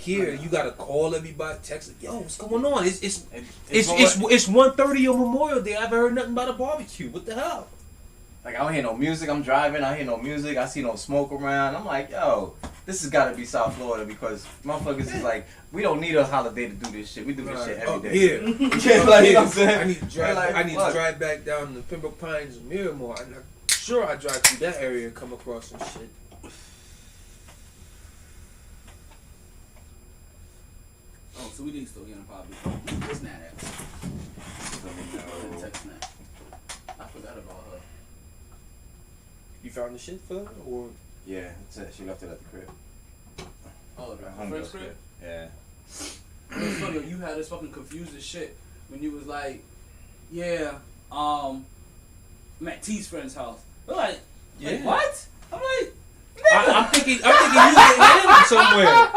Here, you gotta call everybody, text it. Yo, what's going on? It's 1:30 on Memorial Day. I haven't heard nothing about a barbecue. What the hell? Like, I don't hear no music. I'm driving. I hear no music. I see no smoke around. I'm like, yo, this has got to be South Florida because motherfuckers is like, we don't need a holiday to do this shit. We do this shit every day. Yeah. Like, you know what I'm saying? I need to drive. I need to drive back down to Pembroke Pines and Miramar. I'm sure I drive through that area and come across some shit. Oh, so we did still get a barbecue. What's Nat at? Text Nat. I forgot about her. You found the shit for her, or? Yeah, she left it at the crib. Oh, the friend's crib? Yeah. It's funny, you had us fucking confused as shit when you was like, yeah, I'm at T's friend's house. We're like, what? I'm like, I'm thinking you was in somewhere.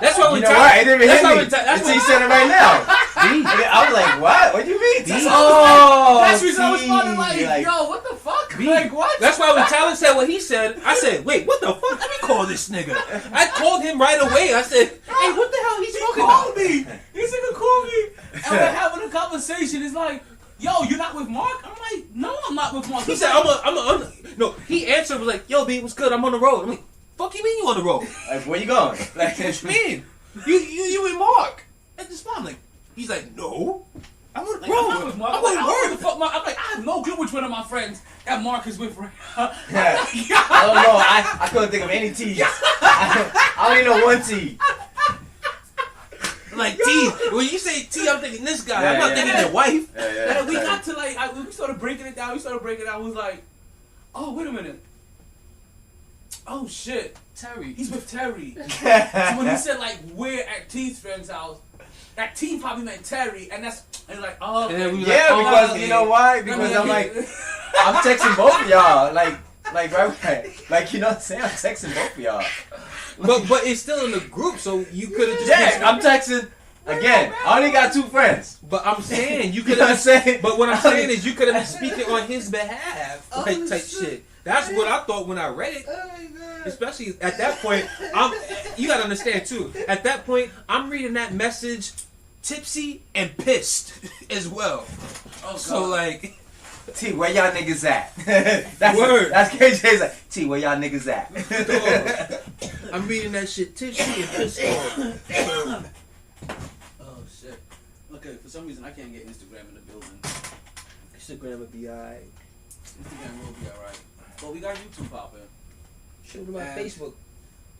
That's why we talking. Right, it didn't even hit me. That's what he said it right now. I was like, what? What do you mean? That's the reason I was wondering, like, yo, what the fuck? Like, what? That's why when Tyler said what he said, I said, wait, what the fuck? Let me call this nigga. I called him right away. I said, hey, what the hell he's talking about? Called me. This nigga called me. And we're having a conversation. It's like, yo, you're not with Mark? I'm like, no, I'm not with Mark. He said, no, he answered, was like, yo, B, what's good? I'm on the road. I'm like, fuck you mean you on the road? Like, where you going? Like, what you mean? You and Mark. At the spot, I'm like, he's like, no. I'm on the road. I'm not with Mark. I'm like, I have no clue which one of my friends that Mark is with right now. Yeah. I don't know. I couldn't think of any T's. I only know one T. Like T, when you say T, I'm thinking this guy. I'm not thinking their wife. And we got to we started breaking it down. We was like, oh, wait a minute. Oh shit, Terry. He's with Terry. So when he said like we're at T's friend's house, that T probably meant Terry, and like, oh, okay. Because you know why? Because I'm like, I'm texting both of y'all, like you know what I'm saying? I'm texting both of y'all. But it's still in the group, so you could have just. Yeah, I'm texting again. I only got 2 friends. But I'm saying you could have. But what I'm saying is you could have been speaking on his behalf, type shit. That's what I thought when I read it. Especially at that point, you gotta understand too. At that point, I'm reading that message tipsy and pissed as well. Oh, so like, T, where y'all niggas at? That's KJ's like, T, where y'all niggas at? I'm reading that shit tipsy and pissed off. Oh shit. Okay, for some reason I can't get Instagram in the building. Instagram will be alright. Instagram will be alright. Well, we got YouTube popping. Show them about Facebook.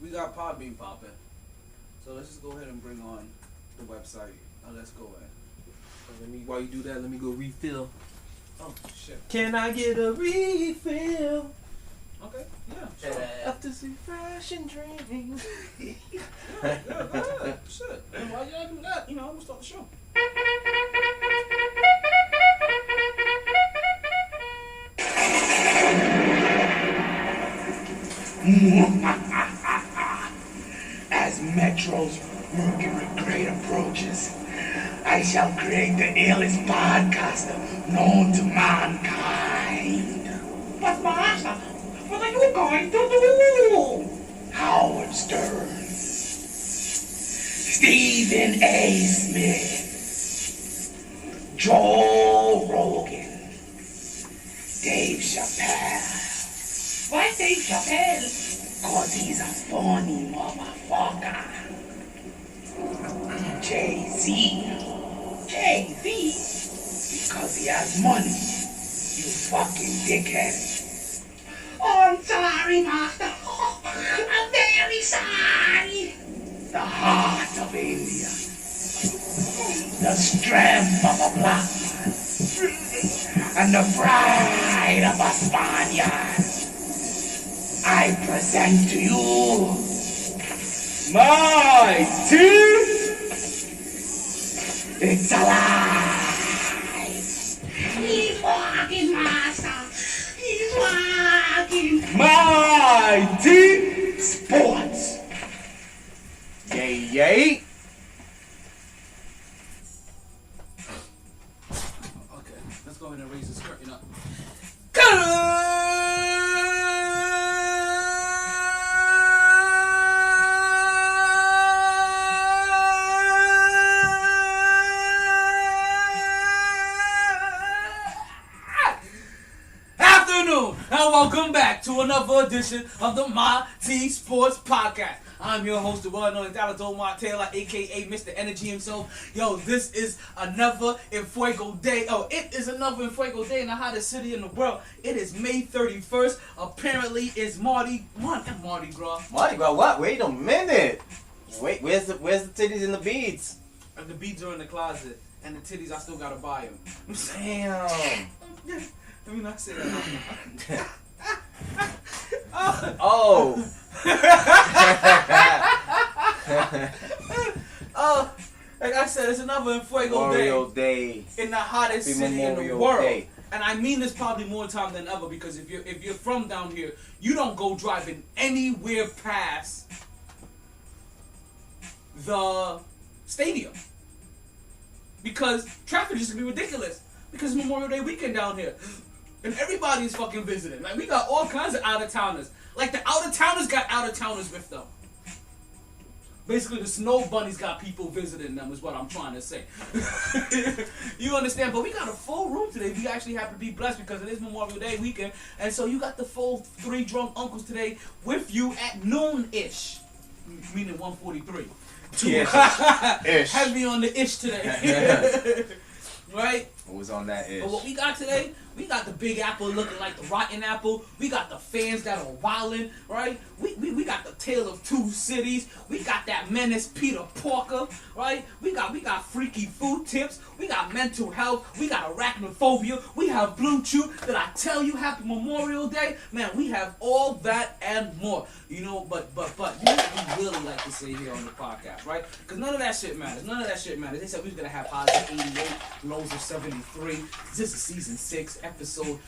We got Podbean popping. So let's just go ahead and bring on the website. Let's go ahead. While you do that, let me go refill. Oh shit. Can I get a refill? Okay, yeah, sure. After some refreshing drink. yeah, go ahead. Shit. And while y'all do that, I'm gonna start the show. As Metro's Mercury grade approaches, I shall create the illest podcaster known to mankind. But Master, what are you going to do? Howard Stern, Stephen A. Smith, Joe Rogan, Dave Chappelle. Why Dave Chappelle? Cause he's a funny motherfucker. Jay-Z. Because he has money. You fucking dickhead. Oh, I'm sorry, Master. I'm very sorry. The heart of India. The strength of a black man. And the pride of a Spaniard. I present to you MyT. It's alive. He's walking, Master. He's walking. MyT Sports. Yay. Okay, let's go ahead and raise the curtain up. Welcome back to another edition of the MyT Sports Podcast. I'm your host, the well-known talented Omar Taylor, a.k.a. Mr. Energy himself. Yo, this is another Enfuego day. Oh, it is another Enfuego day in the hottest city in the world. It is May 31st. Apparently, it's Mardi Gras. Mardi Gras? What? Wait a minute. Wait, where's the titties and the beads? And the beads are in the closet, and the titties, I still gotta buy them. Damn. Let me not say that. Oh. Like I said, it's another Enfuego Memorial Day. In the hottest city in the Memorial world. Day. And I mean this probably more time than ever, because if you're from down here, you don't go driving anywhere past the stadium, because traffic is gonna be ridiculous, because it's Memorial Day weekend down here. And everybody's fucking visiting. Like, we got all kinds of out-of-towners. Like, the out-of-towners got out-of-towners with them. Basically, the snow bunnies got people visiting them, is what I'm trying to say. You understand? But we got a full room today. We actually happen to be blessed because it is Memorial Day weekend. And so you got the full 3 drunk uncles today with you at noon-ish. Meaning 1:43. Yes. Ish. Heavy on the ish today. Right? What was on that ish? But what we got today, we got the Big Apple looking like the Rotten Apple. We got the fans that are wildin', right? We got the Tale of Two Cities. We got that menace Peter Porker, right? We got freaky food tips. We got mental health. We got arachnophobia. We have Blue Chew. Did I tell you happy Memorial Day? Man, we have all that and more. You know, but you know what we really like to say here on the podcast, right? Because none of that shit matters. None of that shit matters. They said we was gonna have highs of 88, lows of 73. This is season 6, episode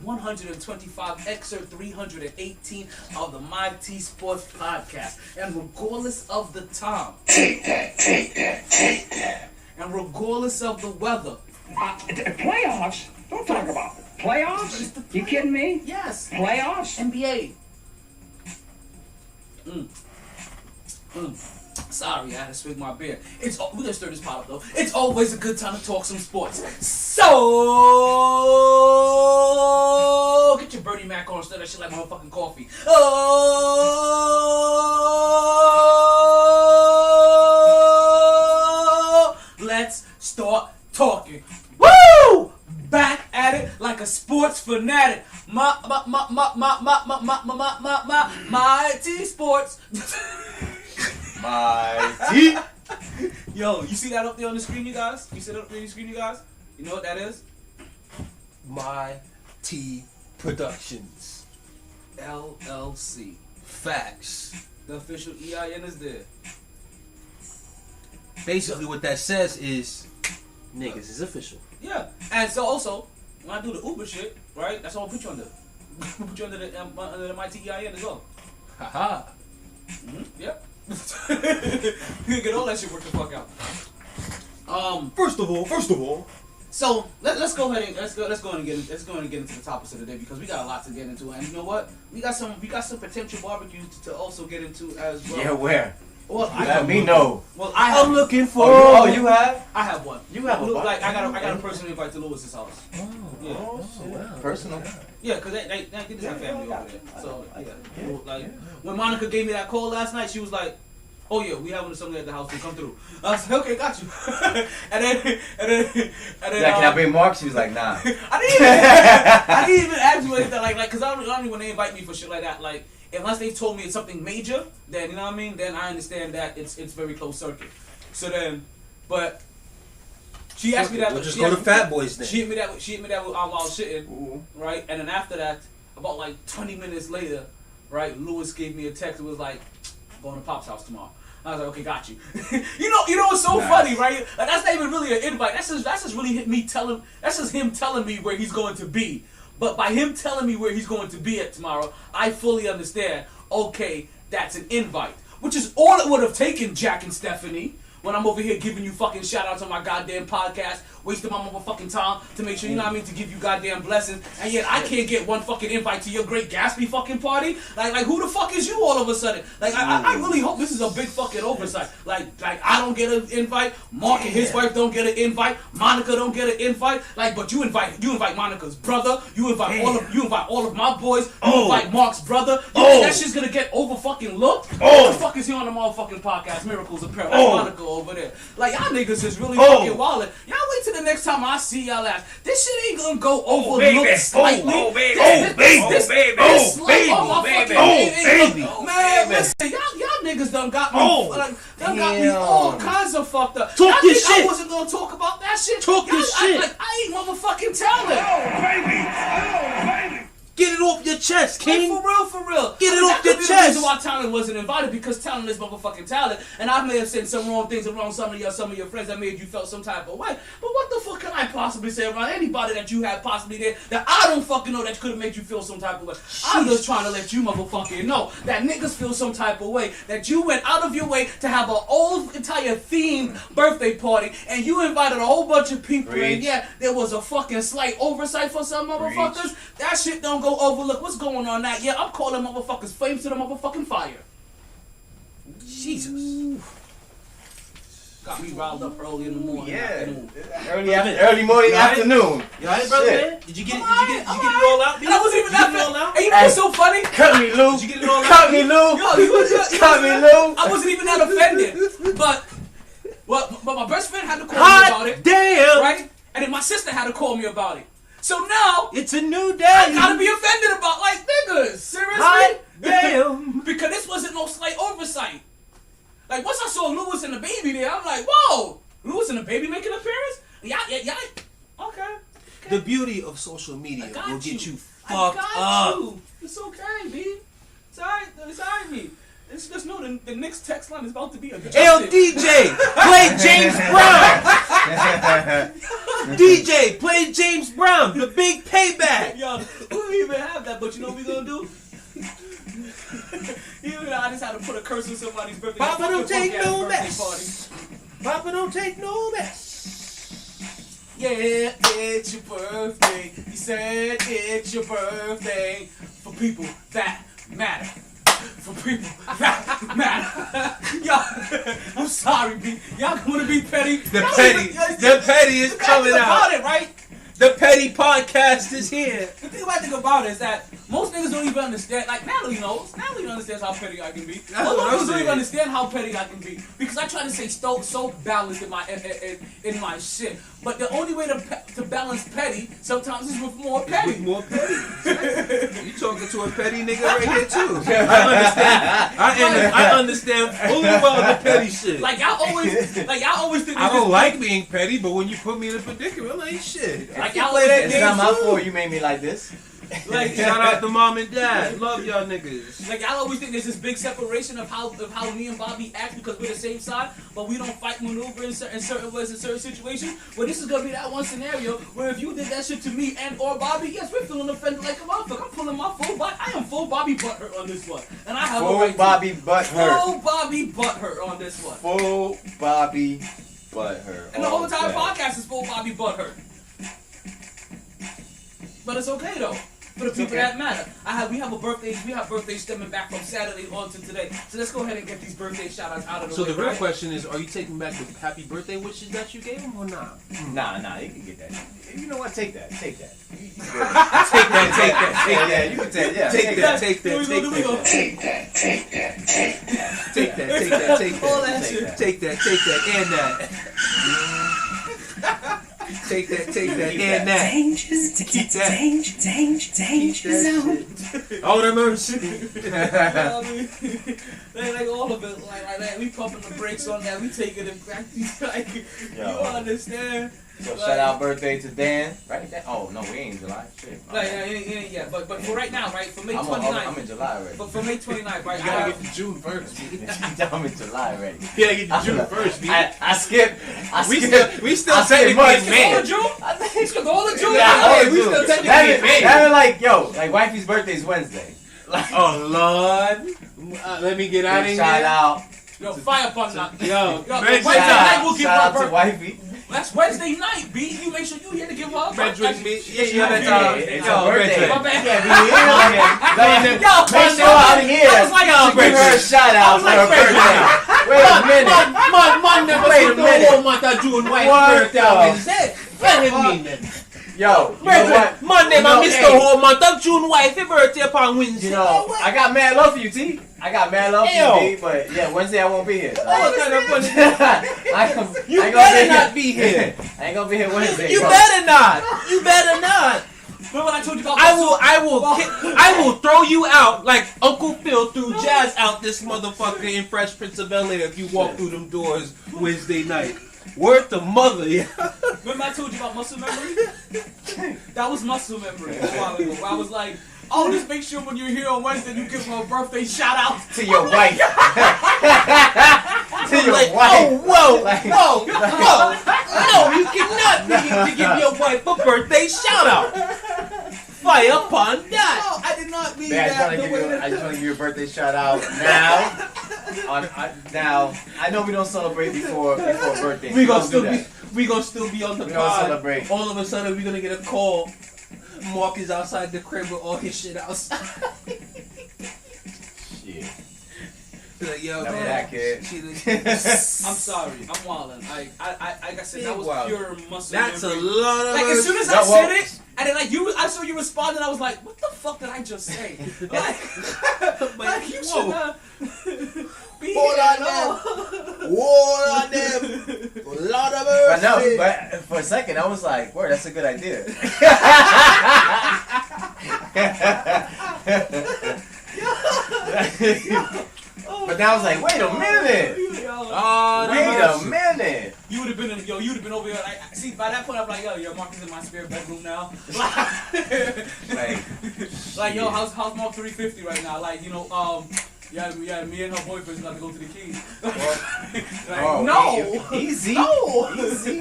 125, excerpt 318 of the MyT Sports Podcast. And regardless of the time, Take that. and regardless of the weather, Playoffs? Don't talk about it. Playoffs? You kidding me? yes, Playoffs? NBA. Sorry, I had to swig my beer. We're gonna stir this pot up though. It's always a good time to talk some sports. So get your Bernie Mac on, stir that shit like motherfucking coffee. Let's start talking. Woo! Back at it like a sports fanatic. MyT Sports. MyT. Yo, you see that up there on the screen, you guys? You see that up there on the screen, you guys? You know what that is? MyT Productions. LLC. Facts. The official EIN is there. Basically, what that says is, niggas is official. Yeah. And so also, when I do the Uber shit, right, that's all I'll put you under. Put you under the MyT EIN as well. Haha. Yep. You get all that shit worked the fuck out. First of all. So let's go ahead and let's go and get into the topics of the day, because we got a lot to get into, and you know what? We got some potential barbecues to also get into as well. Yeah, where? Well, Let me know. Well, I'm looking for. Oh, you have? I have one. You have a like I barbecue? got a person invite to Lewis's house. Yeah. Oh, wow. Personal. Yeah, because they just have family over there. So yeah. Like when Monica gave me that call last night, she was like, "Oh yeah, we having something at the house to come through." I was like, "Okay, got you." and then Yeah, can I bring Mark? She was like, "Nah." I didn't even ask you anything like because I don't even when they invite me for shit like that. Like unless they told me it's something major, then you know what I mean. Then I understand that it's very close circuit. So then, but she asked me that. We'll just go to Fat Boys then. She hit me that while I was shitting, right? And then after that, about like 20 minutes later, right? Lewis gave me a text. It was like, "I'm going to Pop's house tomorrow." I was like, "Okay, got you." you know what's so funny, right? Like that's not even really an invite. That's just really That's just him telling me where he's going to be. But by him telling me where he's going to be at tomorrow, I fully understand. Okay, that's an invite, which is all it would have taken, Jack and Stephanie. when I'm over here giving you fucking shout outs on my goddamn podcast, wasting my motherfucking time to make sure, you know what I mean, to give you goddamn blessings, and yet I can't get one fucking invite to your Great Gatsby fucking party? Like who the fuck is you all of a sudden? Like, I really hope this is a big fucking oversight. Like I don't get an invite, Mark and his wife don't get an invite, Monica don't get an invite, like, but you invite Monica's brother, you invite all of my boys, you invite Mark's brother, you think that shit's gonna get over fucking looked? What the fuck is he on the motherfucking podcast, Miracles Apparel, Monica over there? Like, y'all niggas is really fucking wildin'. Y'all wait till the next time I see y'all ass. This shit ain't gonna go overlooked slightly. Baby. Man, listen, y'all niggas done got me, all kinds of fucked up. Talk your shit. I wasn't gonna talk about that shit. Talk your shit. I ain't motherfucking telling. Oh, baby. Get it off your chest, King. Like, for real. Get it off your chest. The reason why Talent wasn't invited, because Talent is motherfucking Talent, and I may have said some wrong things around some of your friends that made you felt some type of way. But what the fuck can I possibly say around anybody that you have possibly there that I don't fucking know that could have made you feel some type of way? I'm just trying to let you motherfucking know that niggas feel some type of way, that you went out of your way to have an old entire themed birthday party, and you invited a whole bunch of people, and yeah, there was a fucking slight oversight for some motherfuckers. That shit don't go overlook. What's going on now? Yeah, I'm calling motherfuckers flames to the motherfucking fire. Jesus. Got me riled up early in the morning. Early morning, afternoon. You alright, brother, man? Did you get it all out? And I wasn't even that. And you know what's so funny? Cut me, Lou. Did you get it all out? Cut me, Lou. Cut me, Lou. I wasn't even that offended. But my best friend had to call me about it. Damn. Right? And then my sister had to call me about it. So now It's a new day. I gotta be offended about, like, niggas. Seriously? Hot damn. Because this wasn't no slight oversight. Like, once I saw Lewis and the baby there, I'm like, whoa, Lewis and the baby making an appearance? Yeah. Okay. The beauty of social media will get you fucked I got up. you. It's okay, B. It's alright, B. It's just know the next text line is about to be a DJ, play James Brown. DJ, play James Brown. The big payback. Yo, we don't even have that, but you know what we gonna do? I just had to put a curse on somebody's birthday. Papa don't take no mess. Party. Papa don't take no mess. Yeah, it's your birthday. You said it's your birthday. For people that matter. For people that matter. Y'all, I'm sorry, B. Y'all gonna be petty. The petty is coming out. About it, right? The petty podcast is here. The thing I think about it is that most niggas don't even understand. Like, Natalie knows. Natalie understands how petty I can be. Most niggas don't even understand how petty I can be, because I try to stay so balanced in my shit. But the only way to balance petty sometimes is with more petty. With more petty. You talking to a petty nigga right here too. I understand fully well the petty shit. Like y'all always think I don't like being petty, but when you put me in a predicament, I'm like shit. Like y'all play that game. It's not my fault you made me like this. Like, shout out to mom and dad. Love y'all niggas. Like, y'all always think there's this big separation of how me and Bobby act because we're the same side, but we don't fight maneuver in certain ways in certain situations. Well, this is gonna be that one scenario where if you did that shit to me and or Bobby, yes, we're feeling offended like a motherfucker. I'm pulling my full body. I am full Bobby butthurt on this one, and I have full a right Bobby butthurt. Full Bobby butthurt on this one. Full Bobby butthurt. And the whole entire podcast is full Bobby butthurt. But it's okay though. For the people that matter. We have birthdays stemming back from Saturday on to today. So let's go ahead and get these birthday shout outs out of the way. So the real question is, are you taking back the happy birthday wishes that you gave him or not? Nah, you can get that. You know what? Take that. Take that. Yeah, you can take that. Take that. Take that. And that. Take that, and that. Danger zone. All the mercy. Like all of it, like we pumping the brakes on that. We taking it back. Like, you understand? So shout out birthday to Dan. Right? Oh no, we ain't in July. Shit. Yeah. But for right now, right? For May 29th. I'm in July already. But for May 29th, right? You gotta get to June 1st. I'm in July already. You gotta get to June 1st. I skipped. We still technically in May. We still go to June. Yeah, we still technically in May. That like, yo, like wifey's birthday is Wednesday. Oh Lord. Let me get out of here. Shout out Yo, fire upon that. Yo, Wednesday night we'll give her Shout out to birthday. wifey. That's Wednesday night, B. You make sure you here to give her a birthday. It's It's your her birthday. My bad. Yeah, Yo, make sure I'm here. I was like, Give her a shout out for her birthday. Wait a minute. Man never Wait a took the minute. whole month of June wife's What birthday. the- Wednesday. What him mean then? Yo, you know what? Monday, man, missed the whole month of June wife's birthday upon Wednesday. You know, I got mad love for you, T. I got mad love for you, T. But yeah, Wednesday I won't be here. What kind of funny? You better not be here. I ain't gonna be here Wednesday. You bro. better not. You better not. Remember when I told you about I will throw you out like Uncle Phil threw Jazz out this motherfucker in Fresh Prince of Bel-Air if you walk through them doors Wednesday night. Word to mother, yeah. Remember I told you about muscle memory? That was muscle memory a while ago. Where I was like, oh, just make sure when you're here on Wednesday you give her a birthday shout out To your wife. To your Like, wife. oh, whoa, Like- whoa, no, you cannot be to give your wife a birthday shout out. Fire upon that. No, I did not mean Man, that. I just want to give you a birthday shout out now. Now, I know we don't celebrate before birthday. We gonna don't still do be that. on the We gonna pod. celebrate. All of a sudden we're gonna get a call. Mark is outside the crib with all his shit outside. Shit. Like, yo, Never man. that, kid. I'm sorry. I'm wildin'. Like I said, that was pure muscle That's a memory. lot of Like as soon as I That said was- it, and then like I saw you respond, and I was like, "What the fuck did I just say?" like you should be Hold here. on No. Hold on them. A lot of But no, mercy. but for a second I was like, "Word, that's a good idea." But now I was like, "Wait a minute! Oh, Wait a minute!" You would have been, you would have been over here. Like, see, by that point, I'm like, yo, Mark is in my spare bedroom now. Like, yo, how's Mark 350 right now? Like, you know, yeah, me and her boyfriend's about to go to the Keys. Like, no, easy, no. easy.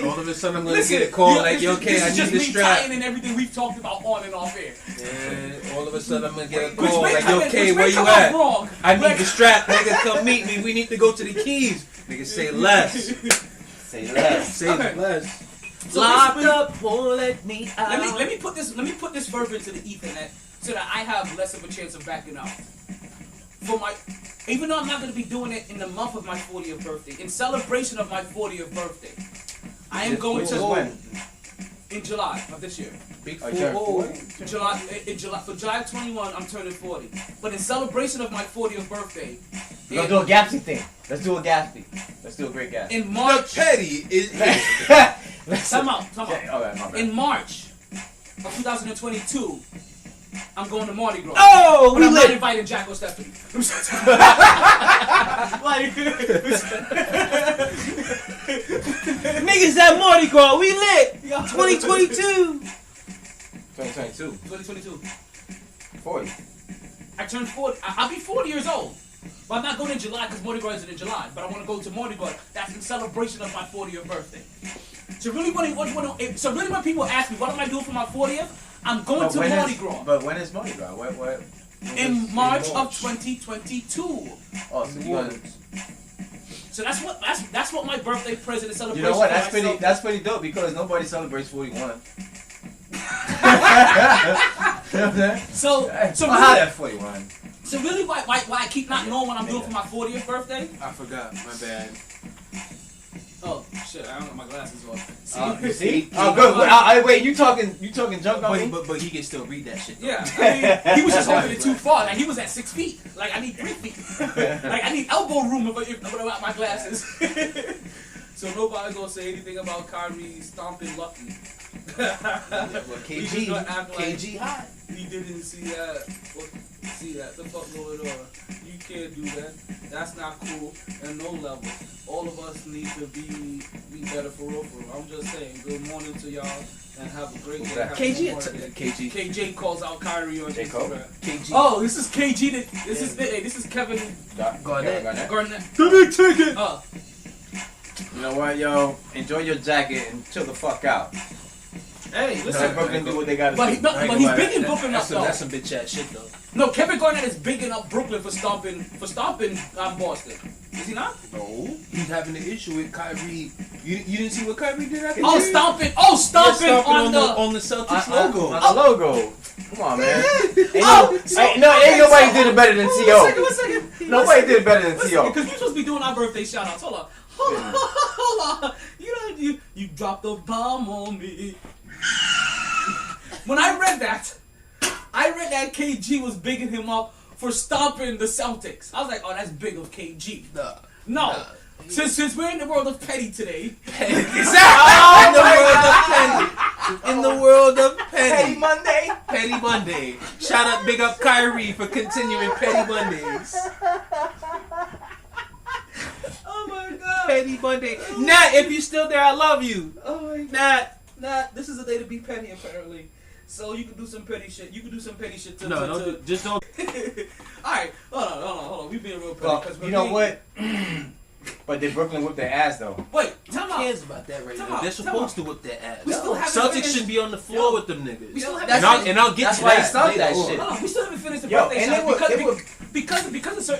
all of a sudden I'm gonna Listen, get a call yo, like, yo, okay, this I is need just the me strap. tying in everything we've talked about on and off air. And all of a sudden I'm gonna get a Which call may like, come yo, in- okay, which may where you come out at? wrong. I need Like- the strap, nigga. Come meet me. We need to go to the Keys. Nigga, say less. Say less. Say Okay. less. So Locked basically- up, won't let me out. Let me put this further into the Ethernet so that I have less of a chance of backing out. Even though I'm not going to be doing it in the month of my 40th birthday, in celebration of my 40th birthday, I am going Which to is when? in July of this year. Big Oh, you're 4-0. July 21, I'm turning 40. But in celebration of my 40th birthday, We're gonna do a Gatsby thing. Let's do a Gatsby. Let's do a great Gatsby. in March, Petty is time out. Okay, alright, my bad. In March of 2022, I'm going to Mardi Gras. Oh, But we I'm not lit. inviting Jack or Stephanie. Like, Niggas at Mardi Gras, we lit. 2022. 2022. 2022. 40. I turned 40. I'll be 40 years old. But I'm not going in July because Mardi Gras isn't in July. But I want to go to Mardi Gras. That's in celebration of my 40th birthday. So really, when people ask me what am I doing for my 40th, I'm going But to when Mardi is- Gras But when is Mardi Gras? What? in March of 2022. Oh, so you gonna, So that's what my birthday present is you celebration. know what? for myself. That's pretty dope because nobody celebrates 41. So How really, that 41? so really, why I keep not knowing what I'm doing for my 40th birthday? I forgot. My bad. Oh shit! I don't got my glasses on. You see? Oh, good. Wait, you talking junk on me? But he can still read that shit. Yeah, I mean, he was just holding it too far. Like he was at 6 feet. Like I need 3 feet. Like I need elbow room about my glasses. So nobody's gonna say anything about Kyrie stomping Lucky. Well, We just gonna act like KG hot. he didn't see that. See that? The fuck going on? You can't do that. That's not cool at no level. All of us need to be better for real. I'm just saying. Good morning to y'all and have a great day. Have a good morning. KJ calls out Kyrie on J. Cole? Instagram. KG. Oh, this is KG. This is Kevin Garnett. Garnett. The big ticket. You know what, yo? Enjoy your jacket and chill the fuck out. Hey, Let listen. Brooklyn do what they gotta But do. he's big in Brooklyn That's though. some bitch ass shit though. No, Kevin Garnett is bigging up Brooklyn for stomping Boston. Is he not? No, he's having an issue with Kyrie. You didn't see what Kyrie did after? Stomping on the Celtics logo. On the logo. Come on, man. Ain't nobody did it better than T.O. One second. Nobody did it better than T.O. Because we're supposed to be doing our birthday shout-outs. Hold on. You dropped a bomb on me. When I read that KG was bigging him up for stomping the Celtics. I was like, oh, that's big of KG. No. Since we're in the world of petty today. In the world of petty. Petty Monday. Petty Monday. Shout out, big up Kyrie for continuing Petty Mondays. Oh my God. Petty Monday. Nat, if you still there, I love you. Oh my God. Nat, this is a day to be petty apparently. So you can do some petty shit. To just don't. Alright, hold on. We being real petty. Well, you know what? But did Brooklyn whip their ass though? Wait, Who cares about that right now? They're supposed to whip their ass. We still haven't Celtics finished- should be on the floor with them niggas. We still haven't And I'll get that's to why that. he stopped that later shit. on. we still haven't finished the Yo, birthday and shout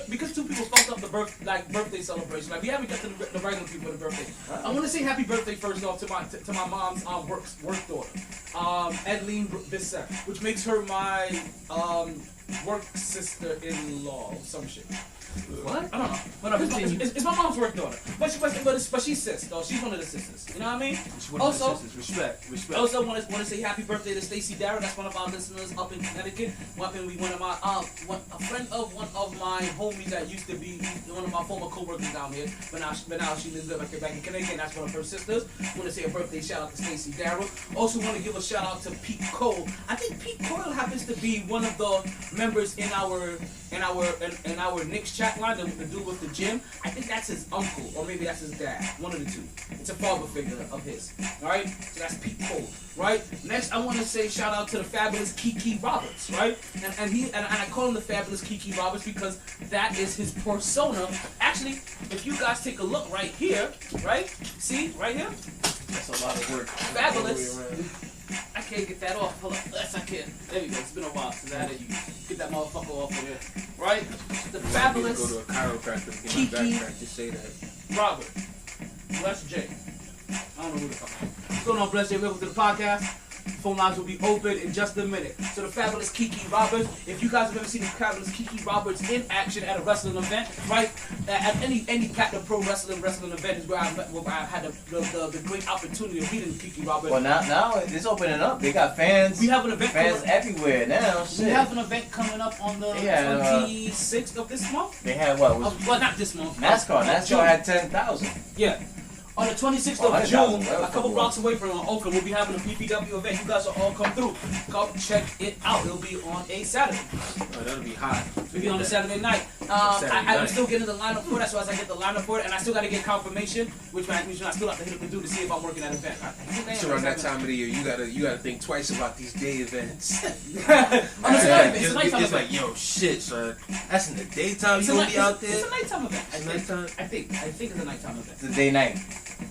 because two people fucked up the birthday celebration. Like we haven't got to the regular people for the birthday. I want to say happy birthday first off to my mom's work daughter, Adeline Bissett, which makes her my work sister-in-law or some shit. What? I don't know. But no, it's my mom's work daughter. But she's sis, though. She's one of the sisters. You know what I mean? Also, respect. Also, want to say happy birthday to Stacy Darrow. That's one of our listeners up in Connecticut. A friend of one of my homies that used to be one of my former co-workers down here. But now she lives back in Connecticut. And that's one of her sisters. Want to say a birthday shout out to Stacy Darrow. Also want to give a shout out to Pete Cole. I think Pete Cole happens to be one of the members in our Knicks chat line, the dude with the gym. I think that's his uncle, or maybe that's his dad. One of the two. It's a father figure of his. Alright? So that's Pete Cole. Right? Next, I want to say shout out to the fabulous Kiki Roberts. Right? And I call him the fabulous Kiki Roberts because that is his persona. Actually, if you guys take a look right here, right? See? Right here? That's a lot of work. Fabulous. I can't get that off. Hold on. Yes, I can. There you go. It's been a while since I had it. You get that motherfucker off of there. Right? The fabulous Go to a chiropractor to get Kiki my back cracked to say that. Robert. Bless J. I don't know who the fuck. What's going on, Bless J? Welcome to the podcast. Phone lines will be open in just a minute. So the fabulous Kiki Roberts. If you guys have ever seen the fabulous Kiki Roberts in action at a wrestling event, right? At any platinum pro wrestling event is where I had the great opportunity of meeting Kiki Roberts. Well, now it's opening up. They got fans. We have an event. Fans everywhere now. Shit. We have an event coming up on the 26th of this month. They had what? Well, not this month. NASCAR had 10,000. Yeah. On the 26th of June, a couple blocks away from Oakland, we'll be having a PPW event. You guys will all come through. Come check it out. It'll be on a Saturday. Oh, that'll be hot. It'll be on a Saturday night. I'm still getting the lineup for that, so as I get the lineup for it, and I still got to get confirmation, which I still have to hit up the dude to see if I'm working at an event. So around that time of the year, you gotta think twice about these day events. It's like, yo, shit, son. That's in the daytime. You gonna be out there? It's a nighttime event. I think it's a nighttime event. It's a day-night.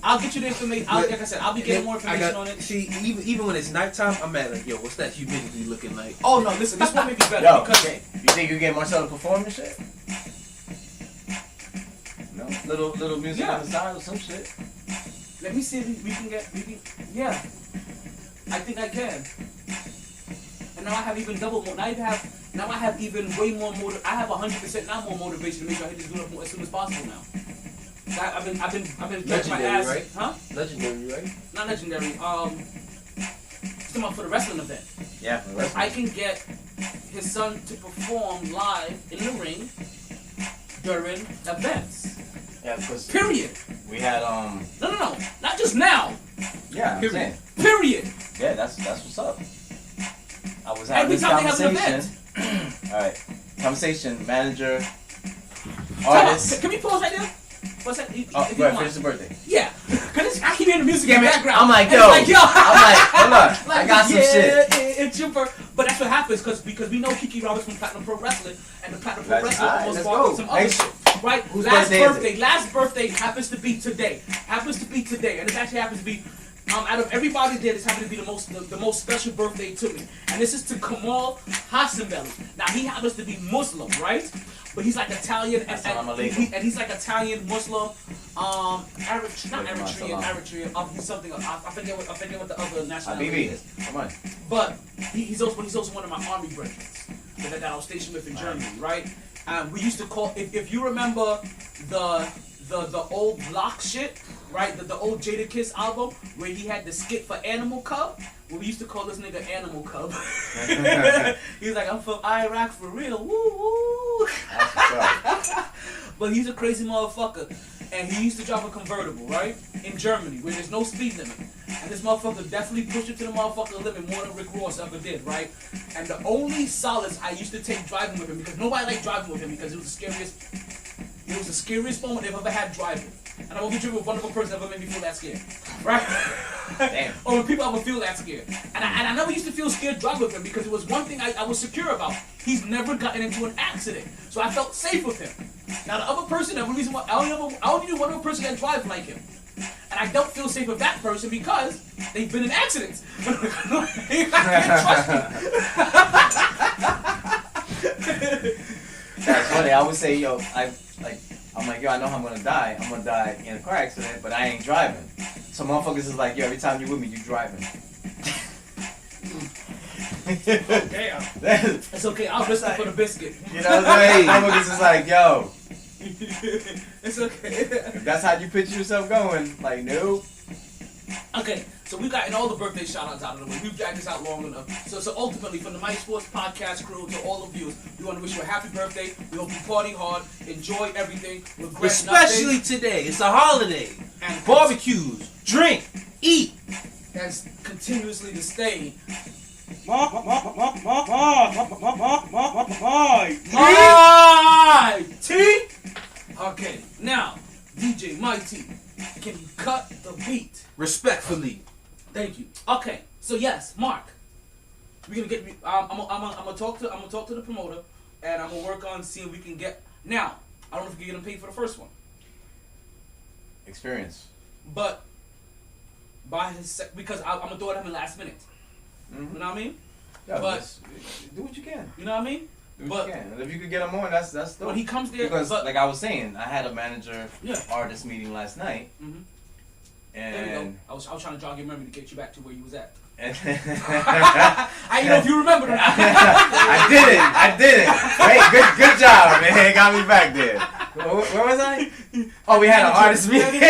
I'll get you the information. Like I said, I'll be getting more information on it. See, even when it's nighttime, I'm at like, yo, what's that humidity looking like? Oh no, listen, this one may be better Yo, because you think you get Marcel to perform and shit? No, little music on the side or some shit. Let me see if we can yeah. I think I can. And now I have even double more. Now I have even way more I have 100% now more motivation to make sure I hit this dude up as soon as possible now. I've been getting my ass, right? Huh? Legendary, right? Not legendary. Come on for the wrestling event. Yeah, for the wrestling. I can get his son to perform live in the ring during events. Yeah, because Period. we had No, not just now. Yeah, I'm saying. Period. Yeah, that's what's up. I was having Every this time they have an conversation. All right, conversation, manager, Hold artist. on, can we pause right there? What's that? Finish the birthday. Yeah, cause I keep hearing the music in the background. I'm like, and yo. it's like, yo. I'm like, hold on. I got some shit. It's your birthday. But that's what happens because we know Kiki Roberts from Platinum Pro Wrestling, and the Platinum Pro Wrestling almost brought some other shit. Right? Whose Last birthday is it? birthday happens to be today. And it actually happens to be out of everybody there, this happened to be the most special birthday to me. And this is to Kamal Hassanbelli. Now, he happens to be Muslim, right? But he's like Italian, and he's like Italian Muslim, Eritrean. He's something. I forget what the other nationality is. Come on. But he's also one of my army brethren that I was stationed with in Germany, right? We used to call, if you remember the old Block shit, right? The old Jadakiss album where he had the skit for Animal Cub. Well, we used to call this nigga Animal Cub. He's like, I'm from Iraq for real. Woo woo. But he's a crazy motherfucker. And he used to drive a convertible, right? In Germany, where there's no speed limit. And this motherfucker definitely pushed it to the motherfucking limit more than Rick Ross ever did, right? And the only solace I used to take driving with him, because nobody liked driving with him because it was the scariest moment they've ever had driving. And I won't be with one other person ever made me feel that scared. Right? Damn. Or when people ever feel that scared. And I never used to feel scared driving with him because it was one thing I was secure about. He's never gotten into an accident. So I felt safe with him. Now the other person, the reason why I only knew one other person that drives like him. And I don't feel safe with that person because they've been in accidents. I can't trust you. That's funny. I would say, yo, I'm like, yo, I know how I'm gonna die. I'm gonna die in a car accident, but I ain't driving. So motherfuckers is like, yo, every time you with me, you driving. Okay, it's okay. I'll listen for the biscuit. You know what I'm saying? Motherfuckers is like, yo, it's okay. if that's how you picture yourself going, like, nope. Okay, so we've gotten all the birthday shout-outs out of the way. We've dragged this out long enough. So ultimately, from the MyT Sports Podcast crew to all of you, we want to wish you a happy birthday. We hope you party hard, enjoy everything, regret especially nothing. today. It's a holiday. And barbecues, drink, eat. That's continuously to stay. MyT! Okay, now, DJ MyT, can you cut the beat? Respectfully. Thank you. Okay, so yes, Mark. We're gonna get. I'm gonna talk to the promoter, and I'm gonna work on seeing if we can get. Now, I don't know if we can get him paid for the first one, Experience. but by because I'm gonna throw it at him last minute. Mm-hmm. You know what I mean? Yeah, But- just do what you can. You know what I mean? Do what you can. And if you could get him on, that's dope. When he comes there, Because, but, like I was saying, I had a manager Yeah. artist meeting last night, Mhm. There we go. and I was trying to jog your memory to get you back to where you was at. and I didn't know if you remember that. I didn't. Hey, good job, man. Got me back there. Where was I? Oh, we had an artist meeting.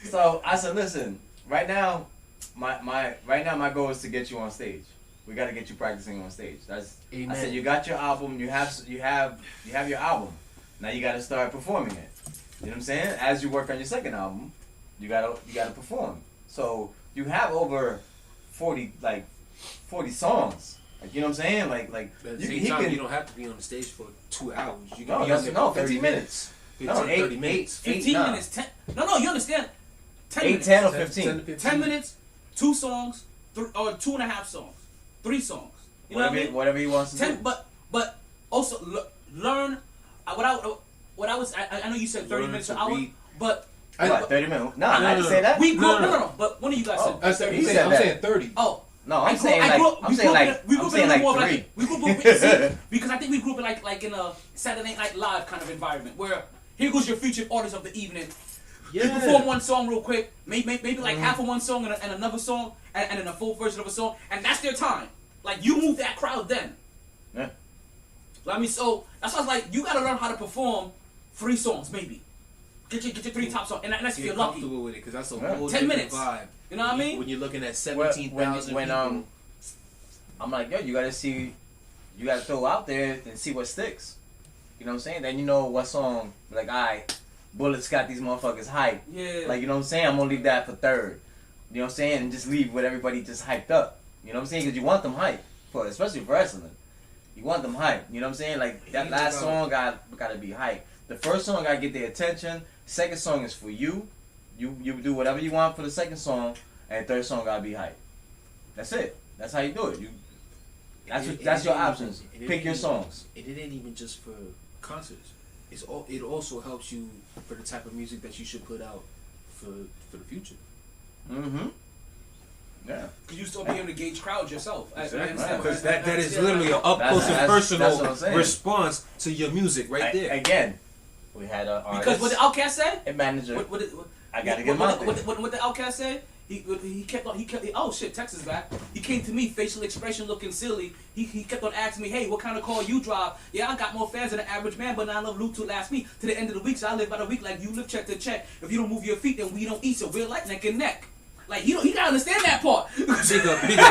So I said, listen, right now, my goal is to get you on stage. We got to get you practicing on stage. Amen. I said, you got your album. You have your album. Now you got to start performing it. You know what I'm saying? As you work on your second album, you gotta perform. So you have over 40 songs. Like, you know what I'm saying? Like But at the same time, you don't have to be on the stage for 2 hours. You can be on there for 15 minutes. 30 minutes. 15 minutes. 10. No, you understand? 10 8, minutes. 10, or 15. 10 minutes, 2 songs, or 2.5 songs, 3 songs. You know what I mean? Whatever he wants to 10, do. but also learn. I know you said 30 Learn minutes to an hour, read. but What, 30 minutes? No, I didn't say that. we grew up. No. No. But one of you guys Oh, said. he said I'm that. saying 30. Oh. No, I'm saying like 3. We grew up because I think we grew up like in a Saturday Night Live kind of environment where here goes your featured artist of the evening. Yeah. You perform one song real quick, maybe like half of one song and another song and then a full version of a song, and that's their time. Like you move that crowd then. Yeah. I mean, so that's why I was like, you gotta learn how to perform 3 songs maybe. Get your 3 top songs, and that's if Get you're lucky. comfortable with it, because that's a Yeah. whole 10 different minutes. vibe. You know what I mean? When you're looking at 17,000 when people. I'm like, yo, you gotta throw out there and see what sticks. You know what I'm saying? Then you know what song, like, alright, Bullets got these motherfuckers hyped. Yeah. Like, you know what I'm saying? I'm gonna leave that for third. You know what I'm saying? And just leave with everybody just hyped up. You know what I'm saying? Because you want them hyped, especially for wrestling. You want them hyped. You know what I'm saying? Like, that last song gotta be hyped. The first song gotta get their attention. Second song is for you. You do whatever you want for the second song, and third song gotta be hyped. That's it. That's how you do it. That's your options. Pick your songs. And it ain't even just for concerts. It also helps you for the type of music that you should put out for the future. Mm-hmm. Yeah. Because you still be able to gauge crowds yourself. Exactly. Right. Because that is literally an up close and that's what I'm personal saying. response to your music right there. Again, we had an artist. Because what the Outkast said? A manager. I gotta get him out there. What the Outkast said? He kept oh shit, Texas back. He came to me, facial expression looking silly. He kept on asking me, hey, what kind of car you drive? Yeah, I got more fans than the average man, but I love Luke to last me to the end of the week. So I live by the week like you live check to check. If you don't move your feet, then we don't eat. So we're like neck and neck. Like he gotta understand that part. Big up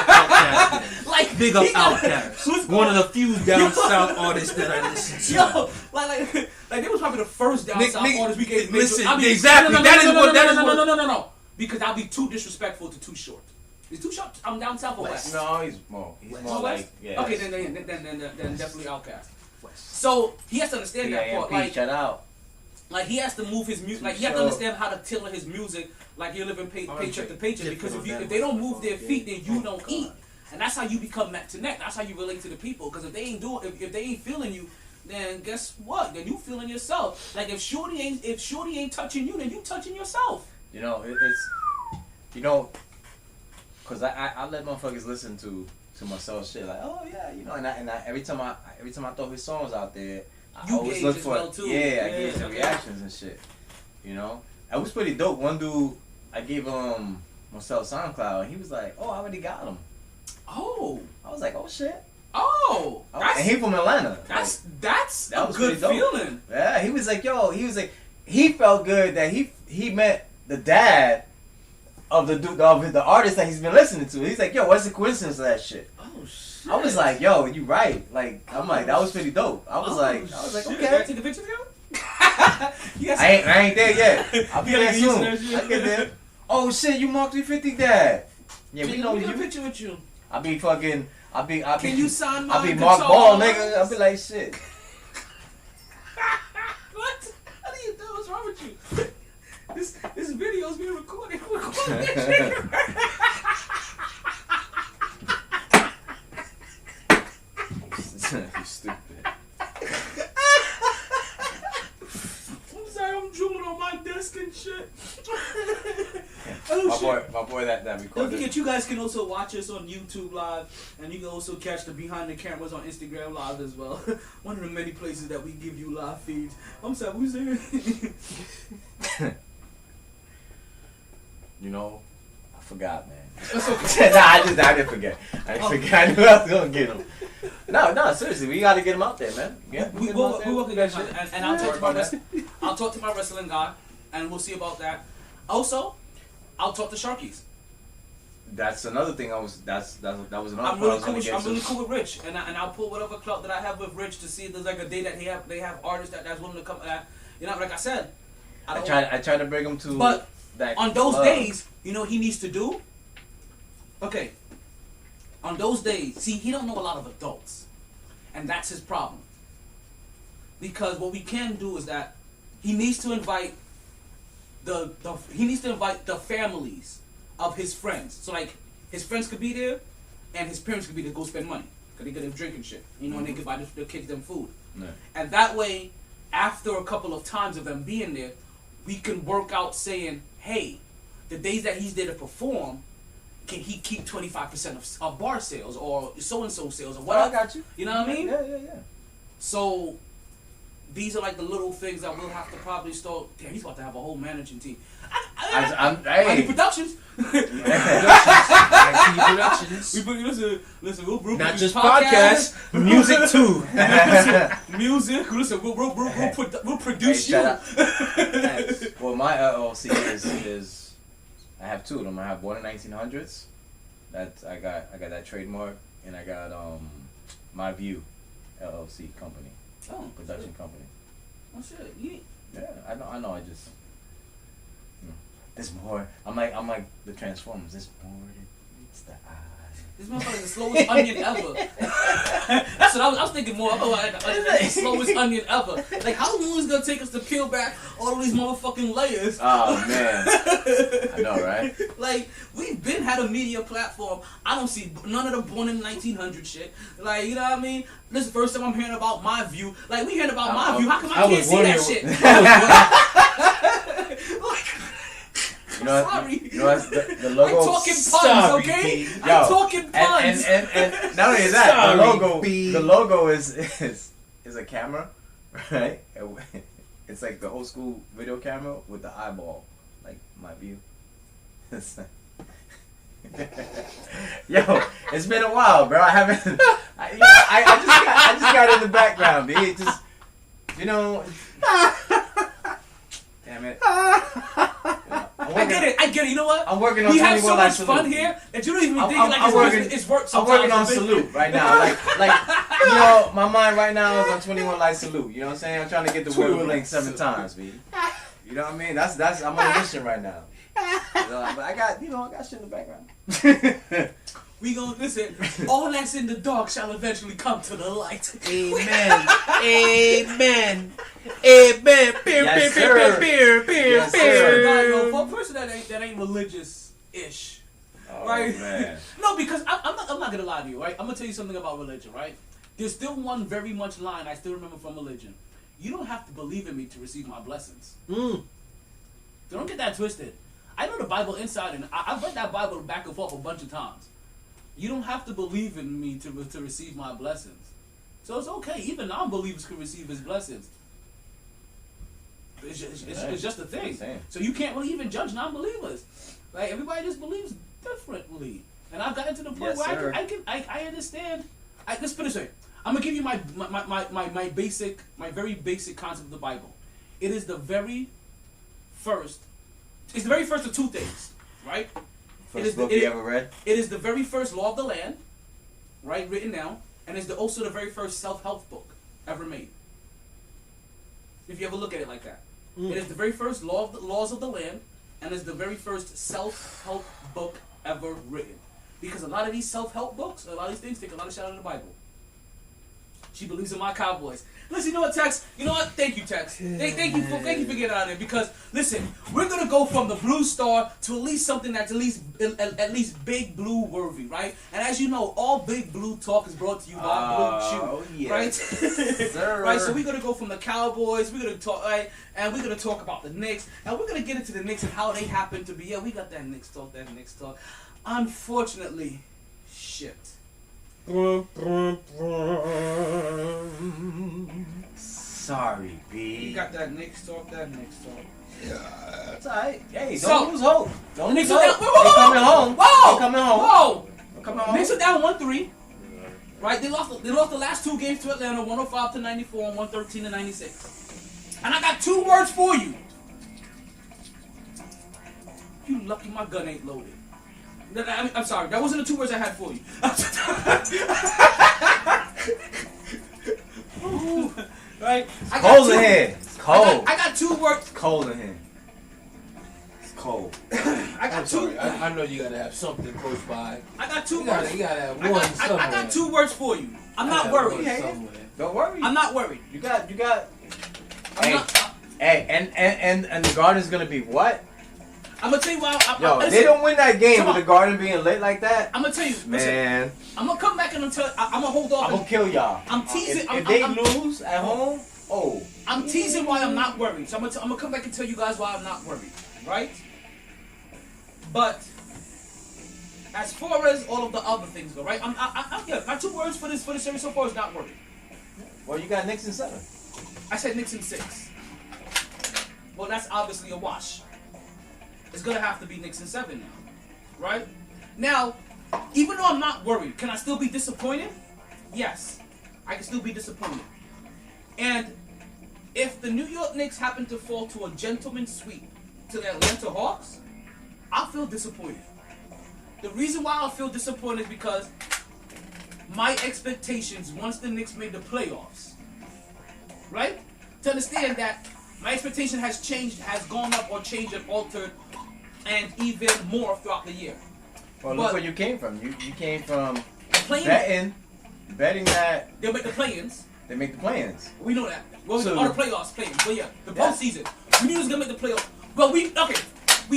Outkast. Like big up Outkast. One of the few down south artists that I listen to. Yo, like they was probably the first down south artists we gave. Listen, I mean, exactly. No. Because I'll be too disrespectful to Too Short. Is Too Short? I'm down south or west? No, he's more like yeah. Okay, then definitely Outkast. So he has to understand that part. Like, shout out. Like he has to move his music. Like he has to understand how to tailor his music. Like you're living paycheck to paycheck. Because if they don't move their feet, then you don't eat. And that's how you become neck to neck. That's how you relate to the people. Because if they ain't doing, if they ain't feeling you, then guess what? Then you feeling yourself. Like if Shorty ain't touching you, then you touching yourself. You know, cause I let motherfuckers listen to myself shit like, oh yeah, you know, and I every time I throw his songs out there, I always look for well too. I gave some reactions and shit. You know, it was pretty dope. One dude, I gave him myself SoundCloud, and he was like, oh, I already got him. Oh, I was like, oh shit. Oh, and he from Atlanta. That's that a good feeling. Yeah, he was like, he felt good that he met the dad of the artist that he's been listening to. He's like, yo, what's the coincidence of that shit? Oh shit. I was like, yo, you right. Like, I'm like, that was pretty dope. I was like, shit. okay. Can I take a picture of you? Yes. I ain't there yet. I'll be there soon. I get there. Oh shit, you Mark 350 dad. Yeah, we know you. you. Picture with you. I'll be fucking. Can you sign my I'll be Mark Ball, nigga. I'll be like shit. What? How do you do? What's wrong with you? This video's being recorded. You stupid. I'm sorry, I'm drooling on my desk and shit. My boy that recorded. Don't forget, you guys can also watch us on YouTube Live, and you can also catch the behind the cameras on Instagram Live as well. One of the many places that we give you live feeds. I'm sorry, what was there? You know, I forgot, man. That's okay. I didn't forget. I knew I was gonna get him. No, seriously, we gotta get him out there, man. Yeah, we work that shit, and I'll talk to my wrestling guy, and we'll see about that. Also, I'll talk to Sharkies. That's another thing. That was another. I'm really cool with Rich, and I'll pull whatever clout that I have with Rich to see if there's like a day that they have artists that's willing to come. You know, like I said, I try to bring him to. But on those days, you know what he needs to do? Okay. On those days, see, he don't know a lot of adults, and that's his problem. Because what we can do is that he needs to invite the families of his friends. So like his friends could be there, and his parents could be there to go spend money because they get them drinking shit, you know, and they could buy the kids them food. Yeah. And that way, after a couple of times of them being there, we can work out saying, hey, the days that he's there to perform, can he keep 25% of bar sales or so-and-so sales or whatever? I got you. You know what I mean? Yeah. So, these are like the little things that we'll have to probably start. Damn, he's about to have a whole managing team. I need productions. Listen, we'll not just podcasts, music too. Music. Listen, we'll produce you. Well, my LLC is I have two of them. I have one in 1900s. That I got that trademark, and I got My View LLC company. Oh, production company. Oh shit, yeah. I know. I just. There's more. I'm like the Transformers. There's more than meets the eye. This motherfucker is the slowest onion ever. That's what I was thinking more. The slowest onion ever. Like, how long is it gonna take us to peel back all of these motherfucking layers? Oh man, I know, right? Like, we've been had a media platform. I don't see none of them born in 1900 shit. Like, you know what I mean? This is the first time I'm hearing about My View. Like, we hearing about My View. How come I can't see that shit? Sorry. You know what's the logo? I'm talking puns, Sorry, okay? B. I'm talking puns. And not only that, Sorry, the logo is a camera, right? It's like the old school video camera with the eyeball, like my view. Yo, it's been a while, bro. I haven't. I just got in the background, B. It just, you know. Damn it. I get it. You know what? I'm working on. We have so much Salute. fun here that you don't even think it's work. I'm working on Salute right now. Like you know, my mind right now is on 21 Light Salute. You know what I'm saying? I'm trying to get the word link 7 times, B. You know what I mean? That's I'm on a mission right now. You know, but I got shit in the background. We gonna listen. All that's in the dark shall eventually come to the light. Amen. Amen. Amen. Yes, sir. Yes, sir. For a person that ain't religious-ish, Oh, right? man. No, because I'm not gonna lie to you, right? I'm gonna tell you something about religion, right? There's still one very much line I still remember from religion. You don't have to believe in me to receive my blessings. Don't get that twisted. I know the Bible inside and I've read that Bible back and forth a bunch of times. You don't have to believe in me to receive my blessings. So it's okay. Even non-believers can receive his blessings. It's just a thing. So you can't really even judge non-believers. Like, everybody just believes differently. And I've gotten to the point where I understand. Let's put it this way. I'm gonna give you my very basic concept of the Bible. It is the very first. It's the very first of two things, right? First book you ever read? It is the very first law of the land, right, written down, and it's also the very first self-help book ever made. If you ever look at it like that. It is the very first laws of the land, and it's the very first self-help book ever written. Because a lot of these self-help books, a lot of these things take a lot of shit out of the Bible. She believes in my Cowboys. Listen, you know what, Tex? You know what? Thank you, Tex. Thank you for getting out of there. Because listen, we're gonna go from the Blue Star to at least something that's at least Big Blue worthy, right? And as you know, all Big Blue talk is brought to you by Blue Chew, yes. right? Sir. Right. So we're gonna go from the Cowboys. We're gonna talk, right? And we're gonna talk about the Knicks, and we're gonna get into the Knicks and how they happen to be. Yeah, we got that Knicks talk. Unfortunately, shit. Sorry, B. We got that Knicks talk. Yeah, that's alright. Hey, So- don't lose hope. Don't lose Knicks are hope. down. Whoa, They coming home. Whoa! They coming home. Whoa! They coming home. Knicks are down 1-3. Right? They lost the last two games to Atlanta, 105-94 and 113-96. And I got 2 words for you. You lucky my gun ain't loaded. I'm sorry, that wasn't the 2 words I had for you. Right? Cold in here. It's cold. I got 2 words. It's cold in here. It's cold. I got I'm 2. sorry. I know you gotta have something close by. I got 2 You words. gotta have one somewhere. I got 2 words for you. I'm not worried. Don't worry. I'm not worried. You got. I'm not. Hey, and the Garden's gonna be what? I'm gonna tell you why. Yo, they don't win that game with the Garden being lit like that. I'm gonna tell you, Man, I'm gonna come back and I'm gonna hold off. I'm gonna kill y'all. I'm teasing. If they lose at home, I'm teasing why I'm not worried. So I'm gonna come back and tell you guys why I'm not worried, right? But as far as all of the other things go, right? Yeah, my 2 words for this series so far is not worried. well, you got Knicks in 7. I said Knicks in 6. Well, that's obviously a wash. It's gonna have to be Knicks in 7 now, right? Now, even though I'm not worried, can I still be disappointed? Yes, I can still be disappointed. And if the New York Knicks happen to fall to a gentleman's sweep to the Atlanta Hawks, I'll feel disappointed. The reason why I'll feel disappointed is because my expectations once the Knicks made the playoffs, right? To understand that my expectation has changed, has gone up or changed and altered, and even more throughout the year. Well, look where you came from. You came from the betting that they'll make the play-ins. they make the play-ins. We know that. Well, So- all the playoffs play-ins. But yeah, the postseason. We knew it was gonna make the playoffs. Well, we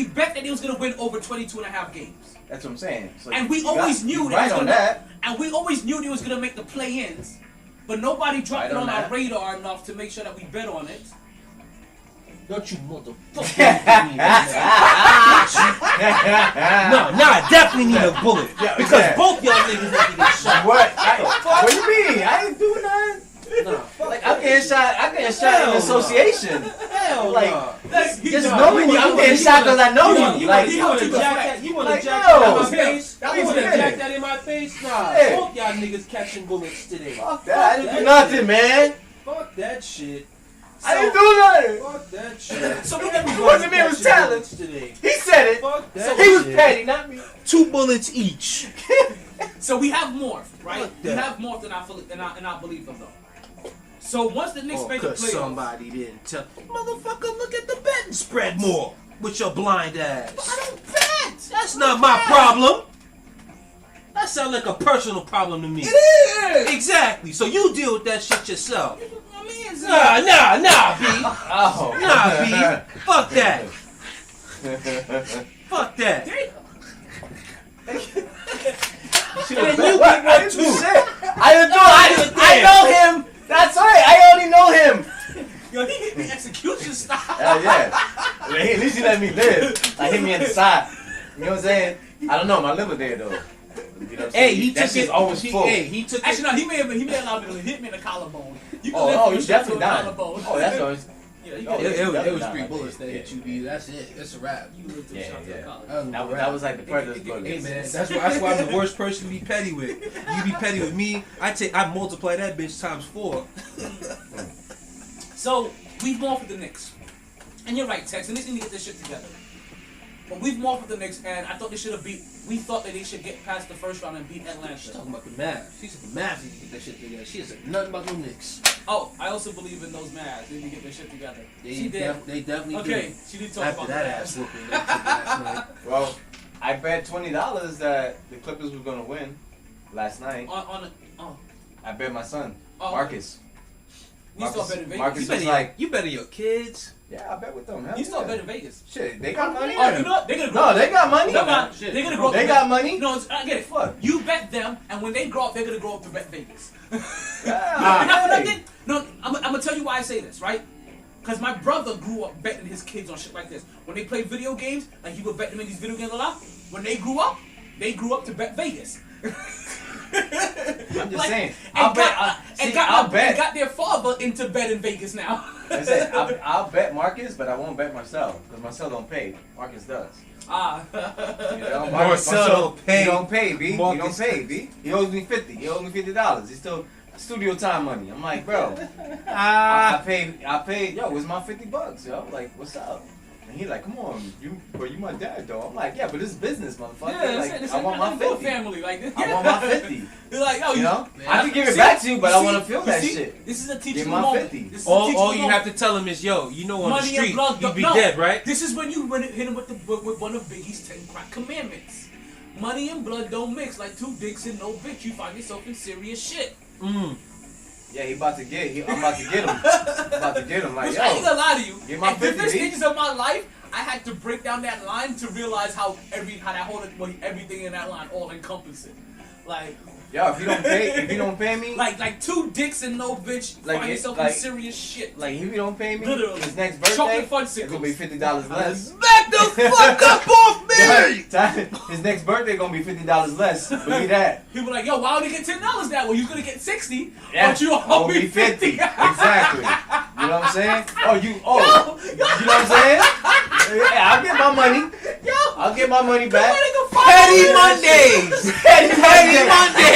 bet that he was gonna win over 22.5 games. That's what I'm saying. So And we you always knew right was on gonna, that. And we always knew he was gonna make the play-ins, but nobody dropped Right it on on our that. radar enough to make sure that we bet on it. Don't you motherfucker. Don't I definitely need a bullet. Because both y'all niggas need to get shot. What? What do you mean? I ain't doing nothing. Like I'm getting shot in association. Hell like, Just knowing you, I'm getting shot because I know you. Like, you want to jack like, that in my no. face? That You was want to it. jack that in my face? Nah, Yeah. both y'all niggas catching bullets today. Fuck that. I didn't do nothing, man. Fuck that shit. I didn't do nothing. Fuck that shit. So It wasn't me, it was talent. Today. He said it. Fuck that He was shit. petty, not me. 2 bullets each. So we have morphed, right? Fuck We that. have morphed in our belief of them. So once the Knicks made the Cause playoffs, somebody didn't tell. Motherfucker, look at the betting spread more with your blind ass. I don't bet. That's not my problem. That sounds like a personal problem to me. It is. Exactly. So you deal with that shit yourself. I mean, it's Nah, B. Oh. Nah, B. Fuck that. Fuck that. And then you get one too. I know him. That's right. I already know him. Yo, he hit me execution style. Hell yeah. At least he let me live. Like hit me in the side. You know what I'm saying? I don't know. My liver there though. You know what I'm saying? Hey, he that took shit's it. always full. He took Actually, it. no, he may have allowed me to hit me in the collarbone. You can Oh, live he's from a definitely dying. collarbone. Oh, that's always. Yeah, you Oh, can yeah. live It was Nah, 3 like bullets that. that hit you, B. That's it. It's a wrap. You can live through Yeah, shots to the yeah. collarbone. That was like the predator's bullet. Hey man, that's why I'm the worst person to be petty with. You be petty with me, I multiply that bitch times 4. So we've morphed with the Knicks, and you're right, Tex. And they need to get this shit together. But we've morphed with the Knicks, and I thought they should have beat. We thought that they should get past the first round and beat She's Atlanta. talking about the Mavs. She said the Mavs need to get that shit together. She said nothing about the Knicks. Oh, I also believe in those Mavs. They need to get their shit together. She did. They definitely Okay, do. she did talk After about that the ass Mavs. whooping they took last night. Well, I bet $20 that the Clippers were gonna win last night. I bet my son, Marcus. We still bet in Vegas. Marcus You was better, like, you better your kids. yeah, I bet with them. Hell You still yeah. bet in Vegas. Shit, they got money. Oh, you know what? They're gonna grow. No, they got money. They're gonna Shit. they're gonna grow. They up got to money. Bet. No, I get it. What? You bet them, and when they grow up, they're gonna grow up to bet Vegas. Hey. No, I'm gonna tell you why I say this, right? Because my brother grew up betting his kids on shit like this. When they play video games, like he would bet them in these video games a lot. When they grew up to bet Vegas. I'm just saying. And I'll bet. got their father into betting Vegas now. I said, I'll bet Marcus, but I won't bet Marcel because Marcel don't pay. Marcus does. You know, Marcel don't pay. He don't pay, B. Marcus. He don't pay, B. He owes me $50. He owes me $50. He's still studio time money. I'm like, bro, I paid. Yo, it's my $50. Yo, like, what's up? And he like, come on, you my dad though. I'm like, yeah, but this is business, motherfucker. Yeah, like, I want my 50. family like this. I want my 50. You're like, yo, You know, Man, I can give it back to you, but I want to feel that see, shit. This is a Give teachable my moment. 50. This is a All teachable you moment. have to tell him is, yo, you know on Money the and street, blood you'd be no. dead, right? This is when you hit him with one of Biggie's 10 crack commandments. Money and blood don't mix like 2 dicks and no bitch. You find yourself in serious shit. Yeah, I'm about to get him. I'm about to get him. Like, Which I ain't yo, gonna lie to you. Get my At different 50, B. stages of my life, I had to break down that line to realize how everything in that line all encompassing. Like, yo, if you don't pay me, like 2 dicks and no bitch. Like, Find yourself in serious shit. like if you don't pay me, Literally. his next birthday, Chocolate fun it's gonna be $50 less. Back the fuck up off me! His next birthday gonna be $50 less. Believe that. People like, yo, why would he get $10 that way? You're gonna get 60, Yeah, but you I'll owe me be 50. 50. Exactly. You know what I'm saying? You know what I'm saying? Yeah, I'll get my money. Yo, I'll get my money back. Petty Mondays! Petty Mondays!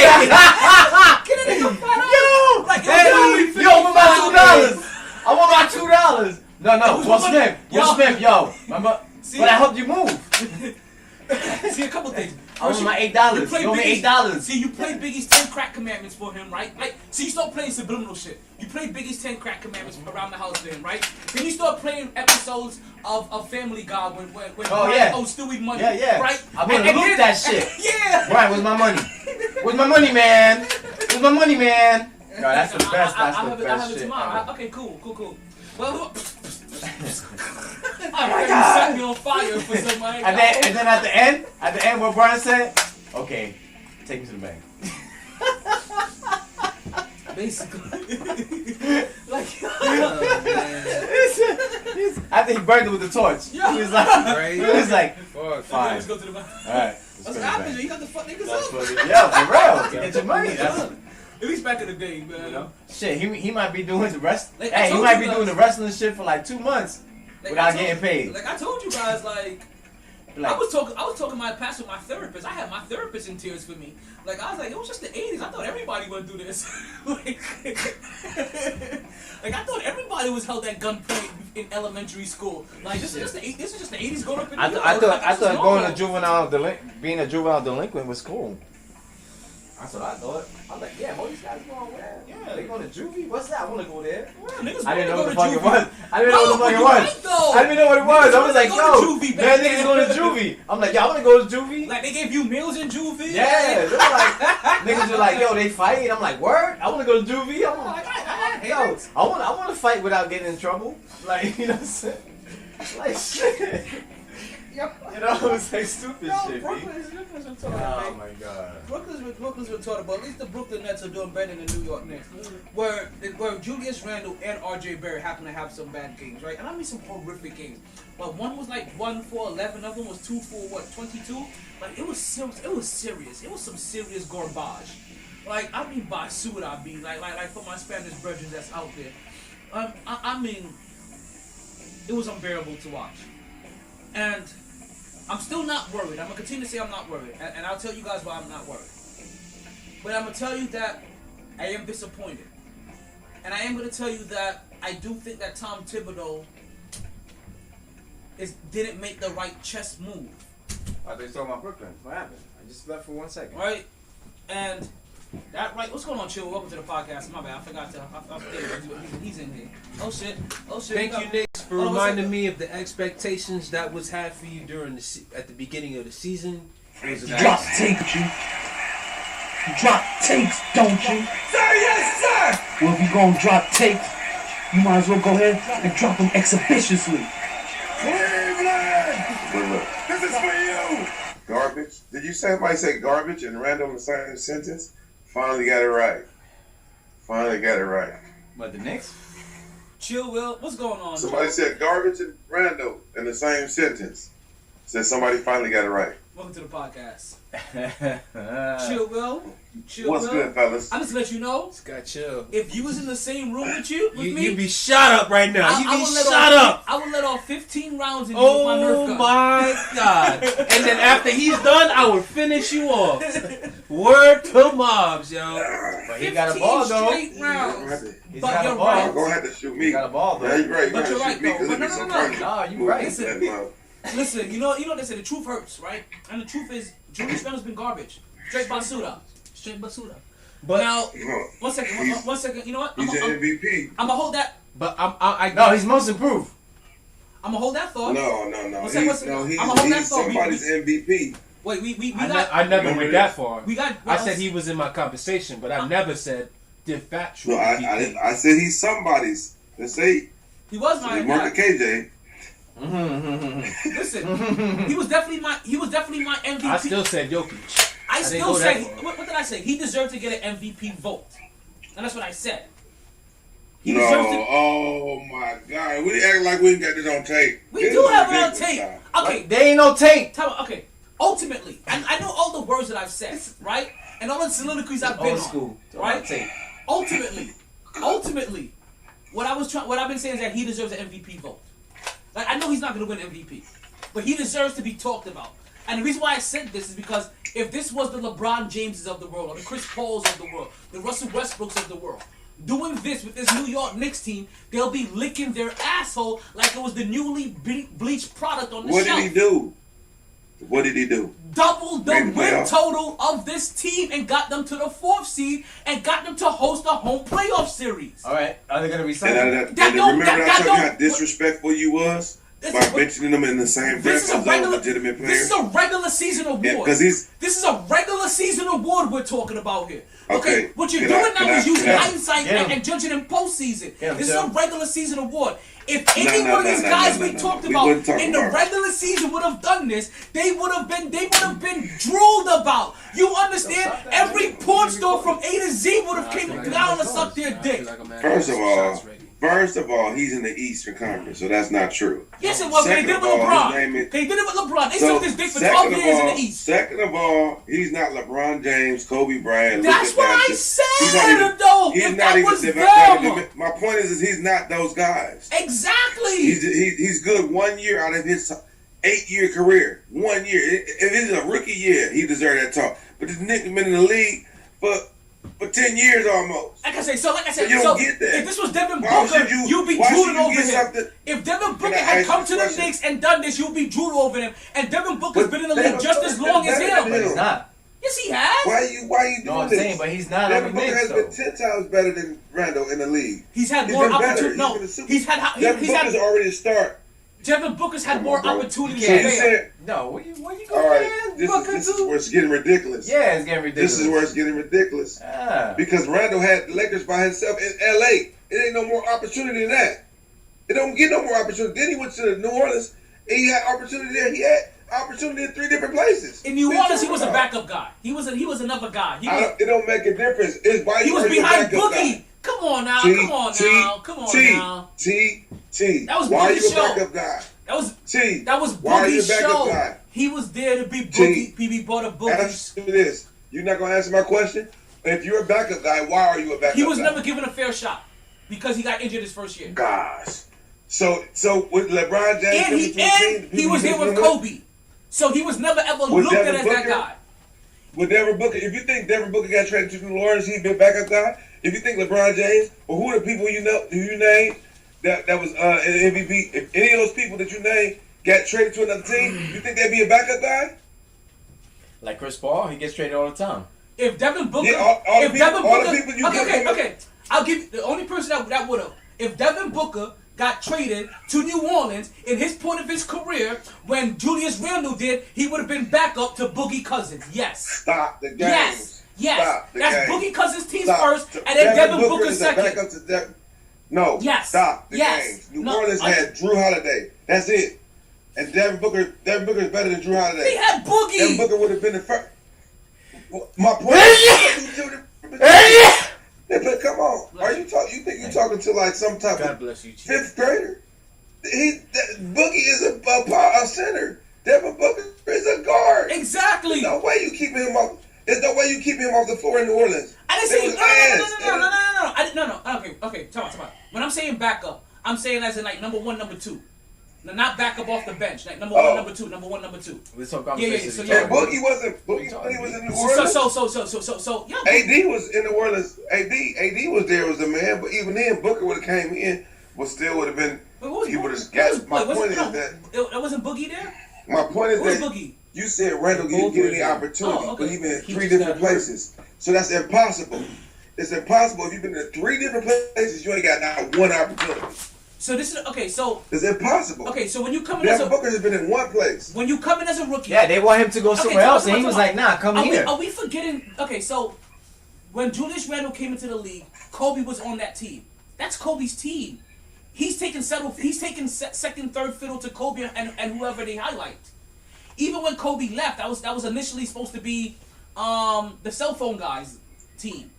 Get a nigga $5. Yo, Like, hey, yo, for my $2. I want my $2. No, Will Smith. Will Smith, yo. Remember? See? But I helped you move. See, a couple things. I want my $8. You owe me Biggie's- $8. See, you play Biggie's 10 crack commandments for him, right? Like, see, you start playing subliminal shit. You play Biggie's 10 crack commandments around the house for him, right? Then you start playing episodes of Family Guy when Brian owes Stewie money, Yeah. right? I'm gonna loop then- that shit. Yeah. Brian, where's my money? Where's my money, man? Where's my money, man? Yo, that's the best. That's the I have best it shit. tomorrow. ever. Okay, cool. Well, Oh my you God. set me on fire for somebody. And then at the end, what Brian said, okay, take me to the bank. Basically. Like, I After he burned it with the torch, he was like, Fuck. fine. Let's go to the back. Alright. What's happening? You got the fuck niggas up. Yeah, for real. To get your money. That's, At least back in the day, man. you know, shit. He might be doing the rest. Like, Hey, he told might you be doing the guys. wrestling shit for like 2 months without getting paid. Like I told you guys, like I was talking my past with my therapist. I had my therapist in tears for me. Like I was like, it was just the 80s. I thought everybody would do this. like I thought everybody was held at gunpoint in elementary school. Like this is just the 80s growing up in New York. I thought going to being a juvenile delinquent was cool. That's what I thought. I'm like, yeah, all these guys going where? Yeah, they going to juvie? What's that? I want to go there. Niggas I didn't know go what the to fuck it juvie. was. I didn't know what the fuck it was. I didn't know what it was. I was like, yo, man, niggas going to juvie. I'm like, y'all want to go to juvie? Like they gave you meals in juvie? Yeah, they were like, niggas were like, yo, they fight. I'm like, word? I want to go to juvie. I'm like, yo, I want to fight without getting in trouble. Like, you know what I'm saying? Like, shit. You know, it's like stupid shit. Brooklyn's retarded, Oh man. my god. Brooklyn's retarded, but at least the Brooklyn Nets are doing better than the New York Knicks. Where Julius Randle and RJ Barrett happen to have some bad games, right? And I mean some horrific games. But one was like 1 for 11, another one was 2 for 22. Like it was serious. It was some serious garbage. Like I mean basura, like for my Spanish brethren that's out there. I mean, it was unbearable to watch. And I'm still not worried. I'm going to continue to say I'm not worried. And I'll tell you guys why I'm not worried. But I'm going to tell you that I am disappointed. And I am going to tell you that I do think that Tom Thibodeau didn't make the right chess move. I thought you were talking about Brooklyn. What happened? I just left for 1 second. Right? And that right. What's going on, Chill? Welcome to the podcast. My bad. I forgot to. He's in here. Oh shit. Thank you, Nick, for reminding me of the expectations that was had for you during at the beginning of the season. You drop tapes, G. You drop tapes, don't you? Sir, yes, sir! Well, if you gonna drop tapes, you might as well go ahead and drop them exhibitiously. Cleveland! This is for you! Garbage? Did you say somebody say garbage and random in the same sentence? Finally got it right. But the Knicks? Chill, Will. What's going on? Somebody said garbage and random in the same sentence. Said somebody finally got it right. Welcome to the podcast. Chill, Will. What's good, fellas? I'm just let you know. It's got chill. If you was in the same room with me, you be shot up right now. I would let off 15 rounds in you with my Nerf gun. Oh my god! And then after he's done, I will finish you off. Word to mobs, yo. But he got a ball though. Straight rounds. He's But got you're a ball. right. You're going to have to shoot me. He got a ball though. Yeah, you're right. But you're right, though. But no. No, you right. Listen, you know they say the truth hurts, right? And the truth is, Julius Randle's been garbage. Straight basura. But now, one second. You know what? He's an MVP. I'm gonna hold that. But No, he's most improved. I'm gonna hold that thought. No. He's somebody's MVP. Wait, we I got. never went that far. We got. I said he was in my conversation, but I never said de facto. No, I said he's somebody's. Let's say He was my. he weren't the KJ. Listen, he was definitely my MVP. I still said Jokic. I didn't still go say. that far. What did I say? He deserved to get an MVP vote, and that's what I said. He No, deserves to. oh my God. We act like we ain't got this on tape. We This do is have it on ridiculous, tape. Ty. Okay, There ain't no tape. okay. Ultimately, I know all the words that I've said, right? And all the soliloquies I've been Old on, school. right? Tape. Ultimately, what I've been saying is that he deserves an MVP vote. Like I know he's not going to win MVP, but he deserves to be talked about. And the reason why I said this is because if this was the LeBron Jameses of the world, or the Chris Pauls of the world, the Russell Westbrooks of the world, doing this with this New York Knicks team, they'll be licking their asshole like it was the newly bleached product on the What shelf. did he do? What did he do? Double the Made the win playoffs. total of this team and got them to the 4th seed and got them to host a home playoff series. All right. Are they gonna And resign? remember I told you how disrespectful you was This by is- mentioning them in the same breath This as is a those regular. legitimate This players. is a regular season award. Yeah, 'cause he's- This is a regular season award we're talking about here. Okay, Okay, what you're can doing I- now can is I- using can I- hindsight Get him. and judging in postseason. Get him, This is a Joe. regular season award. If any one of these guys we talked We about wouldn't talk in the about it. regular season would have done this, they would have been drooled about. You understand? Every porn store from A to Z would have came down and sucked their dick. First of all, First of all, he's in the Eastern Conference, so that's not true. Yes, it was. They did it with LeBron. They did it with LeBron. They took this dick for 12 years in the East. Second of all, he's not LeBron James, Kobe Bryant. That's what I said, though. If that was them. My point is he's not those guys. Exactly. He's good 1 year out of his 8-year career. 1 year. If it's a rookie year, he deserves that talk. But this nigga been in the league for 10 years almost. Like I said, so you don't get that. If this was Devin Booker, you'd be drooling over him. If Devin Booker had come to the Knicks and done this, you'd be drooling over him. And Devin Booker's been in the league just as long as him. But he's not. Yes, he has. Why you doing this? I'm saying, but he's not. Devin Booker has been 10 times better than Randall in the league. He's had more opportunities. No, Devin Booker's already a start. Devin Booker's had more opportunities. No, where you going? All right, this is where it's getting ridiculous. Yeah, it's getting ridiculous. This is where it's getting ridiculous. Because Randall had the Lakers by himself in L.A. It ain't no more opportunity than that. It don't get no more opportunity. Then he went to New Orleans and he had opportunity there. He had opportunity in 3 different places. In New Orleans, he was a backup guy. He was another guy. It don't make a difference. It's why he was behind Boogie. Come on now. That was Boogie's show. Backup guy. That was Boogie's show. Guy? He was there to be Boogie. He brought up Boogie. Answer this. You're not gonna answer my question. If you're a backup guy, why are you a backup guy? He was never given a fair shot because he got injured his first year. Gosh. So with LeBron James and he was there with Kobe. So he was never ever looked at as that guy. With Devin Booker, if you think Devin Booker got traded to New Orleans, he'd be a backup guy. If you think LeBron James, or who are the people you name that was an MVP? If any of those people that you name got traded to another team, you think they'd be a backup guy? Like Chris Paul, he gets traded all the time. If Devin Booker, okay, I'll give you the only person that would have. If Devin Booker got traded to New Orleans in his point of his career, when Julius Randle did, he would have been backup to Boogie Cousins. Yes. Stop the game. Yes. That's Boogie Cousins' team first, and then Devin Booker second. No. Yes. Stop the games. New Orleans had Drew Holiday. That's it. And Devin Booker is better than Drew Holiday. He had Boogie. Devin Booker would have been the first. My point is, but come on. You think you're talking to like some type of 5th grader? Boogie is a center. Devin Booker is a guard. Exactly. There's no way you keep him off. There's no way you keep him off the floor in New Orleans. I didn't say no. Okay. Talk about. When I'm saying backup, I'm saying as in like number 1, number 2. No, not backup off the bench. Like number 1, number 2, number 1, number 2. Let's talk about Boogie wasn't. Boogie was in New Orleans. So yeah. AD was in New Orleans. AD was there as the man, but even then, Booker would have came in, but still would have been. He would have got. My point is that it wasn't Boogie there. My point is that Boogie? You said Randall didn't get any opportunity, but he's been in 3 different places, so that's impossible. It's impossible if you've been in 3 different places. You ain't got not 1 opportunity. So this is okay. So it's impossible. Okay, so when you come in Devin Booker has been in 1 place. When you come in as a rookie, yeah, they want him to go somewhere else, and he was like, "Nah, come here." Are we forgetting? Okay, so when Julius Randle came into the league, Kobe was on that team. That's Kobe's team. He's taking second, third fiddle to Kobe and whoever they highlight. Even when Kobe left, that was initially supposed to be the cell phone guys' team.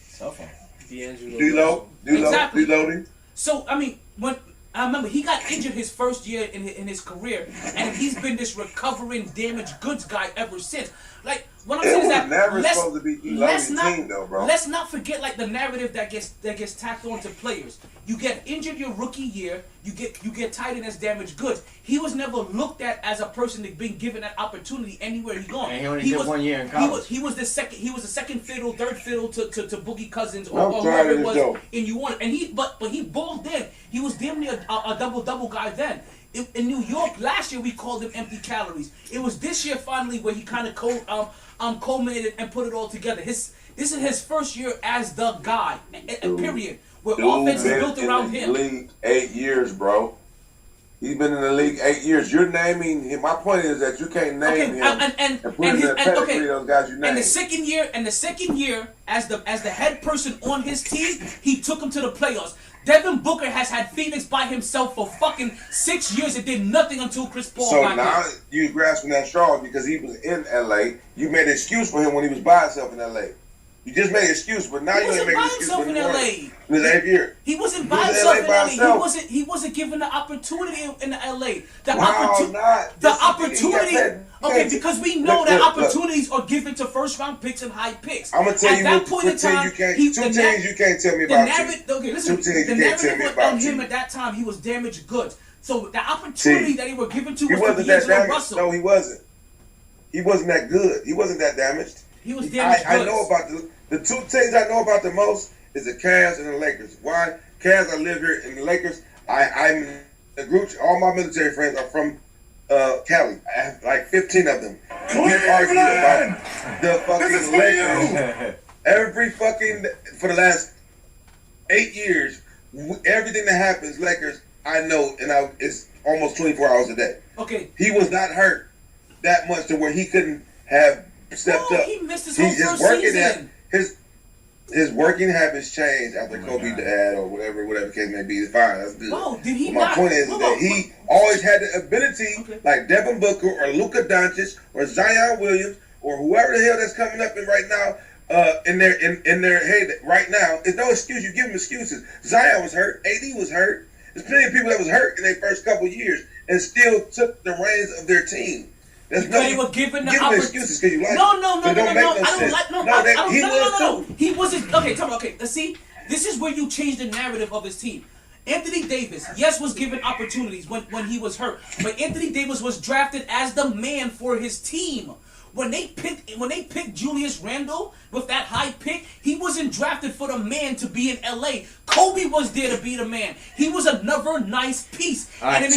Cell phone. D-Lo. Exactly. D-Lo. So I mean, when I remember he got injured his first year in his career, and he's been this recovering damaged goods guy ever since. Like what I'm saying is that never supposed to be D-Lo's team though, bro. Let's not forget like the narrative that gets tacked on to players. You get injured your rookie year, you get tied in as damaged goods. He was never looked at as a person that being given that opportunity anywhere he gone. And he only did 1 year in college. He was the second fiddle, third fiddle to Boogie Cousins or whoever it was in you want. And he balled then. He was damn near a double guy then. In New York last year we called him empty calories. It was this year finally where he kind of culminated and put it all together. This is his first year as the guy. Period. Where offense is built around him. League 8 years, bro. He's been in the league 8 years. You're naming him. My point is that you can't name him and put him in the pedigree of those guys you named. And the second year as the head person on his team, he took him to the playoffs. Devin Booker has had Phoenix by himself for fucking 6 years and did nothing until Chris Paul got now there. You grasping that straw because he was in LA. You made an excuse for him when he was by himself in LA. You just made an excuse, but now you ain't making an excuse. He wasn't by himself in LA. In his 8th year. He wasn't by himself in LA. He wasn't given the opportunity in the LA. The opportunity. Okay, because we know that opportunities are given to first round picks and high picks. I'm gonna tell you what point in time, two teams you can't tell me about. Okay, listen. The narrative on him at that time, he was damaged goods. So the opportunity that he was given to was to D'Angelo Russell. No, he wasn't. He wasn't that good. He wasn't that damaged. He was damaged. I know about the two teams I know about the most is the Cavs and the Lakers. Why? Cavs, I live here, and the Lakers, I'm in a group. All my military friends are from Cali. I have like 15 of them. We argued about the fucking Lakers for the last 8 years. Everything that happens, Lakers, I know, and it's almost 24 hours a day. Okay. He was not hurt that much to where he couldn't have stepped up. He missed his whole first season. His working habits changed after Kobe died or whatever case may be. It's fine. That's good. Whoa, did he but my point is that he always had the ability, like Devin Booker or Luka Doncic or Zion Williams or whoever the hell that's coming up in right now. In their head right now, it's no excuse. You give them excuses. Zion was hurt. AD was hurt. There's plenty of people that was hurt in their first couple of years and still took the reins of their team. Because they were given the excuses because you like No. I don't like He wasn't. Okay, tell me. Okay, let's see. This is where you change the narrative of his team. Anthony Davis, yes, was given opportunities when he was hurt, but Anthony Davis was drafted as the man for his team. When they picked Julius Randle with that high pick, he wasn't drafted for the man to be in LA. Kobe was there to be the man. He was another nice piece. And his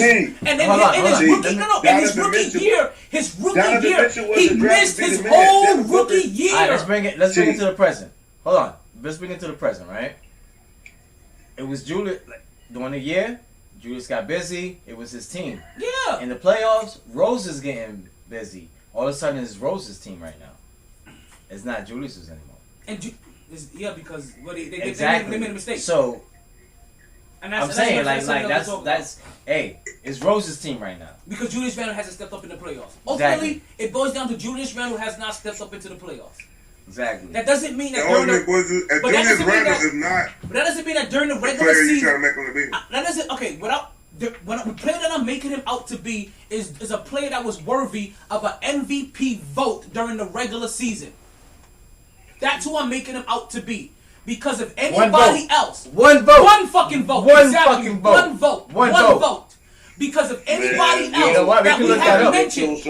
rookie year, he missed his whole rookie year. All right, let's bring it to the present. Hold on. Let's bring it to the present, right? It was Julius during the year. Julius got busy. It was his team. Yeah. In the playoffs, Rose is getting busy. All of a sudden, it's Rose's team right now. It's not Julius's anymore. Because they made a mistake. So, I'm saying that's it's Rose's team right now. Because Julius Randle hasn't stepped up in the playoffs. Ultimately, it boils down to Julius Randle has not stepped up into the playoffs. Exactly. That doesn't mean that that doesn't mean that during the regular season. That doesn't. Okay, the player that I'm making him out to be is a player that was worthy of an MVP vote during the regular season. That's who I'm making him out to be. Because if anybody else... One vote. One fucking vote. One fucking vote. One vote. One vote. Because if anybody else that we have mentioned...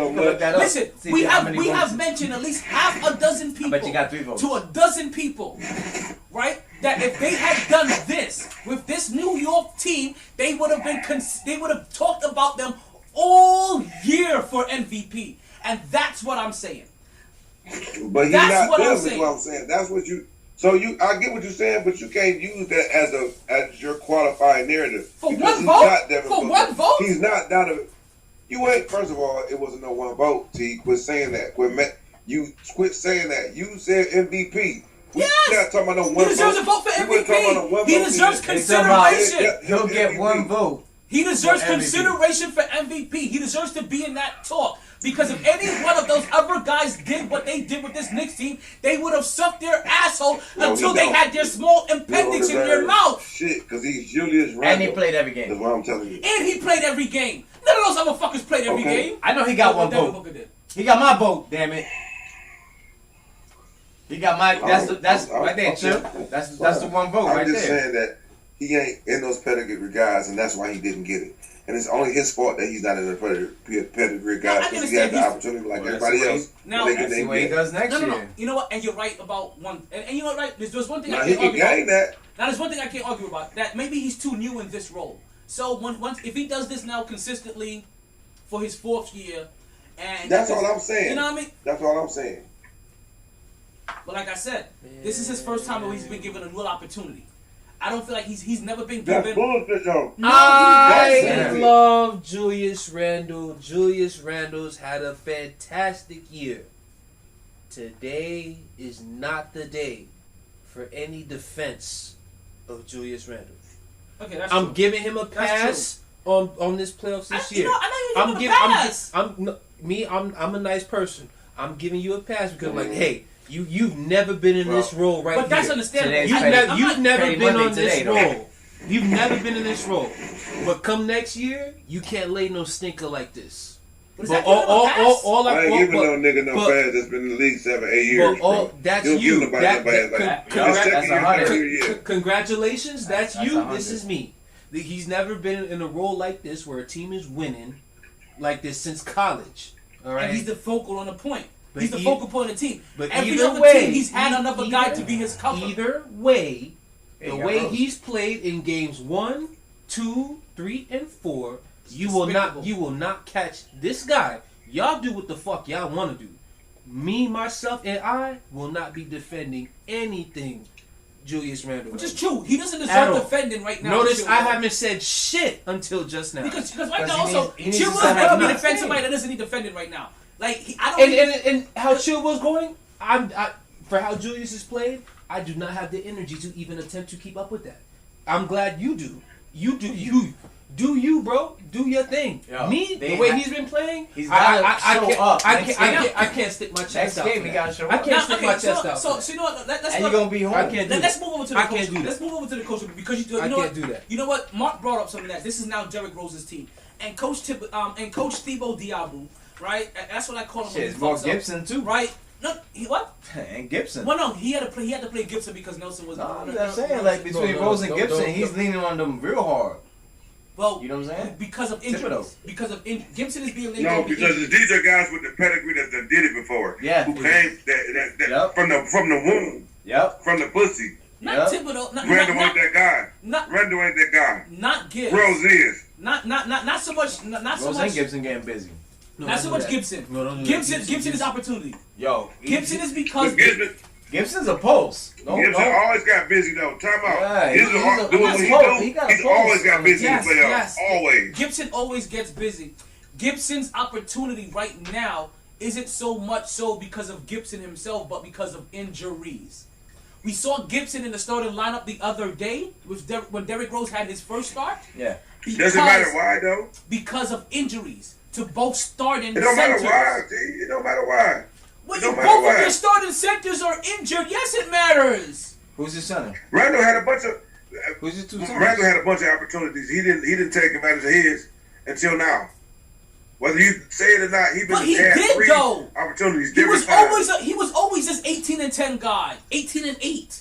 Listen, we have mentioned at least half a dozen people... I bet you got 3 votes. To a dozen people, right? That if they had done this with this New York team, they would have talked about them all year for MVP, and that's what I'm saying. But that's what I'm saying. That's what you. So I get what you're saying, but you can't use that as your qualifying narrative. For one vote. For one vote. He's not down to. You ain't. First of all, it wasn't no one vote. T. Quit saying that. You quit saying that. You said MVP. Yes. We're not talking about no one vote. He deserves a vote for MVP. He deserves consideration. He'll get one vote. He deserves consideration for MVP. He deserves to be in that talk. Because if any one of those other guys did what they did with this Knicks team, they would have sucked their asshole until they had their small appendix in their mouth. Shit, because he's Julius Randle. And he played every game. That's what I'm telling you. And he played every game. None of those other fuckers played every game. I know he got one vote. He got my vote, damn it. He got my. That's right there, Chip. That's the one vote right there. I'm just saying that he ain't in those pedigree guys, and that's why he didn't get it. And it's only his fault that he's not in the pedigree guys because he had the opportunity like everybody else. Now, that's the way he does next year. No. You know what? And you're right about one. And you know what? Right? There's one thing now, I can't argue about. That. Now, there's one thing I can't argue about. That maybe he's too new in this role. So if he does this now consistently for his 4th year, and that's all I'm saying. You know what I mean? That's all I'm saying. But like I said, this is his first time where he's been given a real opportunity. I don't feel like he's never been given. That's bullshit, though. No, I love Julius Randle. Julius Randle's had a fantastic year. Today is not the day for any defense of Julius Randle. Okay, that's I'm true. giving him a pass on this playoffs this year. I know you're giving him a pass. I'm a nice person. I'm giving you a pass because hey, You've never been in this role right But that's here. understandable. You've never been on today, this role. You've never been in this role. But come next year, you can't lay no stinker like this. But I ain't giving no nigga no pass that's been in the league 7, 8 years. That's you. you. Don't give nobody no pass like Congratulations, that's you. 100. This is me. He's never been in a role like this where a team is winning like this since college. All right. And he's the focal on the point. But He's the focal point of the team. But every either other way, team, he's had another guy to be his cover. Either way, the way Rose. he's played in games 1, 2, 3, and 4, you will not catch this guy. Y'all do what the fuck y'all want to do. Me, myself, and I will not be defending anything Julius Randle. Which is true. He doesn't deserve defending right now. Notice I haven't said shit until just now. Because right now also, he needs Chill to Will's step never up. be defend somebody that doesn't need defending right now. Like I don't. And how Chill was going, for how Julius has played, I do not have the energy to even attempt to keep up with that. I'm glad you do. You do you. Do you, bro? Do your thing. Yo, Me, the way he's been playing, I can't stick my chest out. Next game, he gotta show up. I can't stick my chest out. So you know what? And you gonna be home. I can't do Let's that. move over to the I coach. can't do that. Let's move over to the coach because you I know can't what? do that. You know what? Mark brought up something that this is now Derrick Rose's team and Coach Thibaut Diabu, right? That's what I call him. Shit, it's Mark Gibson too, right? No, what? And Gibson. Well, no, he had to play Gibson because Nelson was. No, I'm saying like between Rose and Gibson, he's leaning on them real hard. Well, you know what I'm saying? Because of injuries. Gibson is being linked. No, because these are guys with the pedigree that did it before. Yeah. Who came from the womb. Yep. From the pussy. Not Thibodeau. Randall ain't that guy. Randall ain't that guy. Not Gibbs. Rose is. Not so much. Not so Rose much. and Gibson getting busy. No, not so much Gibson. Gibson is opportunity. Yo, Gibson is because Gibson's a pulse. Gibson always got busy though. Time out. Yeah, He's always got busy in the playoffs. Yes. Always. Gibson always gets busy. Gibson's opportunity right now isn't so much so because of Gibson himself, but because of injuries. We saw Gibson in the starting lineup the other day when Derrick Rose had his first start. Yeah. Doesn't matter why though. Because of injuries to both starting centers. It don't matter why. It don't matter why. When both of your starting centers are injured, yes, it matters. Who's his center? Randall had a bunch of. Who's your two centers? Randall had a bunch of opportunities. He didn't take advantage of his until now. Whether you say it or not, he had three opportunities. He was always this 18-10 guy, 18-8.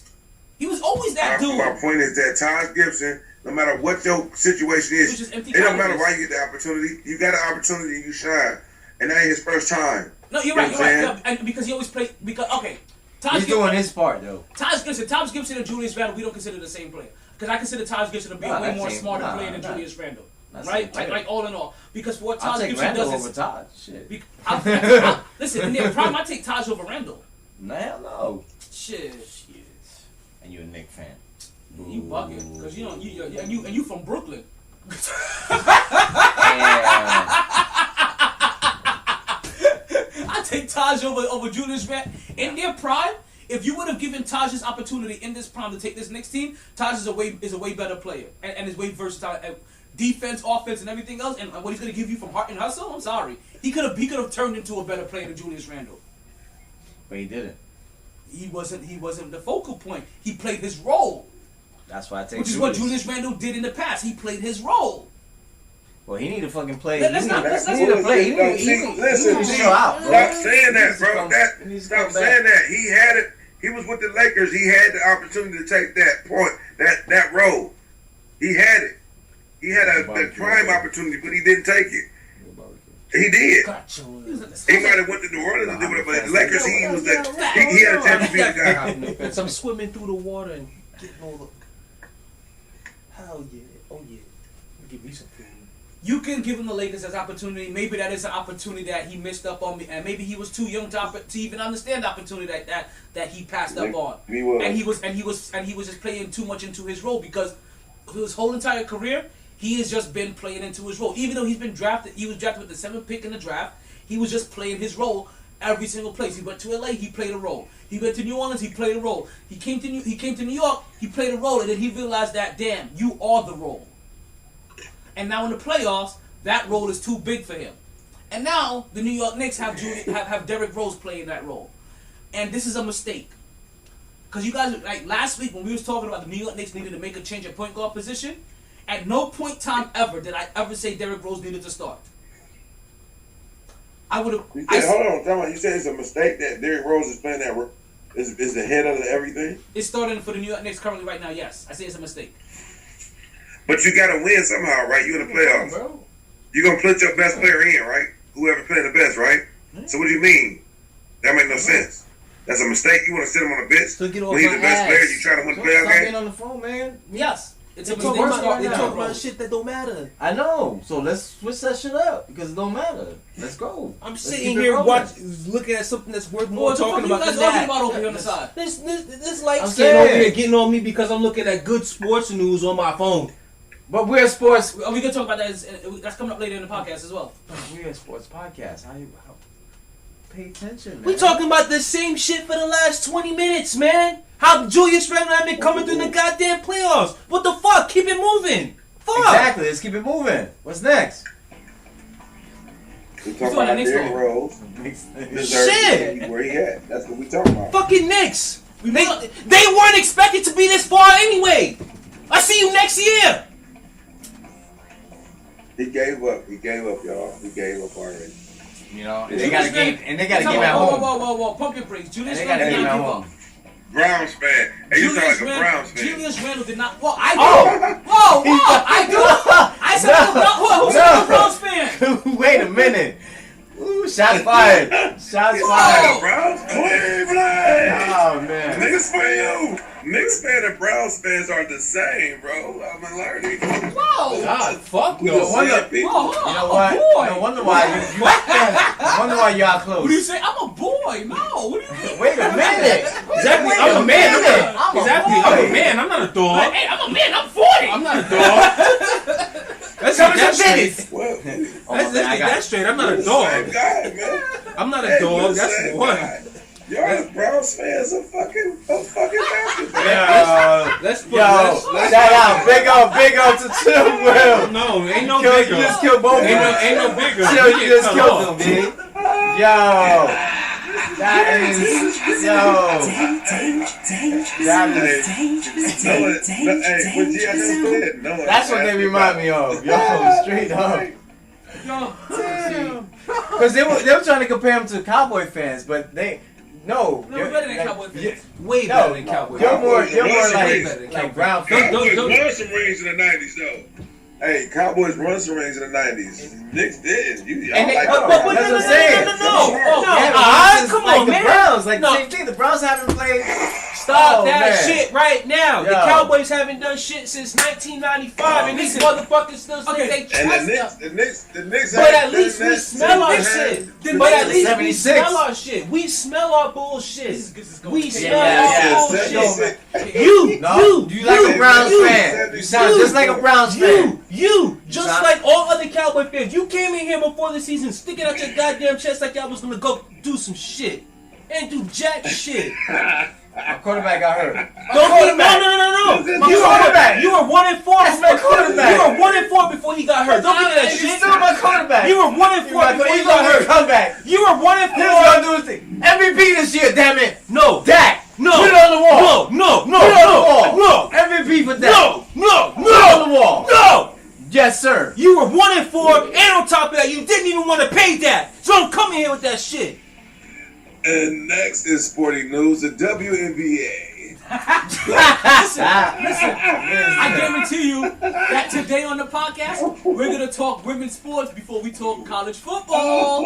He was always that dude. My point is that Taj Gibson, no matter what your situation is, it don't matter why you get the opportunity. You got an opportunity, you shine, and that ain't his first time. No, you're right. Yeah, and because he always plays. He's doing his part though. Taj Gibson and Julius Randle, we don't consider the same player. Because I consider Taj Gibson to be a way more smarter player than Julius Randle. Right? Like all in all. Because what Taj Gibson does is... over Taj. Shit. Listen, in their prime, I take Taj over Randle. Hell no. Shit. And you're a Knicks fan. You bugging. Because you from Brooklyn. I take Taj over Julius Randle. In their prime, if you would have given Taj his opportunity in this prime to take this next team, Taj is a way better player and is way versatile at defense, offense, and everything else. And what he's going to give you from heart and hustle, I'm sorry, he could have turned into a better player than Julius Randle. But he didn't. He wasn't the focal point. He played his role. That's why I take. Which is what Julius Randle did in the past. He played his role. Well, he need to fucking play. Let's play. He need to show out, bro. Stop saying that, bro. Stop saying that. He had it. He was with the Lakers. He had the opportunity to take that point, that role. He had it. He had a prime opportunity, but he didn't take it. He did. He might have went to New Orleans and did whatever, but the Lakers, he was that. He had a chance to be the guy. So I'm swimming through the water and getting all the. Hell yeah! Oh yeah! Give me some food. You can give him the Lakers as opportunity. Maybe that is an opportunity that he missed up on, and maybe he was too young to even understand the opportunity that he passed up on. And he was just playing too much into his role because his whole entire career he has just been playing into his role. Even though he was drafted with the 7th pick in the draft, he was just playing his role every single place. He went to LA, he played a role. He went to New Orleans, he played a role. He came to New York, he played a role, and then he realized that damn, you are the role. And now in the playoffs, that role is too big for him. And now the New York Knicks have Derrick Rose playing that role. And this is a mistake. Because you guys, like last week when we was talking about the New York Knicks needed to make a change at point guard position, at no point in time ever did I ever say Derrick Rose needed to start. I would have. Hold on, tell me. You said it's a mistake that Derrick Rose is playing that is the head of everything? It's starting for the New York Knicks currently right now, yes. I say it's a mistake. But you got to win somehow, right? You in the playoffs. Bro. You're going to put your best player in, right? Whoever playing the best, right? So what do you mean? That make no sense. That's a mistake. You want to sit him on the bench? So get off When he's my the best ass. player, you try to win the playoff Stop being game? on the phone, man. Yes. It's a They mistake. talk about shit that don't matter. I know. So let's switch that shit up because it don't matter. Let's go. I'm Let's sitting keep it here rolling. looking at something that's worth What more the fuck talking you about guys than talking that. about over here on the side? This light I'm skin over saying. here getting on me because I'm looking at good sports news on my phone. But we're a sports. We can talk about that. That's coming up later in the podcast as well. We're a sports podcast. How pay attention, man. We talking about the same shit for the last 20 minutes, man. How Julius Randle have been coming through the goddamn playoffs. What the fuck? Keep it moving. Fuck. Exactly. Let's keep it moving. What's next? We talking about Derrick Rose. Shit. Where he at? That's what we talking about. Fucking Knicks. They weren't expected to be this far anyway. I see you next year. He gave up. He gave up, y'all. He gave up already. You know, and they got a game. And they got a game at Whoa, home. whoa. Pump your brakes. And Julius they got a Randle game did at not give home. up. Browns fan. Hey, you sound like a Browns fan. Julius Randle did not. Well, I do. Whoa. I do. I said I'm a Browns fan. Wait a minute. Ooh, shots fired. Shots fired. Browns, Cleveland. Oh man. Niggas for you. Knicks fan and Browns fans are the same, bro. I'm learning. Whoa. God, fuck We no. the same people. Whoa. You know what? Boy. No wonder why you are close. What do you say? I'm a boy. No. What do you mean? Wait a minute. Exactly. Wait I'm a man. minute. I'm a man. I'm not a dog. Hey, I'm a man. I'm 40. I'm not a dog. That's straight. Well, That's straight. I'm not a same dog. guy, man. I'm not a Hey, dog. we the That's same one. guy. Y'all the Browns fans are fucking basketball. Let's put. Yo, let's shout out, big up to Chill Will. No, ain't no You bigger. just killed both of Ain't them. no bigger. Chill, you just Cut killed off. them, man. Yo, that is, that's what they remind me of. Yo, straight up. Yo. Because they were trying to compare them to Cowboy fans, but no. No, we're better than Cowboy fans. Way better than Cowboys. You're more Cowboys like Brown fans. Cowboys run some rings in the 90s, though. Hey, Cowboys run some rings in the 90s. Knicks didn't. And they, like that's that. what I'm saying. Come like on, the man. Browns, like No. the same thing. The Browns haven't played. Stop Oh, that man. shit right now. The Yo. Cowboys haven't done shit since 1995, and these motherfuckers still think they And trust the us. Knicks. But at least we smell our shit. But at least we 76. smell our shit. We smell our bullshit. This is going We crazy. smell Yeah, our yeah. bullshit. No, you like a Browns you, fan. You sound just like a Browns fan. You, just sound- like all other Cowboy fans. You came in here before the season sticking out your goddamn chest like y'all was gonna go do some shit. And do jack shit. My quarterback got hurt. No. You were 1-4. That's my quarterback. You were 1-4 before he got hurt. Don't give me that He's shit. still my quarterback. You were 1-4 before he got hurt. Comeback. You were He's 1-4. gonna do his thing. MVP this year, damn it. No. Dak. No. Put it on the wall. No. Put it on the wall. No. MVP for Dak. No. Put it on the wall. No. Yes, sir. You were 1-4, and on top of that, you didn't even want to pay that. So don't come in here with that shit. And next is sporting news, the WNBA. Listen, I guarantee you that today on the podcast, we're going to talk women's sports before we talk college football.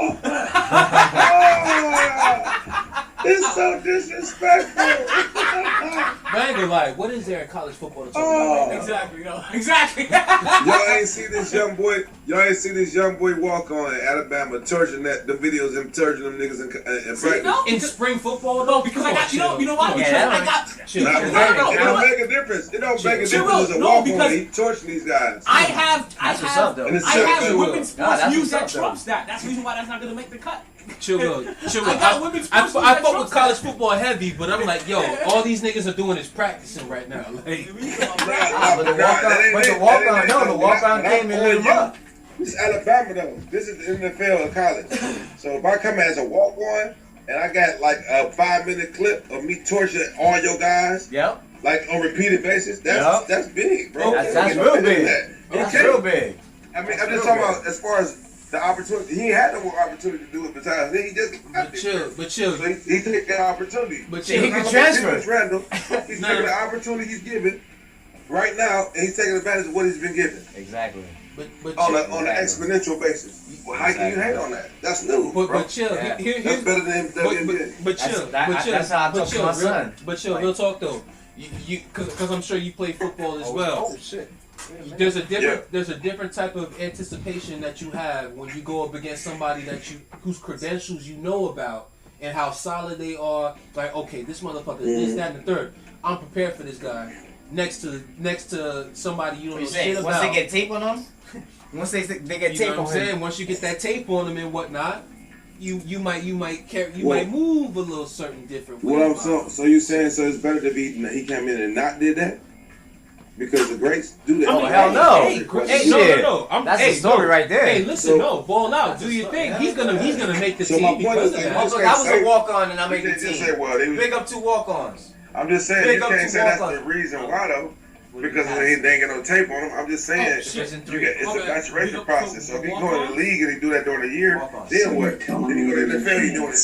It's so disrespectful. But I ain't gonna lie, what is there in college football to talk about right now? Exactly. Y'all ain't see this young boy walk on in Alabama, torching the videos of him torching them niggas in practice. No, In spring football, no, because I got, you know what? Yeah, I got, Chill. Nah, Chill. it don't make a difference. It don't make a Chill. difference as a No, walk on. because He torching these guys. I have And it's I chill. have Chill. women's sports Nah, that's news what's that up, trumps that. That's the reason why that's not going to make the cut. Chill. I got women's I sports fuck that with trumps college that. football heavy, but I'm like, yo, all these niggas are doing is practicing right now. Like, But the walk-on game and lit him up. This is Alabama though. This is the NFL of college. So if I come as a walk-on, and I got like a 5-minute clip of me torturing all your guys. Yep. Like on repeated basis. That's big, bro. That's real big. That's real big. I mean, I'm just talking about as far as the opportunity. He had no more opportunity to do it besides. Then he just but chill. So he took that opportunity. But chill. He can transfer. He's taking the opportunity he's given right now, and he's taking advantage of what he's been given. Exactly. But on an exponential basis. Well, how can you hate on that? That's new. But chill. Yeah. That's better than WNBA. But chill. That's how I talk to my son. But chill. Real talk though. Because I'm sure you play football as well. Oh shit. There's a different type of anticipation that you have when you go up against somebody whose credentials you know about and how solid they are. Like, okay, this motherfucker is this, that, and the third. I'm prepared for this guy. Next to somebody you don't know shit about. Once they get tape on them, once they get tape on him. Once you get that tape on them and whatnot, you might move a little certain different way. So you saying it's better to be he came in and not did that? Because the greats do that. Oh, hell no. No. That's the story right there. Hey, listen, ball out. Do your thing. He's gonna make the team because of that. I was a walk-on and I made the team. Just say, well, Big up 2 walk-ons. I'm just saying, you can't say that's the reason why, though. Because they ain't got no tape on him. I'm just saying, it's a maturation process. So if he go in the league and he do that during the year, then what? Then he go to the NFL, he doing it.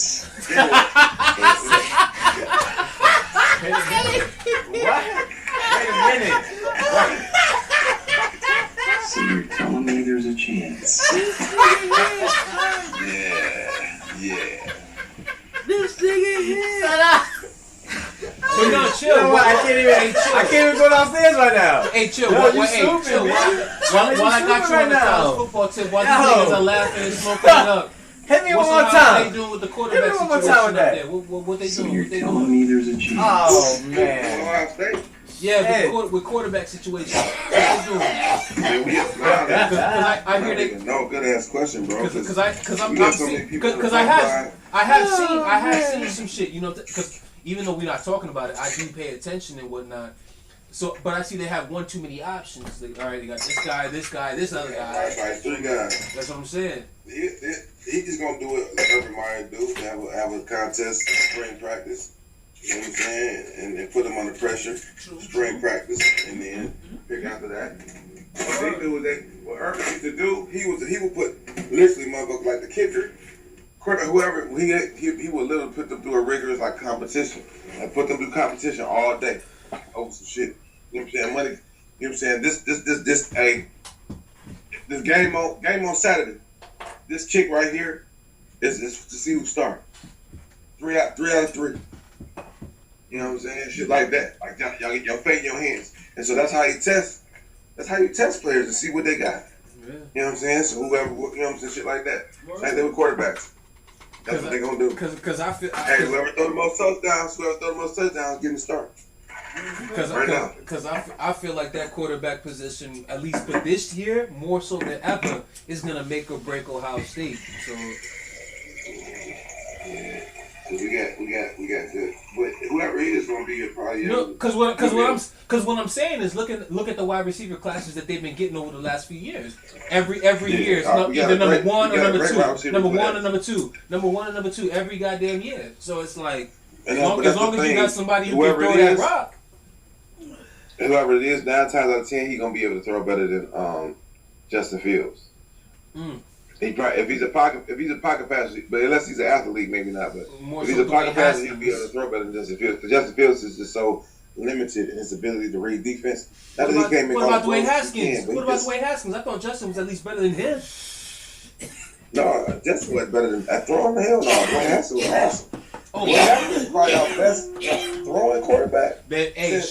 What? Wait a minute. So you're telling me there's a chance? Yeah. This nigga here. Shut up. But no, chill. You know what? I can't even go downstairs right now. Hey, chill. Yo, While I got you on the college football tip, while these niggas are laughing and smoking it up. Hit me one more time. What they doing with the quarterback situation with that. there? What they So doing? you're What they telling doing? me there's a chance? Oh, man. Ohio State. Yeah, with quarterback situation. What they doing? I hear they. No good ass question, bro. Because I have seen some shit. You know, because even though we're not talking about it, I do pay attention and whatnot. So, but I see they have one too many options. All right, they got this guy, this other guy. Right, 3 guys. That's what I'm saying. He just gonna do it like Urban Meyer do. Have a contest, spring practice. You know what I'm saying? And put them under pressure, spring practice, and then pick after that. What they do is what Urban used to do. He would put literally motherfucker like the kicker, whoever he would literally put them through a rigorous like competition, and put them through competition all day over some shit. You know what I'm saying? Money. You know what I'm saying? This game on Saturday. This kick right here is to see who start. 3 out of 3. You know what I'm saying? Shit like that. Like y'all get your fate in your hands. And so that's how you test. That's how you test players to see what they got. Yeah. You know what I'm saying? So whoever, you know what I'm saying? Shit like that. Same thing with quarterbacks. That's what they gonna do. Because I feel. Whoever throw the most touchdowns, getting the start. Because I feel like that quarterback position, at least for this year, more so than ever, is gonna make or break Ohio State. So. Yeah. We got good. But whoever it is gonna be probably. No, because what I'm saying is look at the wide receiver classes that they've been getting over the last few years. Every year, it's either number 1 or number 2. Number 1 or number 2. Number 1 and number 2 every goddamn year. So it's like as long as you got somebody who can throw that rock. Whoever it is, 9 times out of 10, he's gonna be able to throw better than Justin Fields. If he's a pocket passer, but unless he's an athlete, maybe not. But if he's a pocket passer, he'll be able to throw better than Justin Fields. Because Justin Fields is just so limited in his ability to read defense. What about Dwayne Haskins? I thought Justin was at least better than him. No, Justin was better than throwing. Hell no, Dwayne Haskins was awesome. Dwayne Haskins is probably our best throwing quarterback. Hey,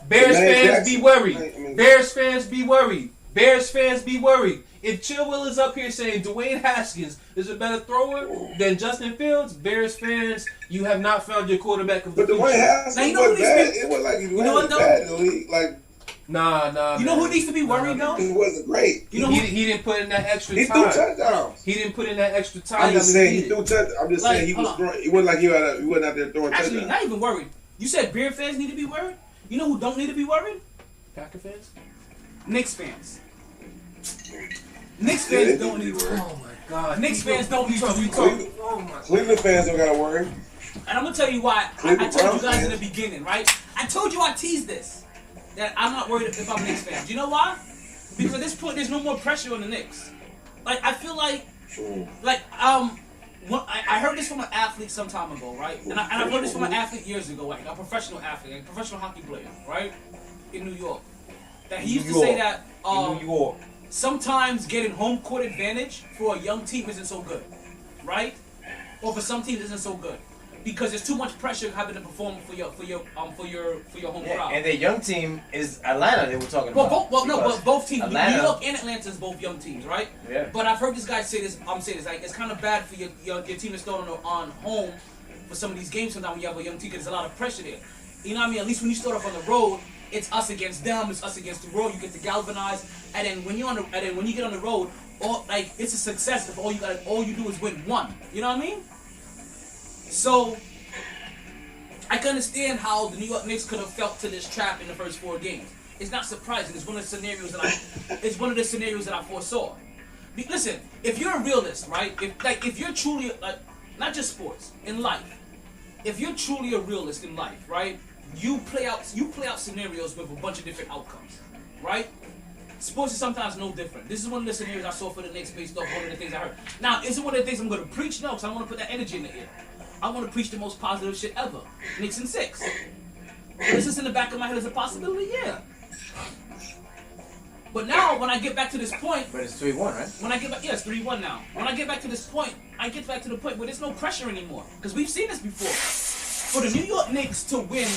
Bears fans be worried. Bears fans be worried. Bears fans be worried. If Chillwell is up here saying Dwayne Haskins is a better thrower than Justin Fields, Bears fans, you have not found your quarterback of the future. But Dwayne Haskins was bad. It was like he was bad in the league. Like, nah. You know who needs to be worried though? He wasn't great. You know he didn't put in that extra time. He threw touchdowns. He didn't put in that extra time. I'm just saying he threw touchdowns. I'm just saying he was throwing. He wasn't like he wasn't out there throwing touchdowns. Actually, not even worried. You said Bear fans need to be worried. You know who don't need to be worried? Packer fans? Knicks fans. Knicks fans don't need to be worried. Oh my God. Knicks fans don't be talking. Oh my. Cleveland fans don't gotta worry. And I'm gonna tell you why. I told you guys in the beginning, right? I told you I teased this. That I'm not worried if I'm Knicks fan. Do you know why? Because at this point, there's no more pressure on the Knicks. Like, I feel like, I heard this from an athlete some time ago, right? And I heard this from an athlete years ago, like a professional athlete, like a professional hockey player, right? In New York. That he used to say that New York. sometimes getting home court advantage for a young team isn't so good, right? Or for some teams isn't so good. Because there's too much pressure having to perform for your home crowd. And their young team is Atlanta. They were talking about. Both teams. Atlanta, New York and Atlanta is both young teams, right? Yeah. But I've heard this guy say this. I'm saying this like it's kind of bad for your team to start on home for some of these games. Sometimes when you have a young team, because there's a lot of pressure there. You know what I mean? At least when you start off on the road, it's us against them. It's us against the road. You get to galvanize, and then when you get on the road, it's a success if all you do is win one. You know what I mean? So, I can understand how the New York Knicks could have felt to this trap in the first 4 games. It's not surprising. It's one of the scenarios that I foresaw. Listen, if you're a realist, right? If you're truly not just sports, in life, if you're truly a realist in life, right? You play out scenarios with a bunch of different outcomes, right? Sports is sometimes no different. This is one of the scenarios I saw for the Knicks based off one of the things I heard. Now, is it one of the things I'm going to preach? No, because I don't want to put that energy in the air. I want to preach the most positive shit ever. Knicks in 6. Is this in the back of my head as a possibility? Yeah. But now, when I get back to this point... But it's 3-1, right? When I get back... Yeah, it's 3-1 now. When I get back to this point, I get back to the point where there's no pressure anymore. Because we've seen this before. For the New York Knicks to win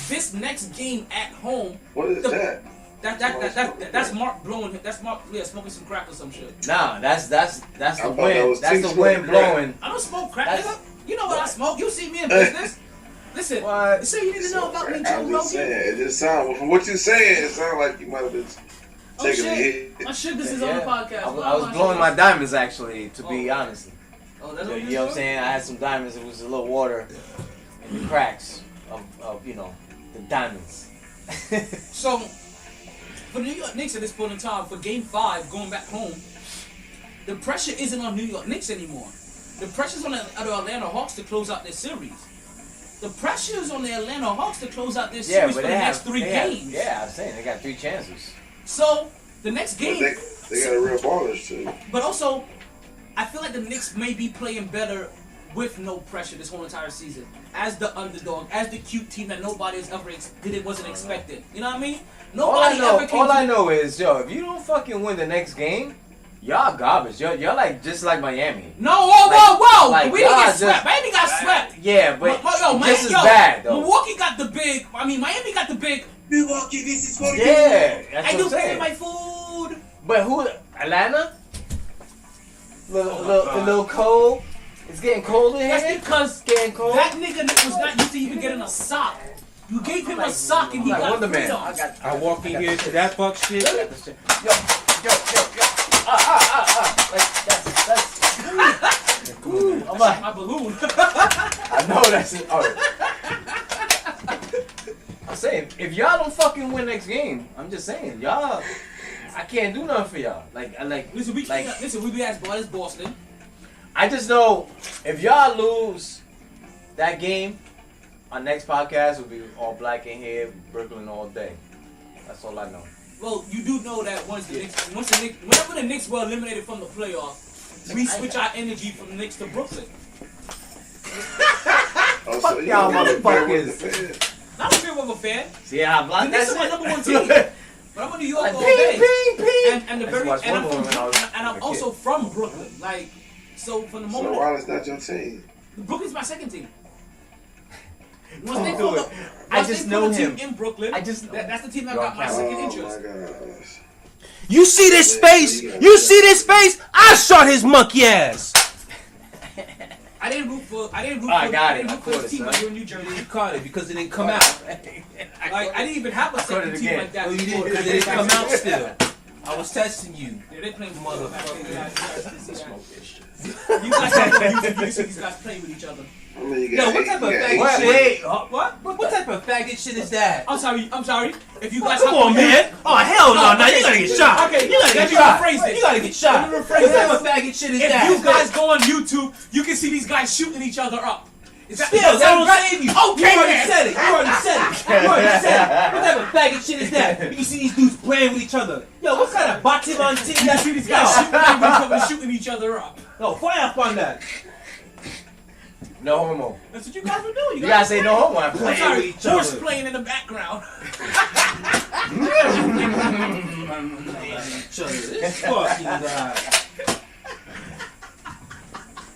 this next game at home... What is that? That's Mark blowing. That's Mark, smoking some crack or some shit. Nah, that's the wind. That's the wind blowing. I don't smoke crack, nigga. You know what I smoke. You see me in business. Listen, you say you didn't know about me, Joe I'm just saying, it just sounds, from what you're saying, it sounds like you might have been taking a hit. My sugars is on the podcast. I was blowing my diamonds, actually, to be honest. Oh, that's you know what I'm saying? I had some diamonds. It was a little water in the cracks of the diamonds. So, for the New York Knicks at this point in time, for Game 5, going back home, the pressure isn't on New York Knicks anymore. The pressure's on the Atlanta Hawks to close out their series. The pressure's on the Atlanta Hawks to close out their series for the next 3 games. I'm saying they got 3 chances. So, the next game... They got a real ballers, too. But also, I feel like the Knicks may be playing better with no pressure this whole entire season. As the underdog, as the cute team that nobody has ever wasn't expected. You know what I mean? All I know is, if you don't fucking win the next game, y'all garbage. You're like just like Miami. No, whoa! Like, we didn't get swept. Miami got swept. Yeah, but this is bad though. Milwaukee got the big. Miami got the big. Milwaukee, this is for you. Yeah, that's I what do I'm saying. my food. But who? Atlanta? A little cold. It's getting cold in here. That's because getting cold. That nigga was not used to even getting a sock. You gave him a sock and he got Wonder Man. I walk in here to that fuck shit. Yo. That's cool. I'm like my balloon. I know that's it. All right. I'm saying, if y'all don't fucking win next game, I'm just saying, y'all, I can't do nothing for y'all. Listen, we be as bad as Boston. I just know if y'all lose that game, our next podcast will be all black in here, Brooklyn all day. That's all I know. Well, you do know that whenever the Knicks were eliminated from the playoff, we switch our energy from the Knicks to Brooklyn. Fuck y'all motherfuckers. Not a fear of a fan. See how I blocked the Knicks that are my shit? number 1 team. But I'm in New York all day. Ping. And I'm also from Brooklyn. So from the moment. So why is that your team? Brooklyn's my second team. I just know him in Brooklyn. That's the team that got my second interest. Oh my gosh. You see this space? You see this space? I shot his monkey ass. I didn't root for this team here in New Jersey. You caught it because it didn't come out. I didn't even have a second team like that. Oh, you didn't because it didn't come out still. I was testing you. Yeah, they playing motherfucker. You guys on YouTube, you can see these guys playing with each other. I mean, you Yo, got what type of yeah, faggot shit? Wait, What type of faggot shit is that? I'm sorry. If you guys Come on, man. Oh, hell no. Now you gotta get shot. Okay, You gotta let get me shot. rephrase it. You gotta get shot. Let me What rephrase type it. of faggot shit is If that? you guys go on YouTube, you can see these guys shooting each other up. Is that Still, that don't right? save you. Okay, You already man. said it. You already said it. What type of faggot shit is that? You see these dudes playing with each other. Yo, what kind of Batman team You that see these guys shooting each other up. No, fire up on that. No homo. That's what you guys were doing. You gotta say no homo. I'm I'm playing. sorry, with each horse other. playing in the background. This fucking guy.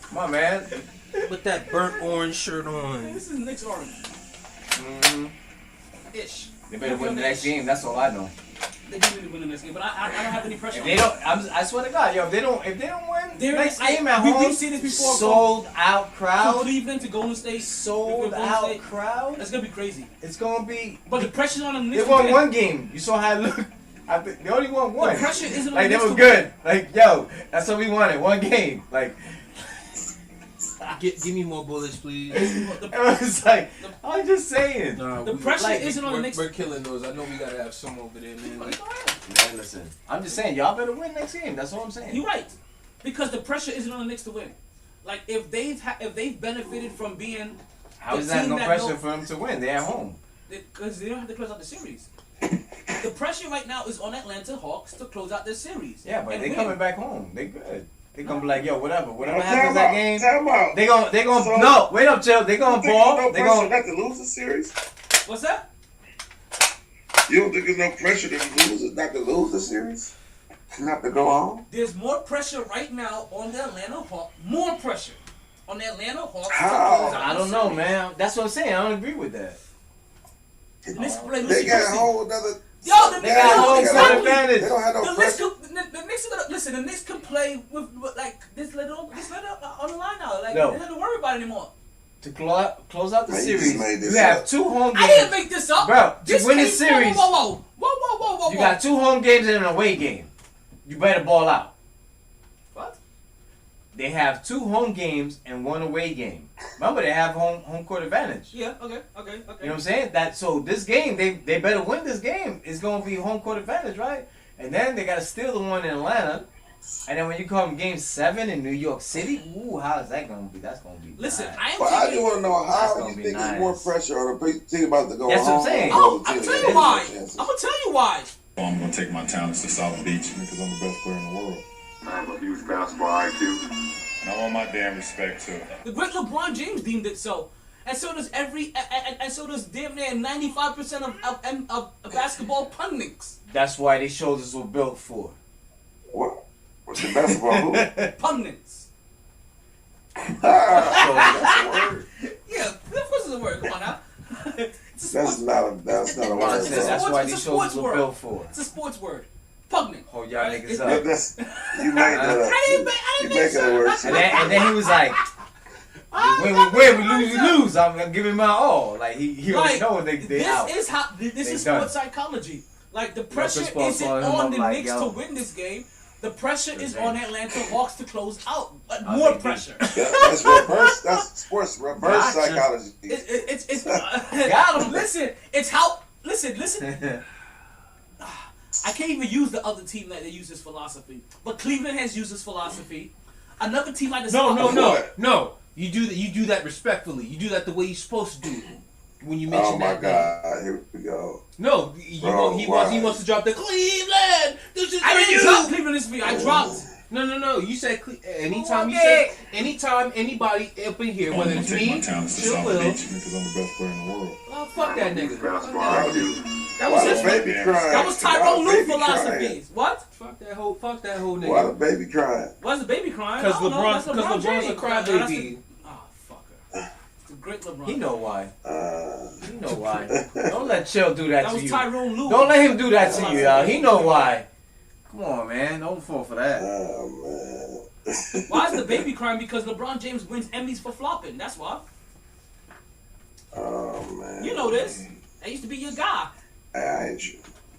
Come on, man. With that burnt orange shirt on. This is Nick's orange. Mm-hmm. Ish. They better win the next game. That's all I know. They do need to win the next game, but I don't have any pressure. If they don't, I swear to God, yo, if they don't win next game at home, we've seen this before. sold out From crowd, Cleveland to Golden State. sold Golden out State. crowd. That's gonna be crazy. It's gonna be. But the pressure's on them. They won one game. You saw how it looked. I think they only won one. The pressure isn't on Like the they Knicks were to win. good. Like yo, that's what we wanted. One game. Like Give me more bullets, please. it was like I'm just saying. Nah, The pressure isn't on the Knicks. We're killing those. I know we gotta have some over there, man. Like, Man, listen. I'm just saying, y'all better win next game. That's all I'm saying. You're right, because the pressure isn't on the Knicks to win. Like if they've benefited from being How the is that team no that pressure know- for them to win? They're at home. because they don't have to close out the series. The pressure right now is on Atlanta Hawks to close out their series. Yeah, but and they win. coming back home. They good. They gonna be like, yo, whatever Time happens that out, game. time out. They gonna So- no, wait up, chill. They gonna You think ball. there's They no pressure gonna not to lose the series? What's that? You don't think there's no pressure to not to lose the series? Not to go on? There's more pressure right now on the Atlanta Hawks. More pressure on the Atlanta Hawks. How? To close out I the don't know, series. man. That's what I'm saying. I don't agree with that. The Knicks play They Lucy got a Lucy. whole other. Yo, the They Knicks got home exactly. court advantage. They don't have no The Knicks, pressure. the Knicks are gonna listen. The Knicks can play with like this little on the line now. Like No. they don't have to worry about it anymore. To close out the Man, you just series, made this you have up. 2 home I didn't games. make this up, Bro, to This win the came- series, Whoa. you got 2 home games and an away game. You better ball out. What? They have 2 home games and 1 away game. Remember, they have home court advantage. Yeah. Okay. You know what I'm saying? So this game, they better win this game. It's gonna be home court advantage, right? And then they gotta steal the one in Atlanta. And then when you come game 7 in New York City, ooh, how is that gonna be? That's gonna be. Listen, nice. I am But I just taking. want to know That's how gonna you be think nice. there's more pressure on the team about to go That's what I'm home. saying. Oh, I'm tell you why. I'm gonna tell you why. I'm gonna take my talents to South Beach. Because I'm the best player in the world. I have a huge basketball IQ. And I want my damn respect too. The great LeBron James deemed it so, and so does and so does damn near 95% of basketball pundits. That's why these shoulders were built for. What? What's the basketball hoop? Pundits. That's a word. Yeah, of course it's a word. Come on now. It's a That's sports, not a I word. said that's sports- why it's a these sports shoulders were word. built for. it's a sports word. Pundit. Hold y'all Right? niggas It's- up. That's, you make that up. I didn't You make making a word. And then he was like, when we win, we lose. I'm gonna give him my all. Like he already know they this out. is how this They is done. sports psychology. Like the pressure Chris Paul isn't calling him on up the like, Knicks yo. to win this game. The pressure is Damn. on Atlanta Hawks to close out. I More think pressure. That's reverse. That's sports reverse Gotcha. psychology. It's Got him. Listen, it's how. Listen. I can't even use the other team that they use this philosophy, but Cleveland has used this philosophy. Another team like the No. You do that respectfully. You do that the way you're supposed to do it. When you mention Oh my that name. God! Here we go. No, Bro, he why? wants to drop the Cleveland. This is I for didn't you. drop Cleveland this week. I dropped. No. You said anytime Okay. anytime anybody up in here, I'm whether gonna it's take my me, talents to Chill South Will, Beach. Because I'm the best player in the world. oh, fuck that nigga. Basketball Fuck that, IQ. That was Why his. the baby crying? That was Why Tyrone the Lue baby philosophies. What? fuck that whole nigga. Why the baby crying? Why's the baby crying? Because I don't know. LeBron's That's LeBron a James. crybaby. Oh, fucker. It's the great LeBron. He know why. Uh, He know why. Don't let Chill do that That to was you. Tyrone Lue. Don't let him do that to you, y'all. He know why. Come on, man. Don't fall for that. oh man. Why is the baby crying? Because LeBron James wins Emmys for flopping. That's why. Oh man. You know this. That used to be your guy. I ain't.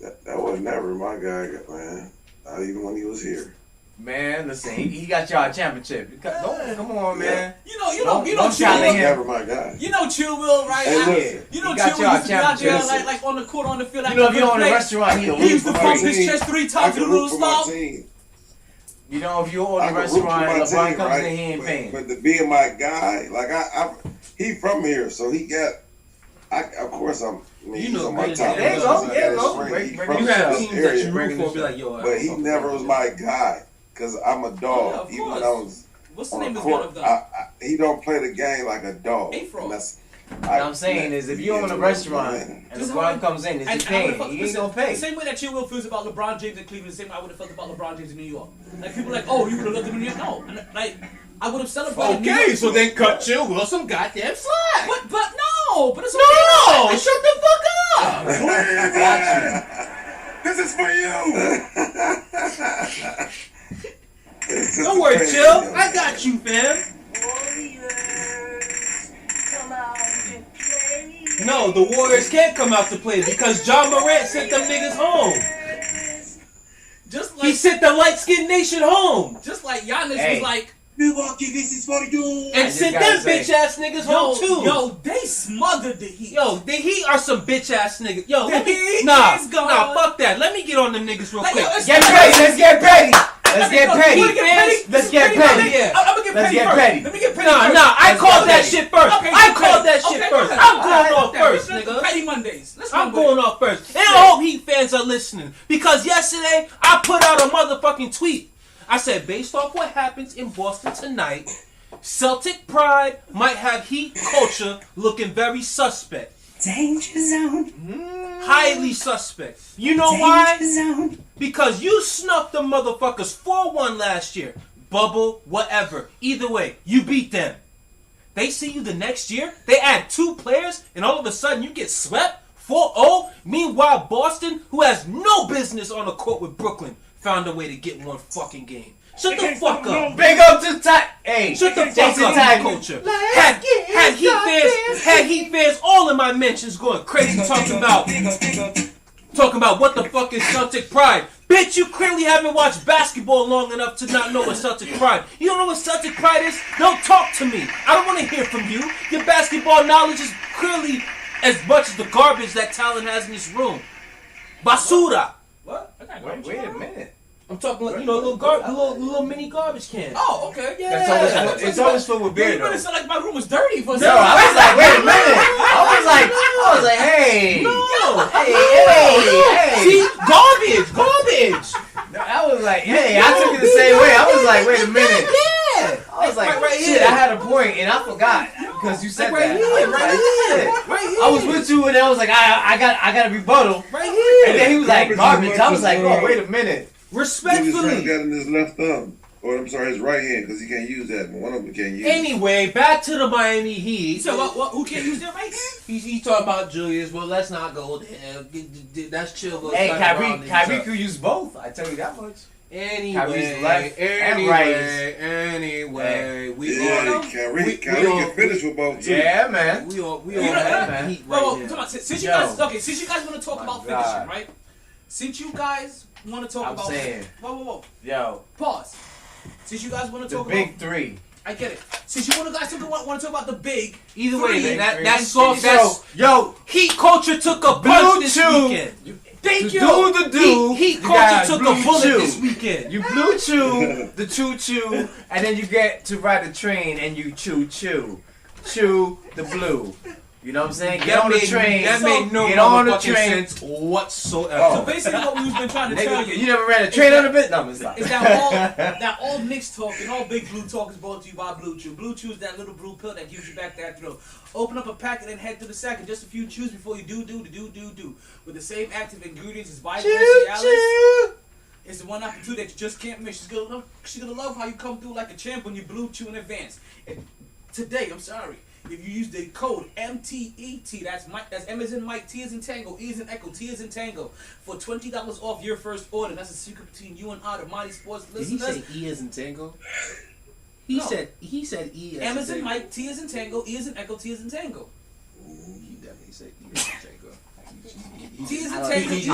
That was never my guy, man. Not even when he was here. Man, listen, he got y'all a championship. Come on, man. You know, Don't Chill challenge Will. him. Never my guy. You know, Chill Will, right? Hey, listen. You know, He got Chill Will y'all used to be out there, championship. like on the court, on the field. Like You know, if you good own a play. restaurant, He used to for pump my his team. chest 3 I times can with a little root for my stop. team. You know, if you own I a can root for restaurant my and LeBron team, comes right? in, he ain't paying. But to being my guy, like he from here, so he got. Of course, he's on my top. There you go, He You have this teams that area. you root for, be like, yo. But he never was my guy, because I'm a dog. Yeah, of Even when I course. was What's the on name the of one court, of them? he don't play the game like a dog. Afro. And that's, What I'm saying is, if you own a restaurant and This is how I- LeBron comes in, is he And I paying? would've felt- He ain't listen, gonna pay. The same way that Chill Will feels about LeBron James in Cleveland, the same way I would have felt about LeBron James in New York. Like people like, oh, you would have loved him in New York. No, and, like I would have celebrated. New Okay, York. so then cut Chill Will some goddamn slack. But no, but it's No, okay. shut the fuck up. This is for you. Don't worry, Chill. I got you, fam. No, the Warriors can't come out to play because John Morant sent them niggas home. Just He like sent the light-skinned nation home Giannis Hey. was like, Milwaukee, this is for you. and just sent gotta them say- bitch-ass niggas home too. yo, they smothered the Heat. Yo, the Heat are some bitch-ass niggas. Yo, let The me Heat nah, is gone. fuck that. Let me get on them niggas real Like, quick. yo, it's- Get petty. Let's get petty. Let's get petty. You wanna get petty? Let's get Petty petty. Monday? Yeah. I'm gonna get Let's petty get first. petty. Let me get petty Nah, first. nah, I Let's called go that petty. shit first. Okay, I get called petty. that shit Okay, first. go ahead. I'm going Fuck off that. first, Let's do nigga. Petty Mondays. Let's I'm go with going it. off first. And I hope Heat fans are listening. Because yesterday, I put out a motherfucking tweet. I said, based off what happens in Boston tonight, Celtic pride might have Heat culture looking very suspect. Danger zone. Highly suspect. You know why? Danger zone. Because you snuffed the motherfuckers 4-1 last year. Bubble, whatever. Either way, you beat them. They see you the next year, they add 2 players, and all of a sudden you get swept 4-0. Meanwhile, Boston, who has no business on the court with Brooklyn, found a way to get 1 fucking game. Shut the fuck up. Big up to Hey, Shut the fuck Jason up, Tiger. culture. Had Heat fans all in my mentions going crazy talking about what the fuck is Celtic pride. Bitch, you clearly haven't watched basketball long enough to not know what Celtic pride. You don't know what Celtic pride is? Don't talk to me. I don't want to hear from you. Your basketball knowledge is clearly as much as the garbage that talent has in this room. Basura. What? Wait a minute. I'm talking like, little mini garbage can. Oh, okay. Yeah. It's always filled with beer, You though. made it sound like my room was dirty for a No, second. I was like, wait a minute. I was like, hey. No. Hey. See? Garbage. No, I was like, hey, I took it the same way. I was like, wait a minute. Yeah. I was like, right shit, here. I had a point and I forgot because you said Right that. here, I was right like, here. shit. Right here. I was with you and I was like, I got a rebuttal. Right here. And then he was like, Garbage is garbage. I was like, much as, oh, wait a minute. He just Respectfully. got in his left thumb. Or I'm sorry, his right hand, because he can't use that. But one of them can't use it. Anyway, back to the Miami Heat. So who can't use their right hand? He's talking about Julius. Well, let's not go there. That's chill. Hey, Kyrie could use both. I tell you that much. Anyway, Kyrie's left and right. Anyway, we Yeah, all Kyrie all- can finish with both, too. Yeah, man. we all You know, have man. Heat Well, right come here. on. Since you Yo. guys, since you guys want to talk My about God. finishing, right? Since you guys want to talk I'm about, saying. whoa, Yo, pause. Since you guys want to the talk big about, three. I get it. Since you want to talk about the big, Either way, three, that's soft. That's Yo, Heat culture took a punch this Chew. weekend. thank you. Heat you culture got took Blue a bullet Chew. this weekend. You blue chew, the choo, and then you get to ride the train and you chew the blue. You know what I'm saying? Get on the train. That made no get on the motherfucking train. sense whatsoever. Oh. So basically, what we've been trying to tell Nigga, you, you never ran a train on a bit? No, it's not. is that all Knicks talk and all Big Blue talk is brought to you by Blue Chew. Blue Chew is that little blue pill that gives you back that thrill. Open up a packet and head to the sack and just a few chews before you do. With the same active ingredients as vitamin C. It's the one after two that you just can't miss. She's gonna love how you come through like a champ when you Blue Chew in advance. And today, I'm sorry, if you use the code MTET, that's M as in Mike, T as in Tango, E as in Echo, T as in Tango, for $20 off your first order. That's a secret between you and I, the MyT Sports Did he listeners. say E as in Tango? No. He said E as M in as in Tango. Mike, T as in Tango, E as in Echo, T as in Tango. He definitely said E as in Tango. T is I a don't- Tay. You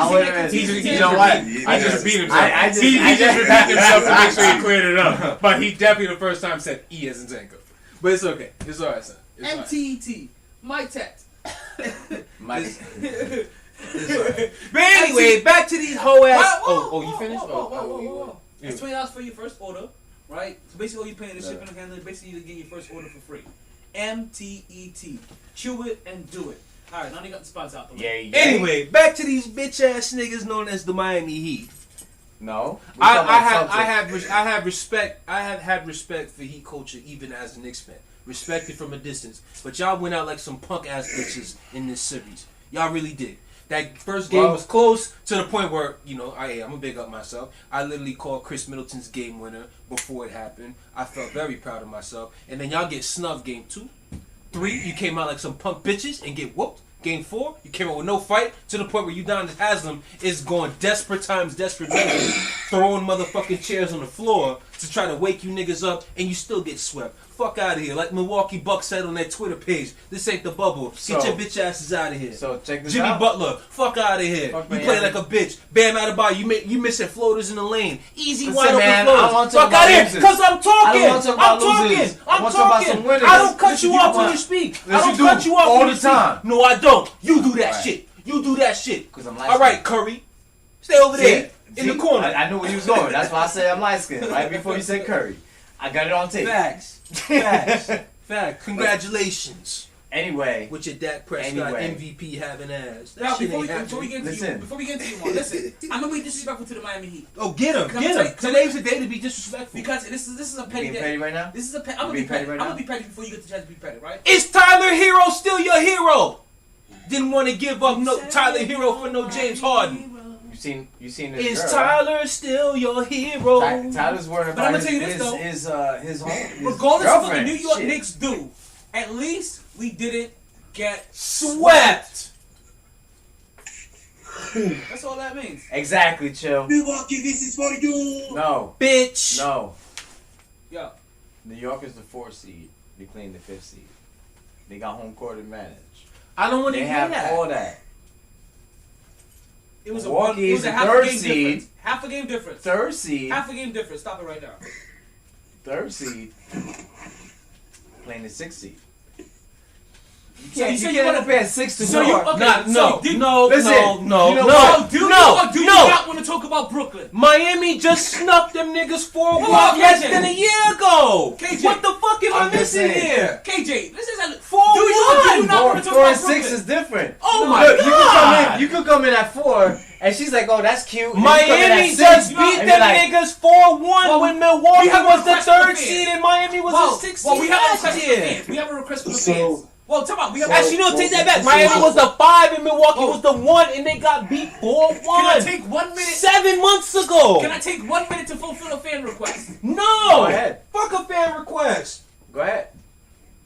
know what? I just beat himself. I just He just repeated himself to make sure he I- cleared it up. But he definitely the first time said E as in Tango. But it's okay. It's alright, son. It's all right. MTET. My tet. But anyway, back to these hoe ass. Whoa, You finished? Whoa. It's $20 for your first order, right? So basically, all you're paying is shipping and handling. Basically, you get your first order for free. MTET. Chew it and do it. All right, now they got the spots out the way. Yeah. Anyway, back to these bitch ass niggas known as the Miami Heat. No. I have respect. I have had respect for Heat culture even as a Knicks fan. Respect it from a distance. But y'all went out like some punk ass bitches in this series. Y'all really did. That first game was close to the point where, you know, I'm gonna big up myself. I literally called Chris Middleton's game winner before it happened. I felt very proud of myself. And then y'all get snubbed game 2. 3, you came out like some punk bitches and get whooped. Game 4, you came out with no fight to the point where Udonis Haslem is going desperate times, desperate measures, throwing motherfucking chairs on the floor to try to wake you niggas up, and you still get swept. Fuck out of here. Like Milwaukee Bucks said on their Twitter page, this ain't the bubble. Get your bitch asses out of here. So check this Jimmy out. Butler, fuck out of here. Fuck You man, play yeah. like a bitch. Bam Adebayo, you missing floaters in the lane. Easy Listen, wide open man, I floaters. wanna talk Fuck out of here, about because I'm talking. I don't wanna talk about losers. I I'm wanna talk about talking. some winners. I don't cut Listen, you you off when want- you speak. I Yes, don't you cut do. you off All when the you speak. time. No, I don't. You do that Right. shit. You do that shit. Because I'm light All right, skinned. Curry. Stay over there in the corner. I knew where he was going. That's why I said I'm light skinned. Right before you said Curry. I got it on tape. Facts. Facts. Congratulations. Anyway. With your Dak Prescott Anyway. MVP having ass. That Now, shit before ain't we happening. get into you one, listen. I'm gonna be disrespectful to the Miami Heat Oh, get him. Can I tell you- Today's the day to be disrespectful. because this is a You petty being day. petty right now? This is a petty. I'm You gonna be being petty petty. right I'm now? gonna be petty before you get the chance to be petty, right? Is Tyler Hero still your hero? Didn't want to give up no Tyler Hero for no James Harden. You seen this Is girl, Tyler still your hero? right? Tyler's worried But I'ma about tell you this, though. his home. Regardless of what the girlfriend. New York Shit. Knicks do, at least we didn't get Swept. That's all that means. Exactly, chill. Milwaukee, this is for you. No. Bitch. No. Yo, New York is the 4th seed. They claim the 5th seed. They got home court advantage. I don't want to They hear have that. all that. it was Milwaukee it was is a the half a third game seed. difference. Half a game difference. 3rd seed. Half a game difference. Stop it right now. 3rd seed. Playing the 6th seed. So you can't wanna compare 6 to So you 4. okay, Not, so no, did- no, listen, no, no, you know no, what? Do you no. not want to talk about Brooklyn? Miami just snuffed them niggas 4-1 on, less KJ. than a year ago. KJ. What the fuck am I I'm just missing saying. here? KJ, this is a 4-1. Do you not want to talk 4 about and 6 Brooklyn? is different. Oh my Look, God. You could come in at 4, and she's like, "Oh, that's cute." And Miami you come in at just 6, beat and them you're like, niggas 4-1 when Milwaukee we have a was the request from 3rd fans. seed and Miami was the 6th well, seed we have a last request from the year. fans. We have a request from the So- fans. Well, tell me, we have Actually, no, take that back. so- Miami was the 5 and Milwaukee Whoa. was the 1, and they got beat 4-1. Can I take 1 minute? 7 months ago. Can I take 1 minute to fulfill a fan request? No. Go ahead. Fuck a fan request. Go ahead.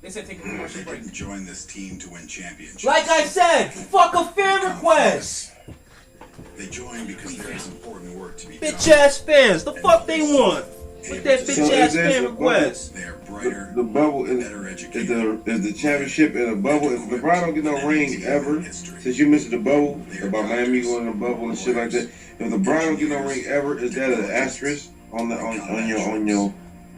They said take a commercial break. Didn't join this team to win championships. Like I said, fuck a fan request. They joined because there is important work to be Bitch done. ass fans. The fuck they want? With that So bitch ass is that fan the request. They are brighter, The bubble is better educated. the championship in the bubble. If LeBron don't get no ring ever, since you mentioned the bubble about Miami going in the bubble and shit like that, if LeBron don't get no ring ever, is that an asterisk on your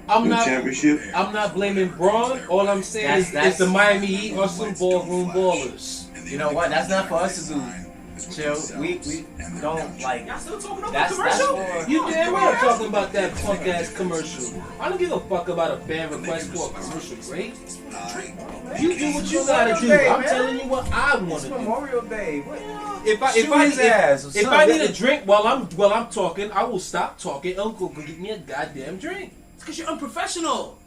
I'm not. championship? I'm not blaming Braun. All I'm saying is the Miami Heat are some ballroom ballers. You know what? That's not for us to do. Chill. We don't like. Y'all still talking about That's the commercial? for. You damn right talking about that punk ass commercial. I don't give a fuck about a fan request for a commercial break. You do what you gotta do. I'm telling you what I want It's to do. Memorial Day. What? If I need a drink while I'm talking, I will stop talking. Uncle, go get me a goddamn drink. It's because you're unprofessional.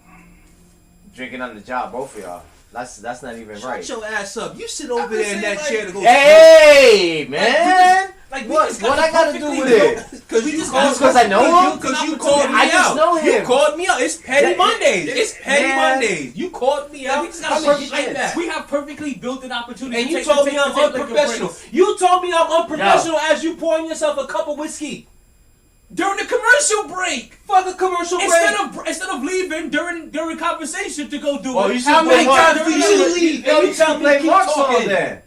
Drinking on the job, both of y'all. That's not even right. Shut your ass up. You sit over I'm there in just that saying, chair to go. Hey, man. Like, What I gotta do with it? Because We you just called got- Because I know him? Because you called me I just out. know him. You called me out. It's Petty Yeah, Mondays. yeah, It's Petty man. Mondays. You called me out. we just I got mean, perfect, shit like that. we have perfectly built an opportunity. And to you take- told to me take- I'm to take liquor unprofessional. breaks. You told me I'm unprofessional as you pouring yourself a cup of whiskey. During the commercial break. Fuck a commercial break. Instead of leaving during conversation to go do Oh, it. you should How many play times Mark. do you leave? Yo, you Every time should play you keep Mark song talking. then.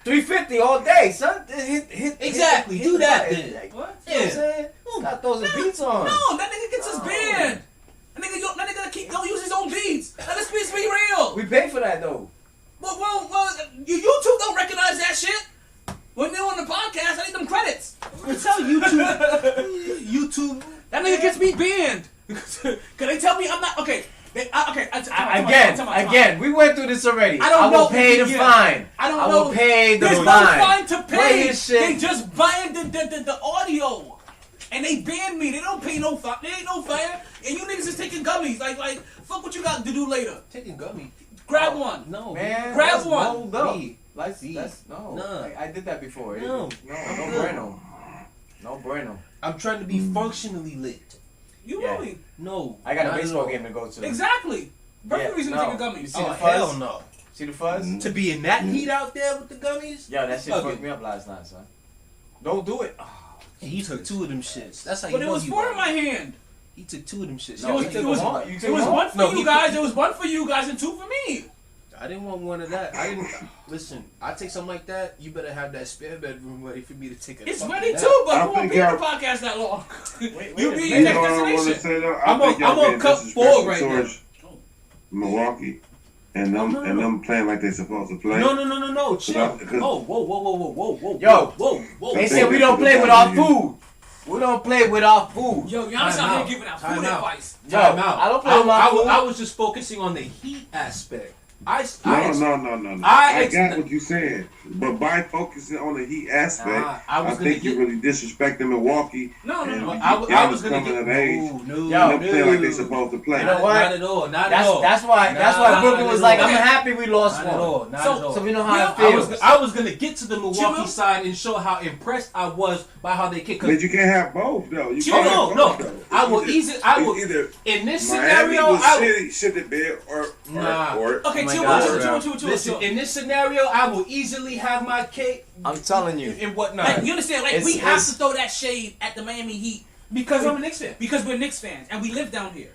$350 all day, son. Hit Exactly. Do that then. Like, what? Yeah. You know what I'm saying? Got those beats on. No, that nigga gets his banned. That nigga don't use his own beats. Let's be real. We pay for that though. Well, YouTube don't recognize that shit. When they're on the podcast, I need them credits. Tell YouTube. That nigga gets me banned. Can they tell me I'm not okay? Again, we went through this already. I will pay the fine. I will pay the There's fine. no fine to pay. Play his shit. They just banned the audio, and they banned me. They don't pay no fine. There ain't no fine. And you niggas is taking gummies. Like fuck what you got to do later. Taking gummy. Grab one. No, man. Grab one. Hold up. Let's see. No. I did that before. No bueno. No bueno. I'm trying to be functionally lit. You Yeah. really? No. I got a not baseball at all. game to go to. Exactly. Perfect reason to take a gummy. You see Oh, the fuzz? hell no. See the fuzz? To be in that heat out there with the gummies? Yo, that shit Fuck fucked it. me up last night, son. Don't do it. And he took 2 of them shits. That's how But you it know was he four in was. my hand. He took 2 of them shits. No, it you was took one one. for No, you he- guys. It was one for you guys and 2 for me. I didn't want one of that. I didn't. Listen, I take something like that. You better have that spare bedroom ready for me to take a. It's fucking ready nap. too, but I who won't think be in the y'all- podcast that long? Wait You a be minute. in You that know what I want to destination. say though? I'm I think on y'all being cup disrespectful forward right towards Milwaukee and them playing like they supposed to play. No. Chill. Because- Whoa. Yo, Whoa. They said we don't play with our food. We don't play with our food. Yo, y'all Time out out. here giving out Time food out. advice. Yo, Time out. I don't play with my food. I was just focusing on the heat aspect. No. I I got what you're saying, but by focusing on the heat aspect, I was I think you really disrespecting Milwaukee. No. I was gonna coming get of age. no. Them playing like they supposed to play. You know what? Not at all. Not at all. That's why Nah, Brooklyn not was at like, all. I'm happy we lost Not at one. all. Not at all. So we know how it I feels. was gonna get to the Milwaukee Jimmo? side and show how impressed I was by how they kicked. But you can't have both though. You Oh, can't no, have no. both, though. I will either in this Miami scenario. was I will, shit at bed or Okay, my chill. God. listen. In this scenario, I will easily have my cake. I'm telling you. And whatnot. Like, you understand? Like, we have to throw that shade at the Miami Heat because I'm a Knicks fan. because we're Knicks fans and we live down here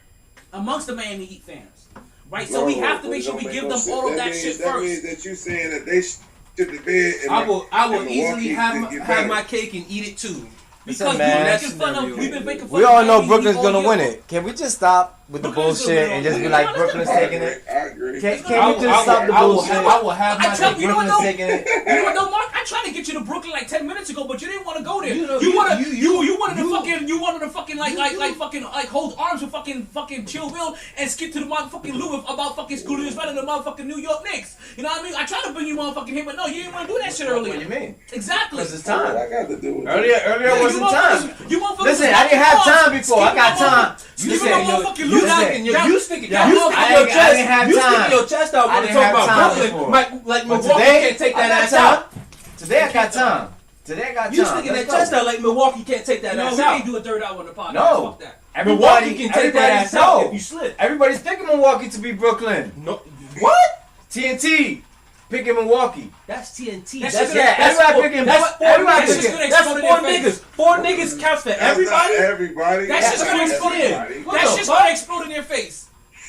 amongst the Miami Heat fans, right? So we have to make sure we give them all of that shit That means first. that you saying that they shit the bed. And I will and easily Milwaukee have my cake and eat it too. Because man. we've been making fun of. We've been making fun We of all know Miami Brooklyn's Heat all gonna year. win it. Can we just stop with the Brooklyn's bullshit gonna win and just all be year. like Brooklyn's taking it? I agree. Can I we just stop the bullshit? I will have my I tell cake. you, Brooklyn's what, taking it. You know what though, Mark? I tried to get you to Brooklyn like 10 minutes ago, but you didn't want to go there. You know, You wanted to fucking hold arms with fucking Chill Will and skip to the motherfucking Lou about fucking Scooter is better than the motherfucking New York Knicks. You know what I mean? I tried to bring you motherfucking here, but no, you didn't want to do that shit earlier. What do you mean? Exactly. Because it's What time. I got to do with Earlier wasn't time. Listen, Listen, I didn't have time before. I got time. You Listen, You sticking I your didn't chest. have You time. sticking your chest out I when you didn't talk have about time Brooklyn. before. Like But Milwaukee can't take that ass out. Today I got time. Today I got time. You sticking that chest out like Milwaukee can't take that No, ass we out. can't do a third hour on the podcast. No. Fuck that. Milwaukee can take that ass out if you slip. Everybody's picking Milwaukee to beat Brooklyn. No, what? TNT picking Milwaukee. That's TNT. That's That's just- everybody picking. Everybody That's just picking. gonna That's explode in four their face. niggas. 4 niggas counts for That's everybody. not everybody. That's just gonna explode in. everybody. What That's the just fuck? gonna explode in their face.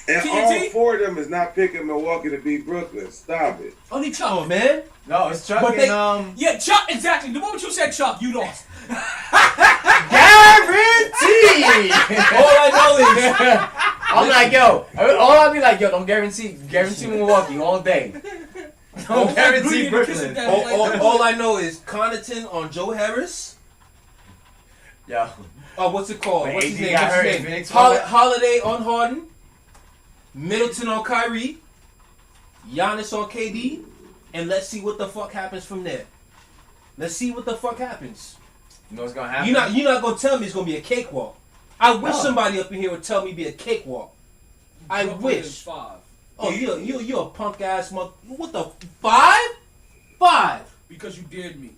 And TNT? all 4 of them is not picking Milwaukee to beat Brooklyn. Stop it. Only Chuck. Oh man. No, it's Chuck But they- and Yeah, Chuck, exactly. The moment you said Chuck, you lost. guarantee. All I know is I'm like, yo. All I'll be like, yo, don't guarantee Milwaukee all day. Don't guarantee Brooklyn. all I know is Connaughton on Joe Harris. Yo, What's it called? When What's his AD name? got What's hurt, his name? Phoenix won that? Holiday on Harden. Middleton on Kyrie. Giannis on KD. And let's see what the fuck happens from there. Let's see what the fuck happens. you know what's gonna happen? You're not gonna tell me it's gonna be a cakewalk. I wish No. somebody up in here would tell me it'd be a cakewalk. I Brooklyn is wish. 5. Oh, you're a punk ass mother. What the 5? Because you dared me.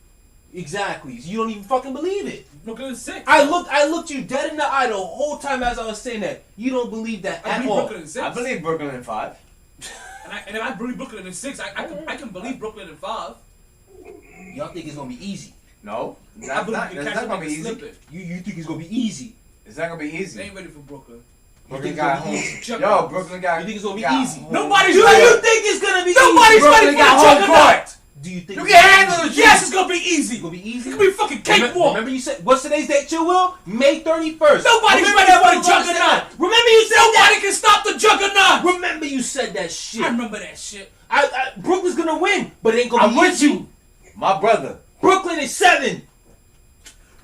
Exactly. You don't even fucking believe it. Brooklyn is 6. I looked you dead in the eye the whole time as I was saying that. You don't believe that I at believe all. Brooklyn is 6. I believe Brooklyn in 5. And if I believe Brooklyn in 6, I can believe Brooklyn in 5. Y'all think it's gonna be easy. No, I that's believe not you can catch gonna them be easy. slipping. You think it's gonna be easy. It's not gonna be They easy. ain't ready for Brooklyn. Brooklyn think got it's gonna be home. easy? Yo, Brooklyn got. You think it's gonna be got easy? home. Nobody's You ready. think it's gonna be Nobody's easy? ready Brooklyn for got the home juggernaut. court. Do you think you can handle it? Yes, it's gonna be easy. It's gonna be easy. It's gonna be fucking cakewalk. Remember you said what's today's date, Chill Will? May 31st. Nobody's ready for the juggernaut. Remember you said Nobody can stop the juggernaut. Remember you said that shit. I remember that shit. Brooklyn's gonna win, but it ain't gonna be with easy. you, my brother. Brooklyn is 7.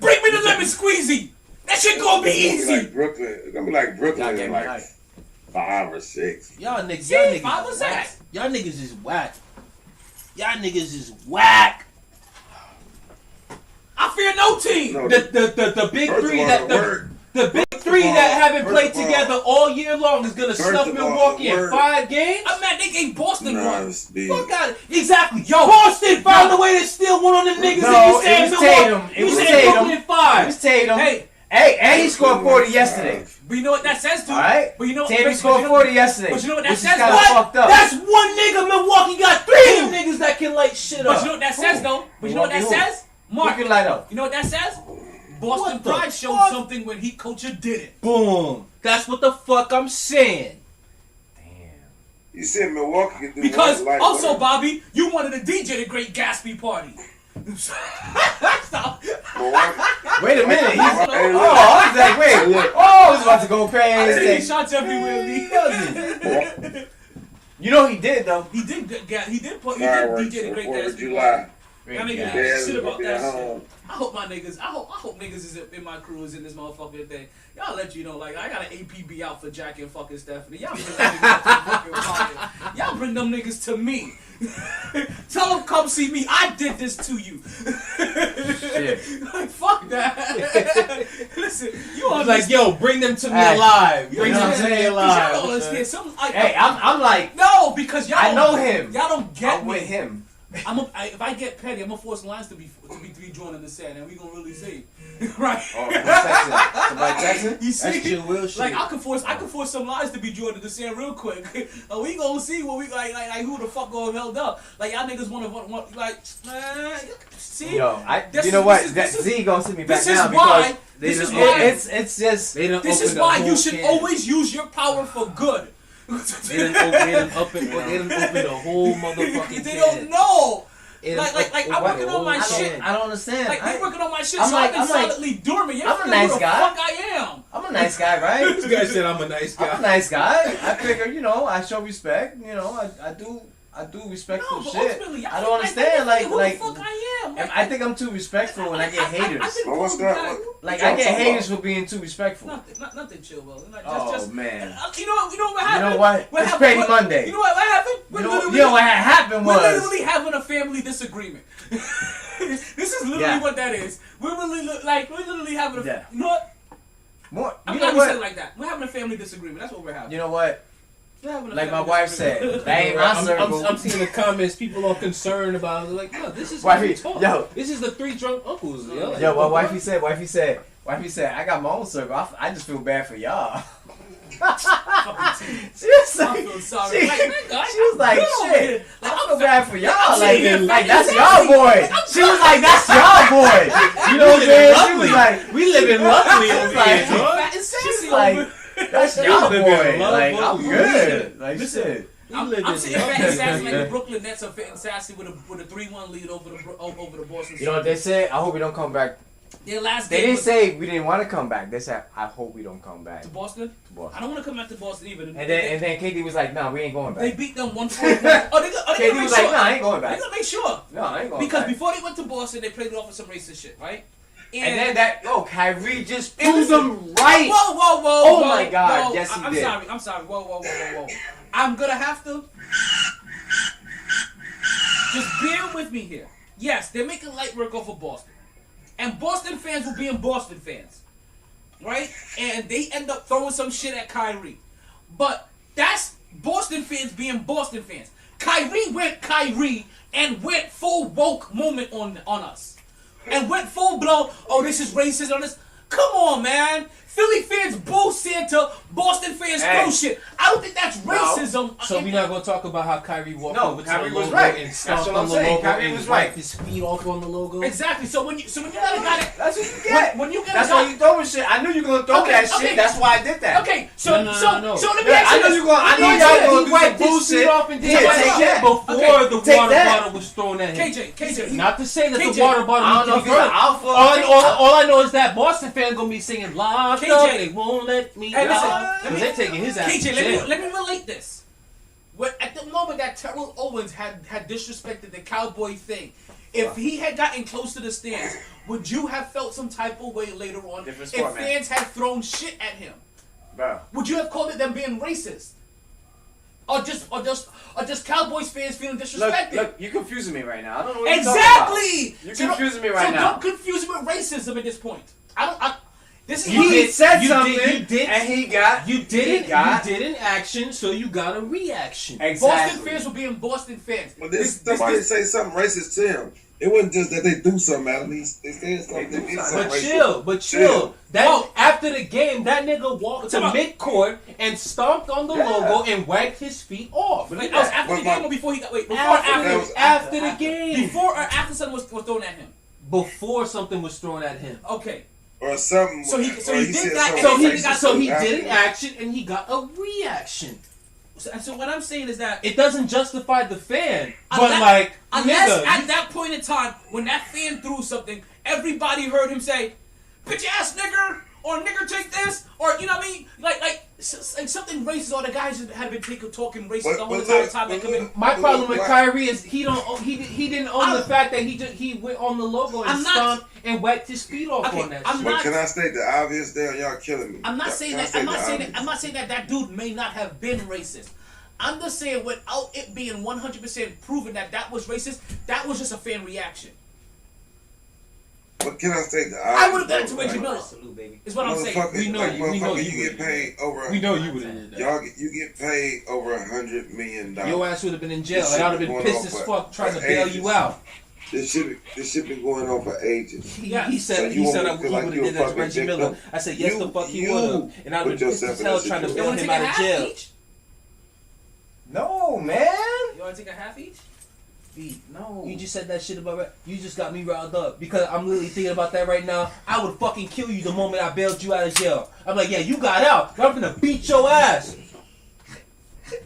Bring me the lemon squeezy. That shit gonna be easy. It's gonna be like Brooklyn in like hype. 5 or 6. Y'all niggas, See, 5 or 6. Y'all niggas is whack. Y'all niggas is whack. I fear no team. No, The big three the big three that haven't played together all year long is gonna snuff Milwaukee in 5 games. I'm mad they gave Boston one. Fuck out. Exactly. Yo, Boston found a way to steal one on them niggas. No, and you said it was Tatum. You said Brooklyn in 5. It was Tatum. Hey, and he scored 40 yesterday. but you know what that says, dude? All right. But you know, Tatum scored 40 yesterday. But you know what that which says, is kind of though? fucked up. That's one nigga. Milwaukee got 3 of them niggas that can light shit up. But you know what that says, though? But you know what that Milwaukee who? says? Mark, Who can light up? you know what that says? Boston What the Pride showed fuck? something when Heat Culture did it. Boom. That's what the fuck I'm saying. You said Milwaukee can do Because one light also, work. Bobby, you wanted to DJ the Great Gatsby party. Stop. Milwaukee. Wait a minute. He's, Hey, I look. was like, wait. Oh, I was about to go I'm taking crazy. shots everywhere, Lee. You know he did though. He did Fireworks DJ the on Great 4th of Gatsby July. party. Y'all niggas Yeah. give shit about Yeah, that yeah. shit. I hope my niggas, I hope niggas is in my crew is in this motherfucking thing. Y'all let you know, like I got an APB out for Jack and fucking Stephanie. Y'all bring them niggas to fucking party. Y'all bring them niggas to me. Tell them come see me. I did this to you. Shit. Like fuck that. Listen, you I on was like, yo, bring them to me Hey. alive. Bring You know them what to I'm me saying? alive. Y'all don't understand. Some like Hey, I'm like, no, because y'all I don't- know him. Y'all don't get I'm me. with him. If I get petty, I'm gonna force lines to be drawn in the sand, and we gonna really see, right? Oh, who's texting? Somebody texting? You see, That's Chill Will shit. like I can force some lines to be drawn in the sand real quick. We gonna see what we like who the fuck gonna held up. Like y'all niggas want like, see? Yo, This you know is- what? this is- Z gonna sit me back this is down why- because this is why- it's just They done This is opened the why whole you should can. always use your power for good. They done opened the whole motherfucking They can. don't know. They done Like I'm opened working the on my whole shit. can. I don't understand. Like they working on my shit, I'm so like- I've been I'm like- silently dormant. You I'm a feel nice who the guy. fuck I am. I'm a nice guy, right? This guy said I'm a nice I'm a guy. nice guy. I figure, you know, I show respect. You know, I do respectful No, but shit. ultimately, I don't understand. Like who Like the fuck I am. I think I'm too respectful when I get haters. Oh, what's that? Like I get haters for being too respectful. Nothing chill, bro. Oh man. You know what happened? You know what? It's Petty Monday. You know what happened? You know what happened We're was. literally having a family disagreement. This is literally Yeah. what that is. We're literally having a. Yeah. You know what? More, I'm you not know gonna say it what? like that. We're having a family disagreement. That's what we're having. You know what? We're having a Like my family wife disagreement. said, that ain't my circle. I'm seeing the comments. People are concerned about it. Like, no, this is Wifey, how we talk. yo. This is the 3 drunk uncles. Yo, Yo, what wifey said, I got my own circle. I just feel bad for y'all. Fucking team. She was I like, feel sorry. she, Like, nigga, she was like, good over shit. here. Like, I feel bad for y'all. I'm Like, saying, like yeah, that's y'all exactly. boy. She was like, that's y'all boy. You know what I'm saying? She was like, we live in lovely She over was like, here, dog. Fat and she's sassy like, over. that's y'all live boy. in love, Like, boy. I'm good. Like, Listen. shit. I'm sitting fat and sassy like the Brooklyn Nets are fit and sassy with a 3-1 lead over the Boston. You know what they said? I hope we don't come back. Their last They game didn't was say we didn't want to come back. They said, I hope we don't come back to Boston. to Boston. I don't want to come back to Boston either. And then KD was like, nah, we ain't going They back. beat them 141. Oh, they KD gonna was make like, sure. nah, I ain't going They back. gonna make sure. No, I ain't going Because back. before they went to Boston, they played it off of some racist shit, right? And then Kyrie just And proved listen, them right. Whoa. Oh my God, yes, he I'm did. sorry. I'm sorry. Whoa. I'm gonna have to just bear with me here. Yes, they're making light work off of Boston, and Boston fans will be in Boston fans, right? And they end up throwing some shit at Kyrie, but that's Boston fans being Boston fans. Kyrie and went full woke moment on us. And went full blown, oh, this is racist on this. Come on, man. Philly fans boo Santa, Boston fans throw shit. I don't think that's racism. So we're not gonna talk about how Kyrie walked over to the Kyrie was logo right. and stomped That's what on I'm the saying. logo Kyrie and was right. wiped his feet off on the logo. Exactly. So when you got a guy that That's what you get. when you get That's a guy, why you throwing shit. I knew you were gonna throw that shit. That's why I did that. Okay, so No. let me Yeah, ask I you know this. you gonna. I know He y'all gonna do wiped some his feet bullshit. off and did Yeah, all take that that. before Okay, the take water that. bottle was thrown at him. KJ. Not to say that KJ, the water bottle. I don't know if was you're an alpha. all I know is that Boston fan gonna be singing "Locked KJ. Up." They won't let me Hey, listen, out. let me- They're taking his ass. KJ, to jail. let me relate this. At the moment that Terrell Owens had disrespected the Cowboy thing, if he had gotten close to the stands, would you have felt some type of way later on Different if sport, man. fans had thrown shit at him? Bro. Would you have called it them being racist? Or just Cowboys fans feeling disrespected? Look, you're confusing me right now. I don't know what you're talking about. Exactly! You're So confusing me so right now. don't confuse me with racism at this point. This is He said you something, did- and he got. You did he it. got- You did an action, so you got a reaction. Exactly. Boston fans will be in Boston fans. But somebody say something racist to him. It wasn't just that they do something at him. They said something. They did something racist. But chill. That Well, after the game, that nigga walked to Come on. midcourt and stomped on the logo and wiped his feet off. Wait, that was after the game or before he got? Wait, before or after? After the game. Before or after something was thrown at him? Before something was thrown at him. Okay. Or something. So he or did said that, something So he racist did an after. action and he got a reaction. So what I'm saying is that It doesn't justify the fan, but Unless- like unless nigga, at that point in time when that fan threw something, everybody heard him say, "Bitch ass nigger," or "Nigger take this," or you know what I mean, like something racist. Or the guys have been talking racist the whole entire time they come in. my problem with Kyrie is he didn't own the fact that he went on the logo and I'm not- stomped and wiped his feet off Okay, on that I'm shit. But not- can I state the obvious? Damn, y'all killing me. I'm not Can saying I that. state I'm the not saying obvious? that. I'm not saying that dude may not have been racist. I'm just saying without it being 100% proven that was racist, that was just a fan reaction. But can I state the obvious? I would have done it to Like, Reggie Miller. Is what I'm saying. Motherfucker, We know like, you- we know motherfucker, you you get paid over. We know you would have did that. You get paid over $100 million. Your ass would have been in jail, This and shit I'd have been been pissed going as on fuck trying to for bail ages. you out. This shit been going on for ages. He So said you he said want me I to he feel like would you have a did that to fucking Reggie victim? Miller. I said yes, the fuck he You would have, and I'd put have been pissed yourself as in hell that trying to situation. bail You want to him take out a of half jail. each? No, man. You want to take a half each? No. You just said that shit about you just got me riled up because I'm literally thinking about that right now. I would fucking kill you the moment I bailed you out of jail. I'm like, yeah, you got out. I'm gonna beat your ass.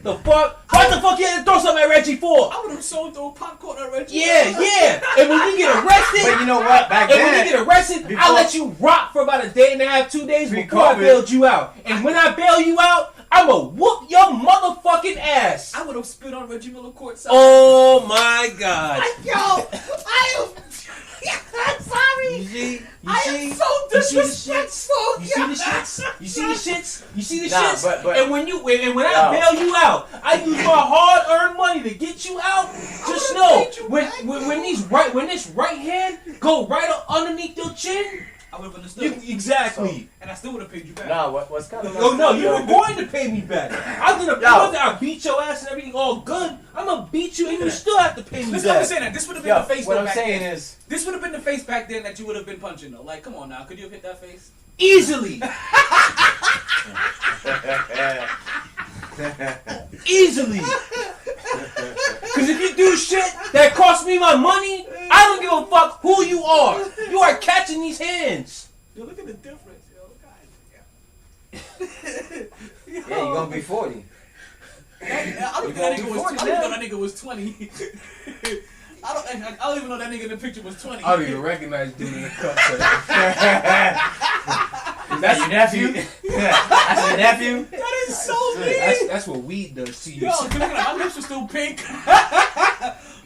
The fuck? What the fuck you had to throw something at Reggie for? I would have sold through popcorn at Reggie. Yeah. And when you get arrested, But you know what? Back and when then, you get arrested, before- I'll let you rock for about a day and a half, 2 days before I Pre-COVID. bailed you out. And when I bail you out, I'ma whoop your motherfucking ass. I would have spit on Reggie Miller courtside. Oh my god. I'm sorry. You see? I am so You see the disrespectful. You see the shits? You see the shits? You see the Nah, shits? but- and when I bail you out, I use my hard-earned money to get you out. Just know when this right hand go right up underneath your chin, I would have understood. exactly. And I still would have paid you back. Nah, what's kind of Oh no, you were going to pay me back. I beat your ass and everything all good. I'm gonna beat you and you still have to pay me Listen, I'm back. saying that this would have been Yo, the face. what though I'm back saying then. is, This would have been the face back then that you would have been punching though. Like, come on now, could you have hit that face? Easily. Easily. Because if you do shit that costs me my money, I don't give a fuck who you are. You are catching these hands. Yo, look at the difference, yo. God. yeah, you're gonna be 40. I don't know that nigga was 20. I don't even know that nigga in the picture was 20. I don't even recognize dude in the cup. That's your nephew. That's your nephew. That is so mean. That's what weed does to you. Yo, look at that. My lips are still pink.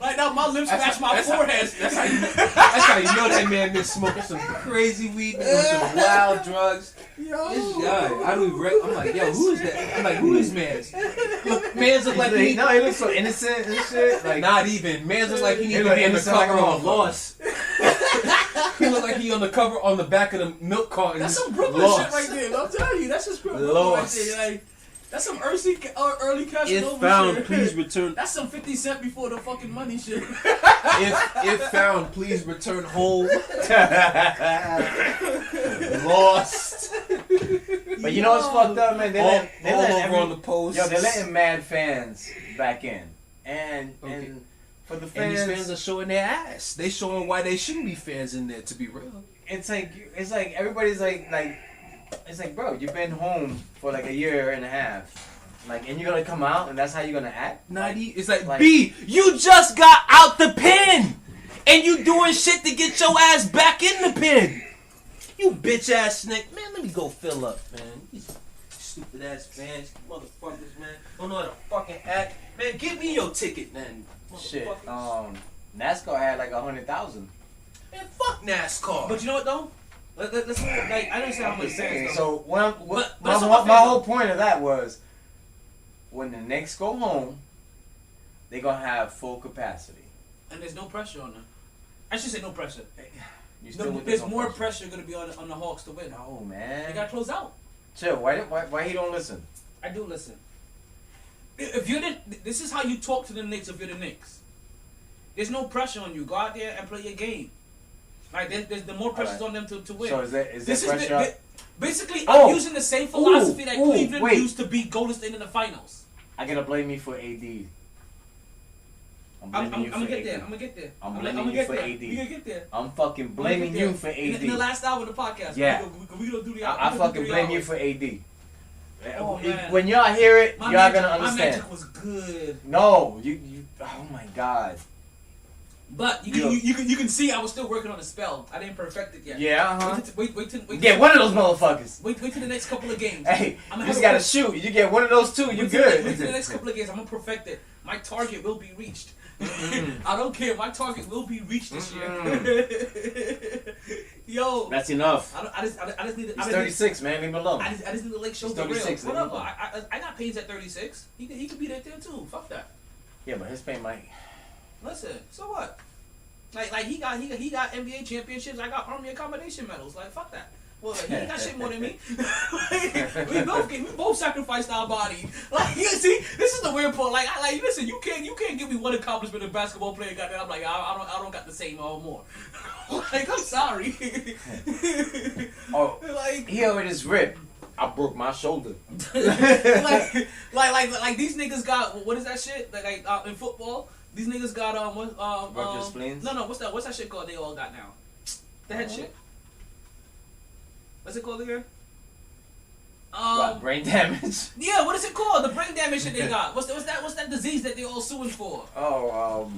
Like now, my lips match my forehead. That's how you know that man been smoking some crazy weed, been doing some wild drugs. Yo. This guy, I don't even I'm like, yo, who is that? I'm like, who is Mans? Look, Mans look like he looks so innocent and shit. Like, not even. Mans look like he needs He to look be on the innocent like cover a of Lost. He look like he on the cover on the back of the milk carton. That's some Brooklyn Lost. shit right there. I'm telling you, that's just Brooklyn Lost. right there. Like, that's some early Casanova If found, shit. please return. That's some 50 Cent before the fucking money shit. If found, please return home. Lost. But you know what's fucked up, man? They're on the post. Yo, they're letting mad fans back in, and for the fans, and these fans are showing their ass. They showing why they shouldn't be fans in there. To be real, it's like everybody's like it's like, bro, you've been home for like a year and a half, like, and you're gonna come out and that's how you're gonna act. It's like B, you just got out the pen, and you doing shit to get your ass back in the pen. You bitch ass snake, man. Let me go fill up, man. These stupid ass fans, motherfuckers, man. Don't know how to fucking act, man. Give me your ticket, then. Shit. NASCAR had like 100,000. Man, fuck NASCAR. But you know what though? Let's like, I don't say how much fans. So my whole point of that was when the Knicks go home, they're gonna have full capacity. And there's no pressure on them. I should say no pressure. There's more pressure going to be on the Hawks to win. No, man. They got to close out. Chill. Why you don't listen? I do listen. If you're this is how you talk to the Knicks if you're the Knicks. There's no pressure on you. Go out there and play your game. Like there's the more pressure's on them to win. So is there pressure? Basically, I'm using the same philosophy that Cleveland used to beat Golden State in the finals. I gotta blame you for AD. I'm gonna get there. I'm blaming you for AD. We gonna get there. I'm fucking blaming you for AD. In the last hour of the podcast. Yeah. We gonna do the. I fucking blame you for AD. Oh, man. When y'all hear it, y'all gonna understand. My magic was good. No, you. Oh my god. But you can see I was still working on the spell. I didn't perfect it yet. Yeah, Wait till get one of those motherfuckers. Wait till the next couple of games. Hey, you just gotta shoot. You get one of those two, you good. Wait till the next couple of games. I'm gonna perfect it. My target will be reached. I don't care. My target will be reached this year. Yo, that's enough. I just need to. He's 36, man. Leave him alone. I just need to like show the real. Whatever. I got Payne's at 36. He could be there too. Fuck that. Yeah, but his Payne might. Listen. So what? Like he got NBA championships. I got Army accommodation medals. Like fuck that. Well, he ain't got shit more than me. we both sacrificed our body. Like you see, this is the weird part. Like listen, you can't give me one accomplishment a basketball player got. I'm like I don't got the same or more. Like I'm sorry. Oh, like he already just ripped. I broke my shoulder. like these niggas got what is that shit? Like in football, these niggas got Ruptured spleens? No, what's that shit called? They all got now. The head shit. What's it called again? What, brain damage? Yeah, what is it called? The brain damage that they got. What's that disease that they all suing for? Oh.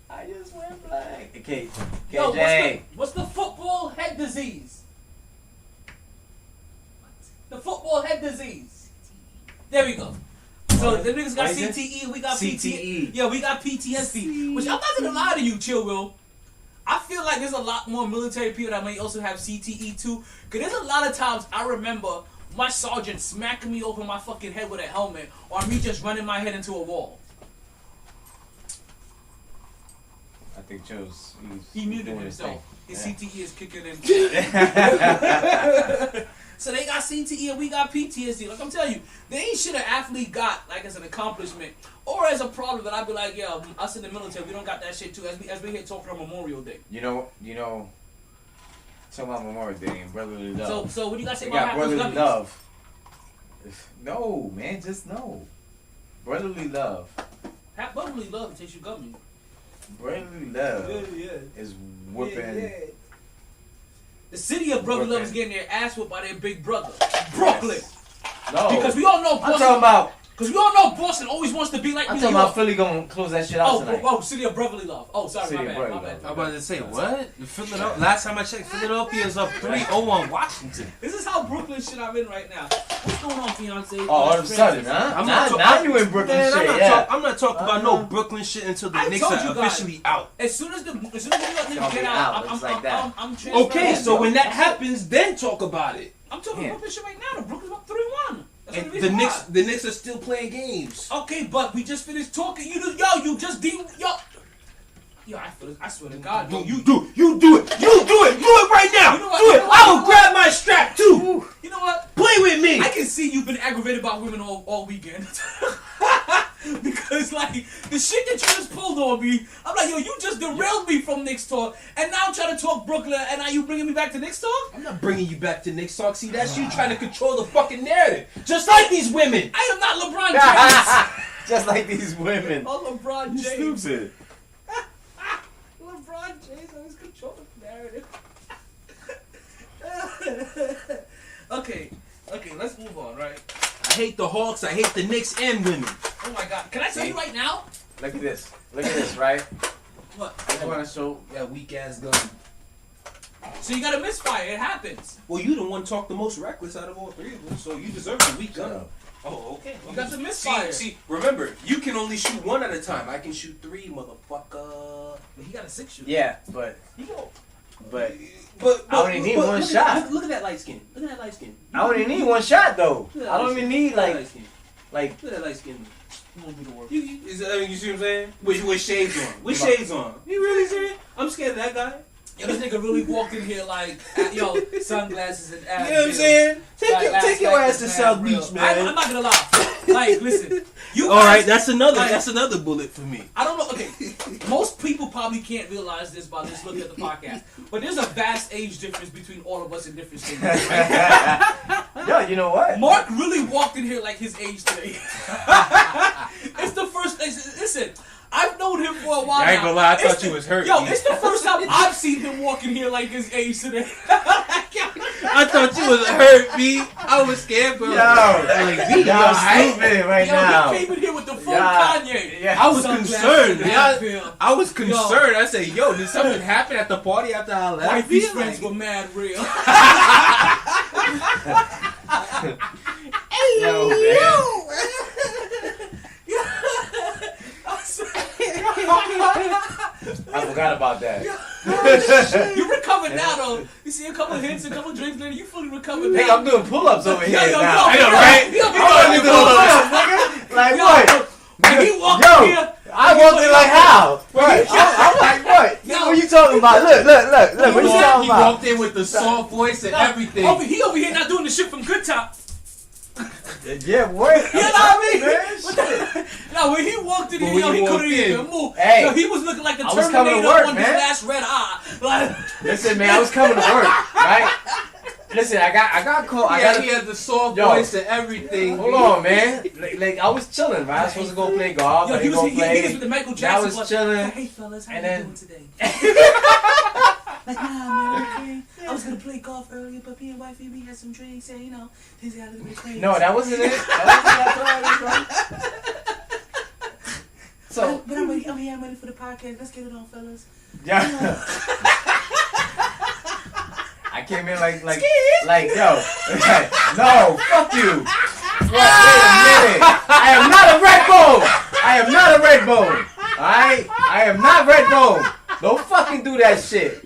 I just went blank. Okay, Yo, KJ. what's the football head disease? The football head disease. There we go. So the niggas got CTE, we got CTE. Yeah, we got PTSD. Which I'm not gonna lie to you, Chill Will. I feel like there's a lot more military people that may also have CTE too. Cause there's a lot of times I remember my sergeant smacking me over my fucking head with a helmet, or me just running my head into a wall. I think Chill's. He muted himself. His CTE is kicking in. So they got CTE and we got PTSD. Like I'm telling you, there ain't shit an athlete got like as an accomplishment or as a problem that I'd be like, yeah, us in the military, we don't got that shit too. As we here talking on Memorial Day. You know. Talking about Memorial Day and brotherly love. So what do you guys say about brotherly love? No, man, just no. Brotherly love. Have brotherly love until you gummy. Brotherly love is whooping. Yeah. The city of brotherly love is getting their ass whooped by their big brother, Brooklyn. Yes. No, because we all know Boston. I'm talking about. Because we all know Boston always wants to be like I'm New talking York. about Philly gonna close that shit out tonight. Oh, city of brotherly love. Oh, sorry, City my of bad. I'm about to say, what? Philadelphia. Last time I checked, Philadelphia is up 3-0 on Washington. This is how Brooklyn shit I'm in right now. What's going on, fiance? Oh, all of a sudden, huh? Now you in Brooklyn man, shit, I'm not talking about no Brooklyn shit until the Knicks are officially out. As soon as the New York Knicks get out, I'm transferring. Okay, so when that happens, then talk about it. I'm talking Brooklyn shit right now. The Brooklyn's up 3-1. And the Knicks are still playing games. Okay, but we just finished talking. You just Yo, I swear to God, you do it. You do it right now. You know what? Do it. I will grab my strap too. You know what? Play with me. I can see you've been aggravated by women all weekend. Because like the shit that you just pulled on me, I'm like, yo, you just derailed me from Knicks talk, and now I'm trying to talk Brooklyn, and now you bringing me back to Knicks talk? I'm not bringing you back to Knicks talk. See, that's you trying to control the fucking narrative, just like these women. I am not LeBron James. Just like these women. Oh, LeBron James. Stupid. LeBron James always control the narrative. Okay, let's move on, right? I hate the Hawks. I hate the Knicks and women. Oh my God! Can I tell you right now? Look at this, right? What? I just want to show. That weak ass gun. So you got a misfire. It happens. Well, you the one talked the most reckless out of all three of them, so you deserve the weak gun. Oh, okay. You got the misfire. See, remember, you can only shoot one at a time. I can shoot three, motherfucker. But he got a 6-shooter. Yeah, but I only need one look shot. Look at that light skin. Look at that light skin. I only need one shot though. Look at that I don't light even skin. need Look at that like light skin. like. Look at that light skin. You won't do the work. You see what I'm saying? With shades on. With shades on. You really serious? I'm scared of that guy. Yo, this nigga really walked in here like, yo, sunglasses and ass. You know what I'm saying? Take your ass to South real. Beach, man. I'm not gonna lie. Like, listen, you. All right, guys- that's another bullet for me. I don't know. Okay, most people probably can't realize this by just looking at the podcast, but there's a vast age difference between all of us in different stages. Yo, you know what? Mark really walked in here like his age today. It's the first. Listen, I've known him for a while. I ain't now. gonna lie, I It's thought the- you was hurt. Yo, it's the first time I've seen him walk in here like his age today. I thought you was hurt, B. I was scared for him. Like, B, Y'all stupid right now. He came in here with the full Yeah. Kanye. Yeah. I was Sunglasses concerned. and Yeah, Advil. I was concerned. I said, yo, did something happen at the party after I left? Wifey's friends were mad real. Yo, man. I forgot about that. You recovered now, though. You see a couple hits, a couple drinks later, you fully recovered Nigga, now. I'm doing pull-ups over here Yo, now. I know, right? I'm doing pull-ups, nigga. Like what? When he walked Yo, in here, I walked in like how? Right. I'm like, what? Yo. What are you talking about? Look. What you talking He about? walked in with the soft voice and everything. He over here not doing the shit from Good Time. Yeah, what? You know what I mean? Man, No, when he walked in But here, when yo, he he walked couldn't in- even move. Hey. Yo, he was looking like the I was coming to Terminator work, on man. his last red eye. Like, Listen, man, I was coming to work, right? Listen, I got called. He had the soft Yo. voice and everything. Hold on, man. Like I was chilling, right? I was supposed to go play golf. yo, I he didn't was go play. with the Michael I Jackson. was like, chilling. Hey fellas, how and you then- doing today? Like, nah, man, okay. I was gonna play golf earlier, but me and wifey, we had some drinks, and you know, things got a little bit crazy. No, that wasn't it. That wasn't it. So, But I'm ready. I'm ready for the podcast. Let's get it on, fellas. yeah. I came in like yo. No, fuck you. Wait a minute. I am not a red bone. I am not a red bone. Alright? I am not red bone. Don't fucking do that shit.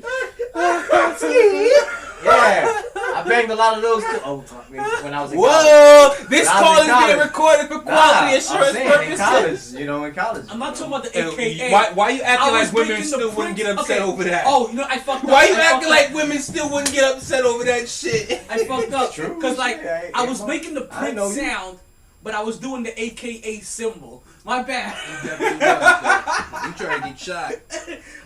Yeah. I banged a lot of those too. Oh, when I was in college. Whoa! This When I call was is in being college. recorded for Nah, quality I'm assurance saying, purposes. in college, in college. I'm not talking about the And AKA. Why you I acting was like women thinking the still wouldn't get Prince- upset okay. over that? Oh, you know, I fucked up. Why you I acting fucked like up. women still wouldn't get upset over that shit? I fucked up. True. Because, like, Yeah, I was yeah, making the I know Prince you. sound, but I was doing the AKA symbol. My bad. You trying to get shot?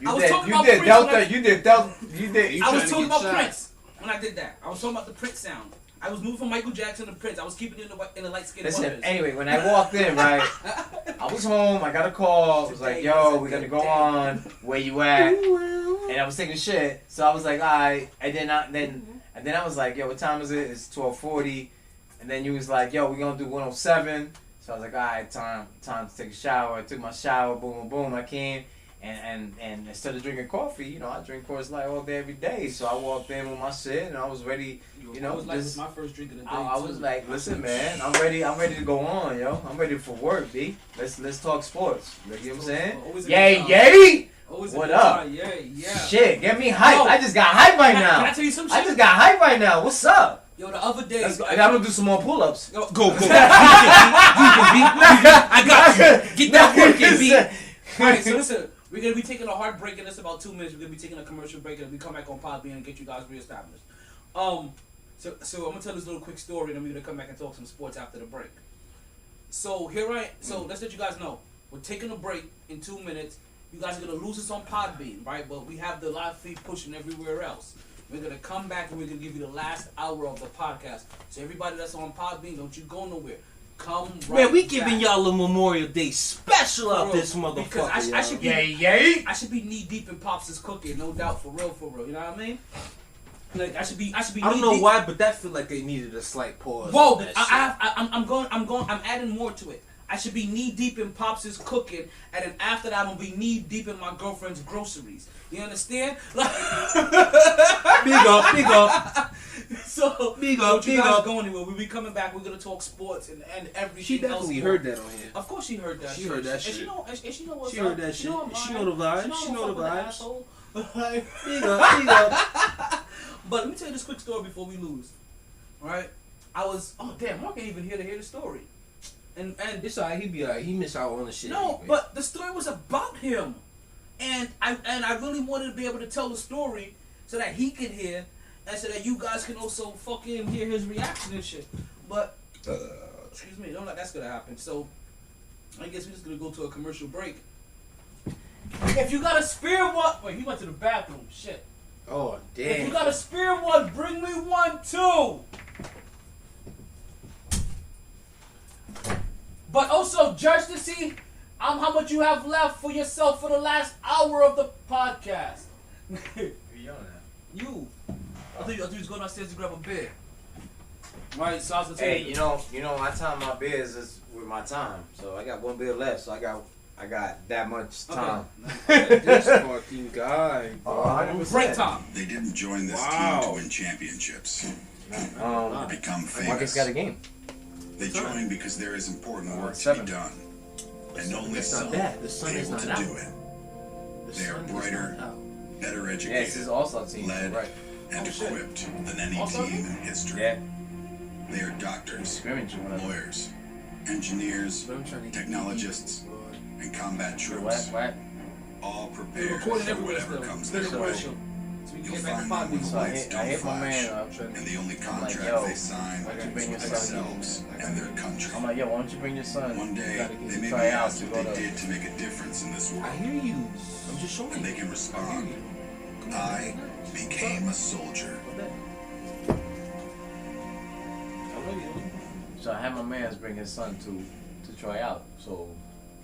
I was talking about did Prince Delta. when I- You did Delta. You did. You I was trying to talking get about shot. Prince when I did that. I was talking about the Prince sound. I was moving from Michael Jackson to Prince. I was keeping it in the light skin. Listen, anyway, when I walked in, right, I was home. I got a call. It was like, "Yo, we're gonna go on. Where you at?" And I was taking shit, so I was like, "Alright." And then I was like, "Yo, what time is it?" It's 12:40. And then you was like, "Yo, we're gonna do 107." So I was like, "Alright, time to take a shower." I took my shower. Boom, boom, boom. I came. And instead of drinking coffee, you know, I drink Coors Light all day, every day. So I walked in with my shit, and I was ready. You know, it was like just- my first drink of the day. I was like, listen, man, I'm ready to go on, yo. I'm ready for work, B. Let's talk sports. You know what I'm saying? Always a Yay, good time. yay! Always a What good up? time. Yeah. Shit, get me hype. Yo, I just got hype right Can I now. tell you some shit? I just got hype right now. What's up? Yo, the other day. Let's go. I'm gonna do some more pull-ups. Yo, Go. You can beat. I got you. Get that work in, B. Alright, so listen, we're gonna be taking a hard break in this about 2 minutes. We're gonna be taking a commercial break and we come back on Podbean and get you guys reestablished. So I'm gonna tell this little quick story and then we're gonna come back and talk some sports after the break. So let's let you guys know. We're taking a break in 2 minutes. You guys are gonna lose us on Podbean, right? But we have the live feed pushing everywhere else. We're gonna come back and we're gonna give you the last hour of the podcast. So everybody that's on Podbean, don't you go nowhere. Come right Man, we back. giving y'all a Memorial Day special For out real. this motherfucker. Because I should be, I should be knee deep in Pops' cooking, no doubt, for real. You know what I mean? Like I should be. I don't know why, but that feel like they needed a slight pause. Whoa! on that I'm adding more to it. I should be knee deep in Pops' cooking, and then after that, I'm gonna be knee deep in my girlfriend's groceries. You understand? Like, big up. So, big don't you guys up. go anywhere. We'll be coming back. We're gonna talk sports and everything. She definitely else. heard that on here. Of course, she heard that. She heard that and shit. She know what's She up. heard that shit. She know the vibes. She know the vibes. Big up. But let me tell you this quick story before we lose. Right? Oh damn, Mark ain't even here to hear the story. And It's alright. He be alright. He miss out on the shit. no, anyway. but the story was about him, and I really wanted to be able to tell the story so that he could hear, and so that you guys can also fucking hear his reaction and shit. But excuse me, don't like that's gonna happen. So I guess we're just gonna go to a commercial break. If you got a spare one, wait, he went to the bathroom. Shit. Oh If damn. you got a spare one, bring me one too. But also, judge to see how much you have left for yourself for the last hour of the podcast. You. I thought you was going downstairs to grab a beer. Right, so I was gonna tell Hey, you know, my time, my beers is with my time. So I got one beer left. So I got that much time. This fucking guy. Oh, 100%. Break time. They didn't join this team to win championships or become Marcus famous. got a game. They joined because there is important work to 7. be done, and only That's not some bad. The sun are is able not to out. do it. The They are sun is brighter, not out. better Yeah, it's his educated, all-star team. led, Right. and Oh, shit. equipped than any All-star team in history. Yeah. They are doctors, Scrimmage or whatever. lawyers, engineers, But I'm trying to get technologists, Lord. and combat troops, What? all We're prepared recording for everywhere whatever still. comes It's been a their way. commercial. So we can You'll get back to find them when Podbean. the So I lights hit don't my man flash, up. and the only like, contract yo, they sign why don't you is bring with your son? themselves and their country. I'm like, yo, why don't you bring your son? One day, You gotta get they to may be try out asked to what go they to. did to make a difference in this I world, hear you. I'm just showing and they you. can respond. I became a soldier. So I had my man bring his son to try out, so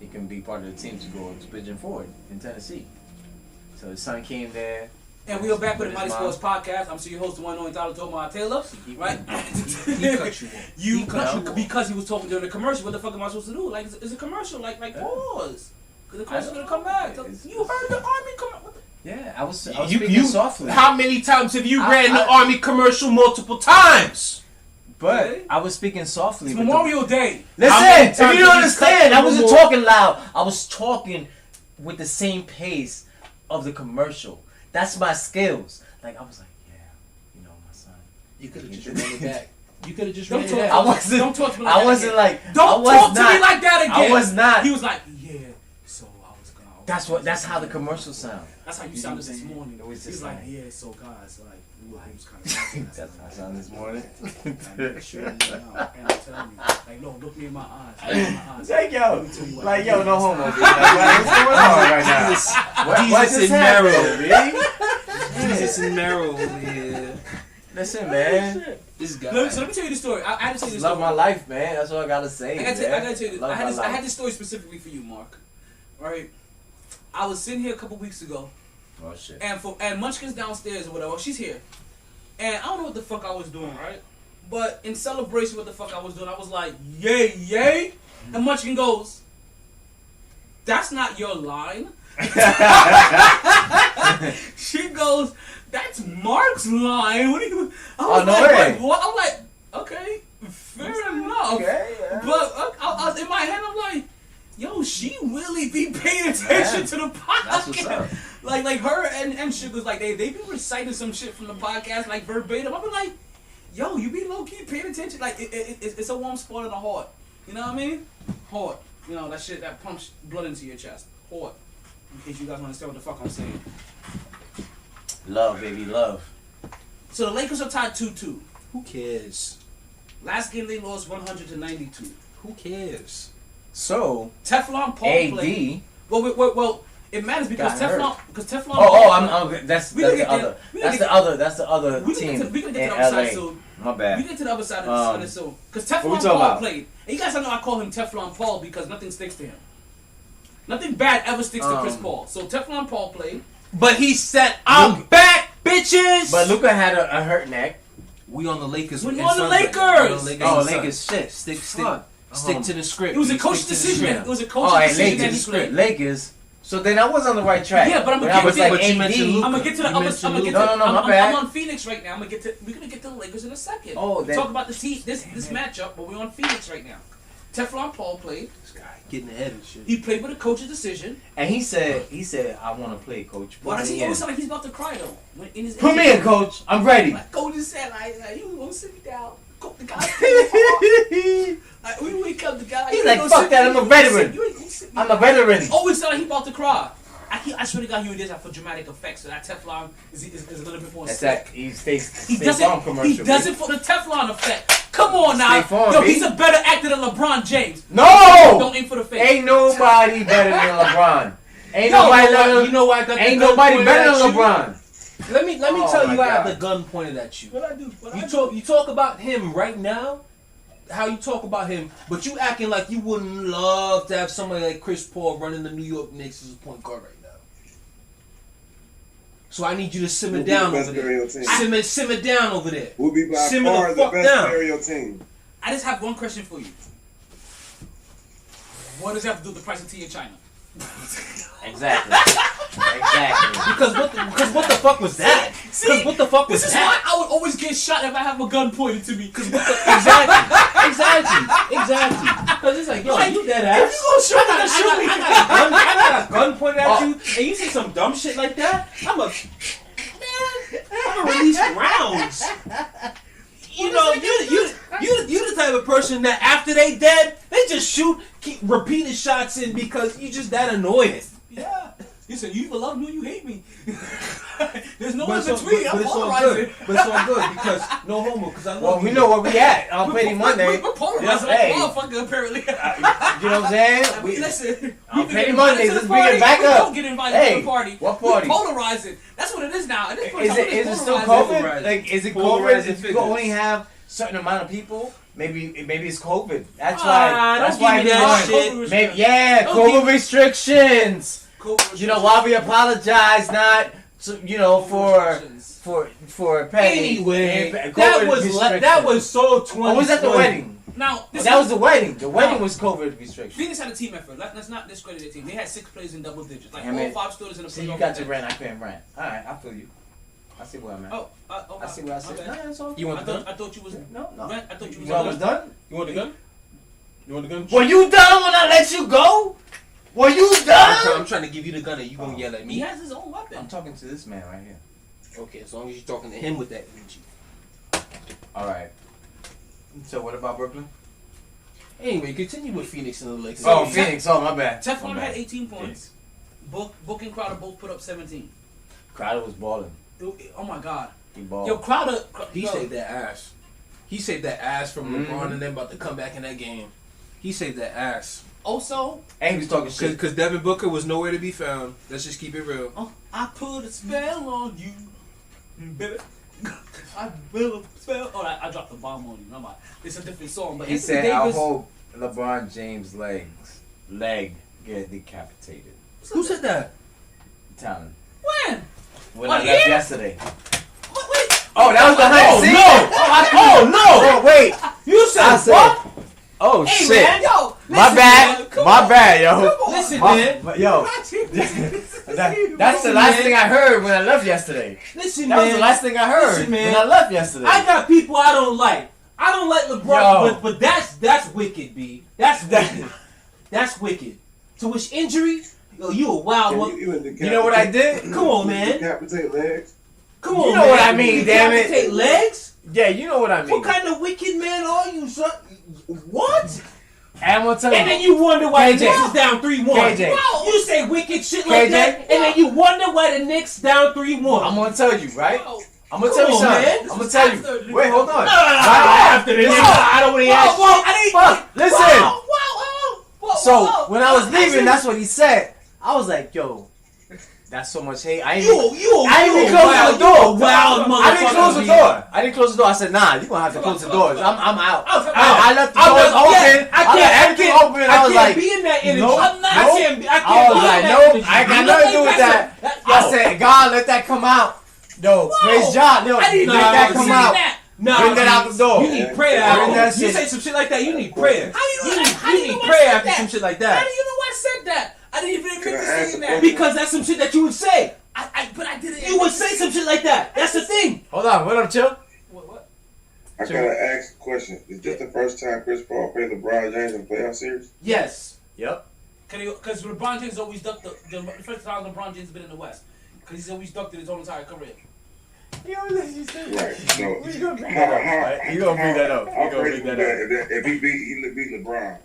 he can be part of the team to go to Pigeon Forward in Tennessee. So his son came there. And we are back with the his MyT mom. Sports Podcast. I'm your host, the one and only Tyler Tomar Taylor. Right? He cut you off. You He cut you off. because he was talking during the commercial. What the fuck am I supposed to do? Like, it's a commercial. Like pause. Because the commercial's gonna come back. You heard the army come out. Yeah, I was speaking You softly. How many times have you I- ran the I- army commercial multiple times? But Really? I was speaking softly. It's with the- Memorial Day. How many Listen, if times you don't have you cut understand, I the wasn't memorial- talking loud. I was talking with the same pace of the commercial. That's my skills. Like, I was like, yeah, you know, my son. You could have just ran it back. You could have just Don't ran it talk- back. I wasn't. Don't talk to me like I that wasn't again. like. Don't I was talk to not. me like that again. I was not. He was like, yeah. So I was gonna. That's how the commercial sound. That's how you You know sounded what I'm this saying? morning. It was He was just like, like- yeah. So guys, like, we was kind of. That's how I sound this morning. And sure, and I'm telling you, like, no, look me in my eyes. Look me in my eyes. Like, yo, Let me tell you what like, I yo, did no this homo, time. dude. Like, what's going on right now? What Jesus just and happened, Meryl. B? Jesus and Meryl over here. Listen, man. This guy. So let me tell you the story. I had to tell you the Love story. my life, man. That's all I gotta say. I gotta tell you this. Love I my had life. this story specifically for you, Mark. Right? I was sitting here a couple weeks ago, Oh shit. and Munchkin's downstairs or whatever. She's here, and I don't know what the fuck I was doing, right? But in celebration, what the fuck I was doing, I was like, yay, yay, and Munchkin goes, "That's not your line." She goes, "That's Mark's line." What do you? I was no like, way. "Wait, what?" I'm like, "Okay, fair enough." Okay, yeah. But I was in my head, I'm like, "Yo, she really be paying attention Yeah. to the That's what's up. podcast." Like her and Sugar's like they be reciting some shit from the podcast like verbatim. I be like, "Yo, you be low key paying attention." Like it's a warm spot in the heart. You know what I mean? Heart. You know that shit that pumps blood into your chest. Heart. In case you guys understand what the fuck I'm saying. Love, baby, love. So the Lakers are tied 2-2. Who cares? Last game they lost 100-92. Who cares? So Teflon Paul AD. played. Well, it matters because Got Teflon. hurt. Because Teflon. I'm that's We gonna the get other. there. That's the other We team gonna get to the in other side LA. soon. My bad. We get to the other side of this soon. Because What we Teflon talking Paul about? played. And you guys know I call him Teflon Paul because nothing sticks to him. Nothing bad ever sticks to Chris Paul. So Teflon Paul played. But he said, "I'm back, bitches." But Luka had a hurt neck. We on the Lakers. We and on the Suns right Lakers. now. We on the Lakers. Oh, and Suns. Lakers shit. Stick to the script. It was a Stick coach's to the decision. script. It was a coach's decision that he played. Lakers. So then I was on the right track. Yeah, but I'm When gonna I was get like to you mentioned AD. Luka. I'm gonna get to the You other. mentioned I'm gonna get Luka. to. No, my I'm bad. on Phoenix right now. We're gonna get to the Lakers in a second. Oh, we talk about this matchup, but we're on Phoenix right now. Teflon Paul played. This guy getting ahead of shit. He played with a coach's decision. And he said, I want to play, coach. Why does Put he me always in. sound like he's about to cry though? When in his Put me in, coach. I'm ready. Like coach just said, like you gonna sit me down. The guy. Like we wake up, the guy. He's like, fuck that. I'm a veteran. I'm a veteran. Always sound like he about to cry. I swear to God, he did that for dramatic effect. So that Teflon is a little bit more. That's slick. that. He stays. He does Farm it. commercial. He does it for the Teflon effect. Come on now, State Farm, yo, B. he's a better actor than LeBron James. No. Don't aim for the face. Ain't nobody better than LeBron. Ain't Yo, nobody better. You know why I got the Ain't gun nobody pointed better at than you? LeBron. Let me Oh tell my you, I have God. the gun pointed at you. What I do? What I do? You talk about him right now, how you talk about him, but you acting like you wouldn't love to have somebody like Chris Paul running the New York Knicks as a point guard right now. So I need you to simmer down over there. Simmer down over there. We'll be by Simmer far the the fuck best down. stereo team. I just have one question for you. What does that have to do with the price of tea in China? Exactly. Because what the fuck was that? Because what the fuck was This is that? why I would always get shot if I have a gun pointed to me. Exactly. Because it's like, yo, you dead ass. If you gonna shoot, I got a gun pointed at you, and you say some dumb shit like that. I'm gonna release rounds. You know, you the type of person that after they dead, they just shoot, keep repeating shots in because you just that annoying. Yeah. You said you either love me or you hate me. There's no But in between. I'm it's all polarizing. good. But it's all good because no homo. Because I love Well, you. we know where we at on Petty Monday. We're polarizing Hey. like a motherfucker, apparently. You know what I'm saying? Listen, on you can Petty get Mondays, invited to let's the bring it party, back we up. don't get invited Hey, to the party. what party? We're polarizing. That's what it is now. At this point, Is it still polarizing. COVID? Like, is it COVID? Polarizing If you figures. only have certain amount of people, maybe it's COVID. That's Ah, why. That's don't why give me that everyone- shit. Maybe Don't COVID give- restrictions. COVID You know why we apologize, not for Petty. Anyway, COVID that restrictions. was so 20. Oh, was that the wedding? Now, this That is- was the wedding. The wedding was COVID restrictions. Phoenix had a team effort. Let's not discredit their team. They had 6 players in double digits. Like Damn it. all 5 starters in the See, you playoff. got your rant. I couldn't rant. All right, I feel you. I see where I'm at. Oh, I see what I said. okay. No, that's all. You want the gun? I thought you was. No. I thought you was. You almost done? You want the gun? You want the gun? Were you done when I let you go? Were you done? I'm trying to give you the gun and you gonna yell at He me. has his own weapon. I'm talking to this man right here. Okay, as long as you're talking to him with that energy. All right. So what about Brooklyn? Anyway, continue with Phoenix and the Lakers. Oh, Phoenix. Oh, my bad. Teflon My bad. had 18 points. Book and Crowder both put up 17. Crowder was balling. Oh my God. He balled. Yo, Crowder. He yo, saved that ass. He saved that ass from Mhm. LeBron and them about to come back in that game. He saved that ass. Also, And he was talking shit. Because Devin Booker was nowhere to be found. Let's just keep it real. I put a spell on you, baby. I built a spell. Oh, I dropped the bomb on you. No, mind. It's a different song. But He Anthony said, I Davis. hope LeBron James' leg get decapitated. Who said that? Talon. When? When On I left here? yesterday. Wait. Oh, that was behind the scenes? Oh no! Oh, wait. You said I said, what? oh, Hey, shit. man, yo. My listen, bad. man, come My on. bad, yo. Come on. Listen, My- man. Yo, that's the last thing I heard when I left yesterday. Listen, That man. was the last thing I heard Listen, man. when I left yesterday. I got people I don't like. I don't like LeBron, Yo. but that's wicked, B. That's wicked. That's wicked. To which injury? Yo, you a wild one. You know what I did? Come on, man. Decapitate legs. Come on, You know man. what I mean, damn it. Decapitate legs? Yeah, you know what I mean. What kind of wicked man are you, son? What? And I'm gonna tell you. And then you wonder why the KJ. Knicks is down 3-1. KJ. Wow. You say wicked shit like KJ. that, and then you wonder why the Knicks down 3-1. I'm gonna tell you, right? Yo. I'm gonna tell you something. I'm gonna tell you. Wait, hold on. After this, I don't want to ask you. Listen. Whoa, So when I was leaving, that's what he said. I was like, yo, that's so much hate. I ain't even close the door. I didn't close the door. I didn't close the door. I said, nah, you're gonna have to close the doors. I'm out. I left the doors open. I left everything open. I was like, be in that energy. Nope. I was like, nope. I ain't got nothing to do with that. I said, God, let that come out. Yo, praise God. Yo, let that come out. Bring that out the door. You need prayer after you say some shit like that. You need prayer. You need prayer after some shit like that. How do you know I said that? I didn't even admit to saying that. Because that's some shit that you would say. But I didn't. You would say some shit like that. That's the thing. Hold on. What up, Chill? What? I gotta ask a question. Is this the first time Chris Paul played LeBron James in a playoff series? Yes. Yep. Because LeBron James always ducked the first time LeBron James has been in the West. Because he's always ducked it his whole entire career. Right. So You gonna bring that up? If he beat LeBron.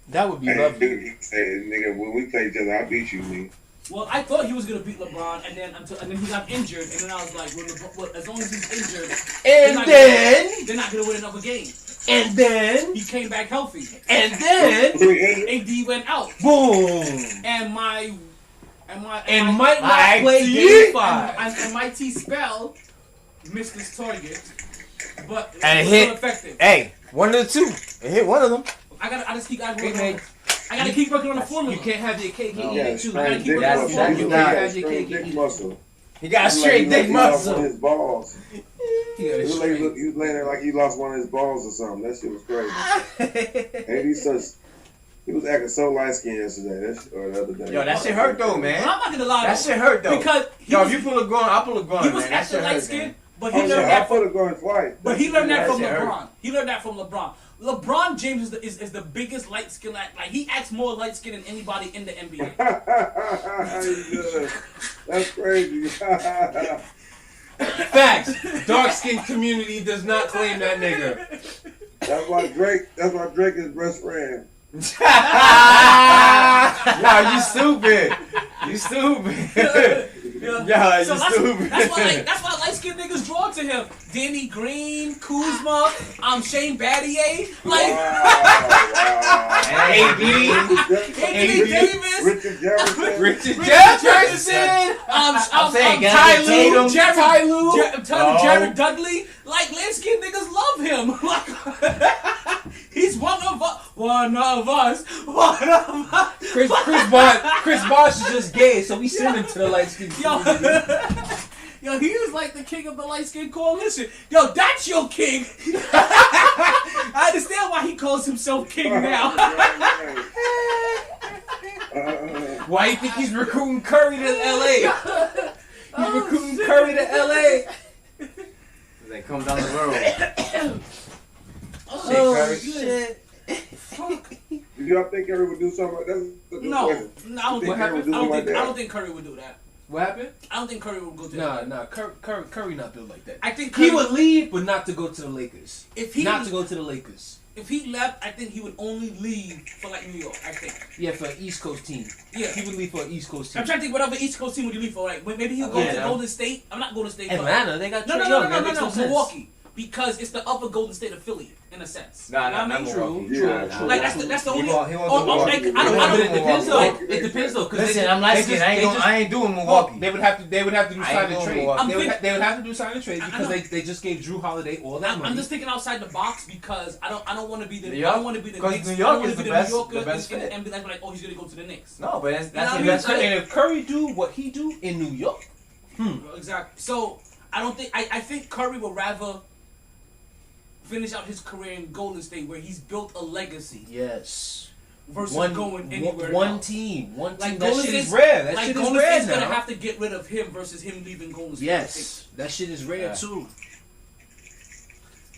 That would be Hey, lovely. dude, he said, nigga, when we play each other, I beat you, nigga. Well, I thought he was gonna beat LeBron, and then he got injured, and then I was like, well, as long as he's injured, they're not gonna win another game. And then He came back healthy, and then AD went out, boom. and might not play game 5. and MyT Spell missed his target, but And it was hit. still effective. Hey, one of the two. It hit one of them. I gotta keep working Hey, on it. I gotta keep working on the formula. You can't have your cake and eat Yeah, it too. straight You dick That's- muscle. that's You not- got have your straight cake dick and eat it. muscle. He got a straight dick He lost one muscle. of his balls. He got a He straight. was laying there like he lost one of his balls or something. That shit was crazy. And he was acting so light skinned yesterday, or the other day. Yo, that shit hurt though, But man. I'm not gonna lie. That shit hurt though. Because If you pull a gun, I'll pull a gun, he man. was That acting shit light hurt, skinned, man. but he Oh, learned yeah, I that. put a gun twice. But he learned that from That shit LeBron. He learned that from LeBron. LeBron James is the biggest light skin. Like he acts more light skin than anybody in the NBA. That's crazy. Facts. Dark skinned community does not claim that nigga. That's why Drake is best friend. Nah, you stupid. You stupid. Yeah, you So stupid. that's why light skinned niggas drawn to him. Danny Green, Kuzma, Shane Battier, like Anthony Davis, Richard Jefferson. Richard Jefferson. I'm saying, Ty Tatum. Lue, Jared Dudley. Like light skinned niggas love him. Like he's one of us. Chris Bosh is just gay, so we send him to the light skinned community. Yo, he was like the king of the light skin coalition. Yo, that's your king. I understand why he calls himself king now. Why you think he's recruiting Curry to LA? He's recruiting Curry to LA. They come down the road. Oh, shit. Fuck. Do y'all think Curry would do something like that? That's a good No, question. I don't Think Curry would do something like think that? Curry would do that. What happened? I don't think Curry would go to that. Nah. Curry not built like that. I think He Curry, would leave, but not to go to the Lakers. if he Not to go to the Lakers. if he left, I think he would only leave for like New York. I think. Yeah, for an East Coast team. Yeah. He would leave for an East Coast team. I'm trying to think whatever East Coast team would he leave for. Like maybe he'll go to Golden State. I'm not Golden State. Atlanta, they got No, Trae no, Young. no, That no, makes no, no sense. Milwaukee. Because it's the other Golden State of Philly, in a sense. Nah, You know what I not mean? Milwaukee. Yeah, Like that's the only. He wants Oh, Milwaukee. like, I But don't. it depends though. It depends though. Listen, I'm light skinned. I ain't doing Milwaukee. They would have to do I ain't sign and going trade. Milwaukee. They would have to do sign and trade I because know. they just gave Drew Holiday all that money. I'm just thinking outside the box because I don't want to be the New York? I don't want to be the 'Cause Knicks. New I York don't want is to be the the best- New Yorker the best and fit. be like, oh, he's gonna go to the Knicks. No, but that's You know the what best I mean? fit. And if Curry do what he do in New York, Exactly. So I don't think I think Curry would rather finish out his career in Golden State where he's built a legacy yes, versus one going anywhere one else. team. Like that Golden shit is State's- rare. That like shit is Golden rare State's gonna now. have to get rid of him versus him leaving Golden State. Yes, that shit is rare Yeah. too.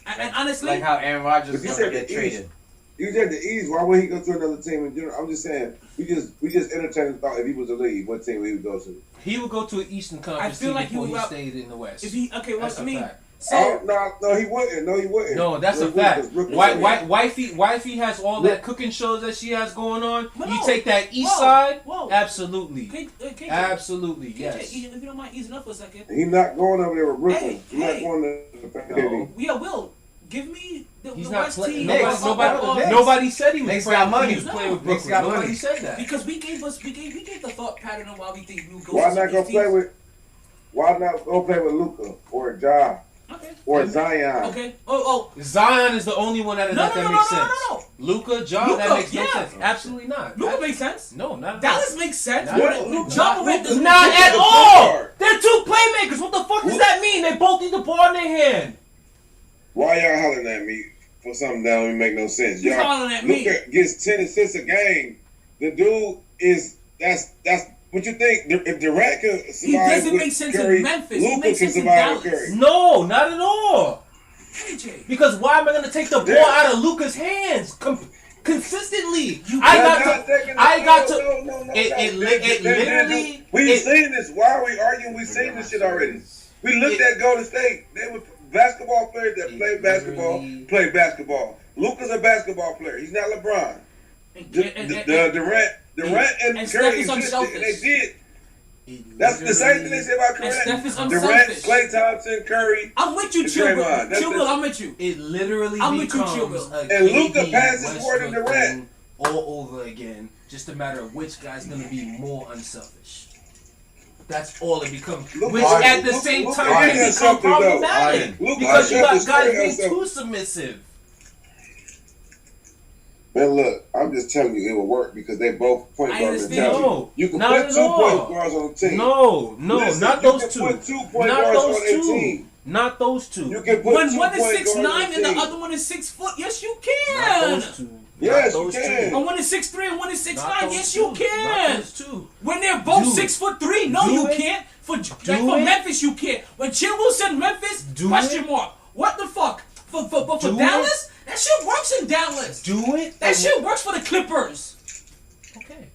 And honestly, Like how Aaron Rodgers is But you gonna said get the traded. You said the East. Why would he go to another team in general? I'm just saying. We just entertained the thought if he was to leave, what team would he go to? He would go to an Eastern Conference I feel team like he before would he stayed in the West. if he okay, well That's I a mean, fact. So no, he wouldn't. No, he wouldn't. No, that's a fact. Wifey has all that cooking shows that she has going on. You take that east side, absolutely. Absolutely, yes. If you don't mind easing up for a second. He's not going over there with Brooklyn. He's not going to. Yeah, Will, give me the West team. Nobody said he was Knicks got money. He was playing with Brooklyn. Nobody said that. Because we gave the thought pattern on why we think we go. Why not go play with Luka or Ja? Okay. Or Zion. Okay. Zion is the only one that makes sense. No. Luka, Ja, that makes no sense. Absolutely not. Luka makes sense. No, not at all. Dallas makes sense. Not at all. They're two playmakers. What the fuck does that mean? They both need the ball in their hand. Why y'all hollering at me for something that don't even make no sense? You hollering at me? Luka gets 10 assists a game. The dude is that's. What you think? If Durant can survive he doesn't with make sense Curry, in Memphis. Luka He makes can sense in survive with Dallas. Curry. No, not at all. AJ. Because why am I going to take the ball out of Luka's hands consistently? It literally. We've seen this. Why are we arguing? We've seen this shit already. We looked at Golden State. They were basketball players that played basketball. Luka's a basketball player. He's not LeBron. Durant and Curry existed, and they did. That's the same thing they said about Durant, Klay Thompson, Curry. I'm with you, Chill Will. I'm with you. It literally becomes and Luka passes more than Durant all over again. Just a matter of which guy's going to be more unselfish. That's all it becomes. Which at the same time can become problematic because you got guys being too submissive. Man, look, I'm just telling you it will work because they both point guard mentality. No, you can put 2 point guards on the team. No, listen, not those two. Put 2 point guards on their team. Not those two. You can put when one is 6'9" and the other one is 6 foot, yes you can. Not those two. Yes, you can. And one is 6'3" and one is 6'9", yes you can. Not those two. When they're both 6'3", no you can't. For Memphis you can't. When Chilwell said Memphis, question mark. What the fuck? For Dallas? That shit works in Dallas. Do it. That shit works for the Clippers.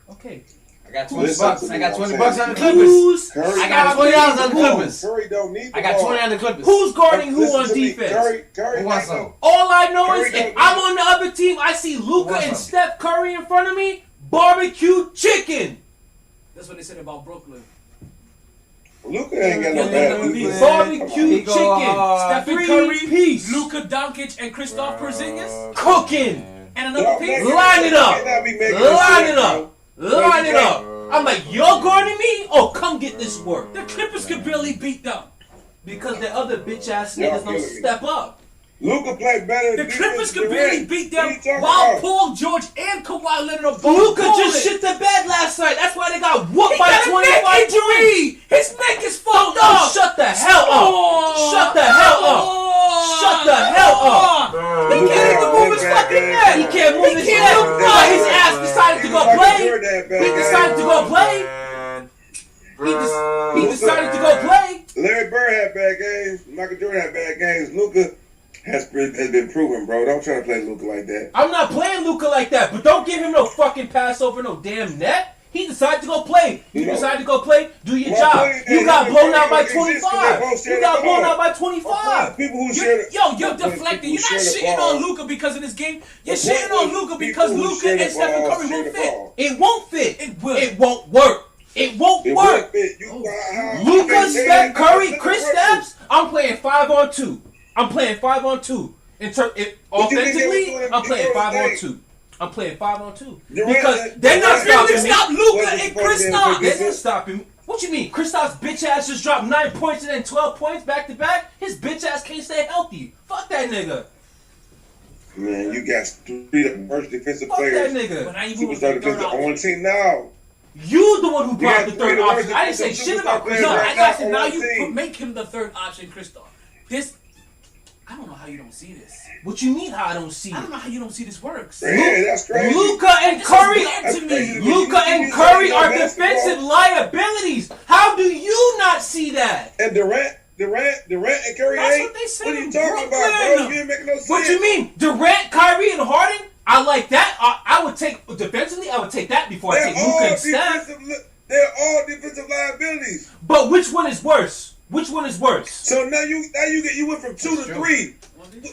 Okay. I got $20. I got $20 on the Clippers. I got $20 on the Clippers. Curry don't need the I got 20 on the Clippers. Who's guarding who on defense? Curry wants some. All I know is if I'm on the other team, I see Luka and Steph Curry in front of me. Barbecue chicken. That's what they said about Brooklyn. Luka ain't got no bad. Barbecue chicken. Stephen Curry, piece. Luka Doncic, and Kristaps Porzingis cooking. And another piece. Line it up. I'm like, you're guarding me? Oh, come get this work. The Clippers could barely beat them because the other bitch ass niggas don't step up. Luka played better. The Clippers could barely beat them while Paul George and Kawhi Leonard are both Luka just shit the bed last night. That's why they got whooped by 25 injury. His neck is fucked up. Shut the hell up. Shut the hell up. He can't even move his fucking neck. He can't move his neck. His ass decided to go play. He decided to go play. Larry Bird had bad games. Michael Jordan had bad games. Luka has been proven, bro. Don't try to play Luka like that. I'm not playing Luka like that, but don't give him no fucking pass over no damn net. He decided to go play. You decided to go play, do your job. You got blown out by 25. People who share you're deflecting. You're not shitting on Luka because of this game. You're shitting on Luka because Luka and Stephen Curry won't fit. It won't fit. It will. It won't work. It won't work. Luka, Steph Curry, Kristaps. I'm playing 5-on-2. Offensively, I'm playing 5-on-2. Because they're not stopping me. Stop Luka and Kristaps. They're not stopping me. What you mean? Kristaps' bitch ass just dropped 9 points and then 12 points back to back? His bitch ass can't stay healthy. Fuck that nigga. Man, you got 3 of the worst defensive Fuck players. That nigga. Superstar defensive on the team now. You the one who brought the third option. I didn't say shit about Kristaps. No, I said now you make him the third option, Kristaps. I don't know how you don't see this. What you mean how I don't see it? I don't know how you don't see this works. Yeah, that's crazy. Luka and Curry are defensive liabilities. How do you not see that? And Durant and Curry That's ain't. what they said. What are you in talking Brooklyn. about, bro? You ain't making no sense. What you mean? Durant, Kyrie, and Harden? I like that. I would take defensively. I would take that before I take Luka and Steph. They're all defensive liabilities. But which one is worse? Which one is worse? So now you went from 2 to 3.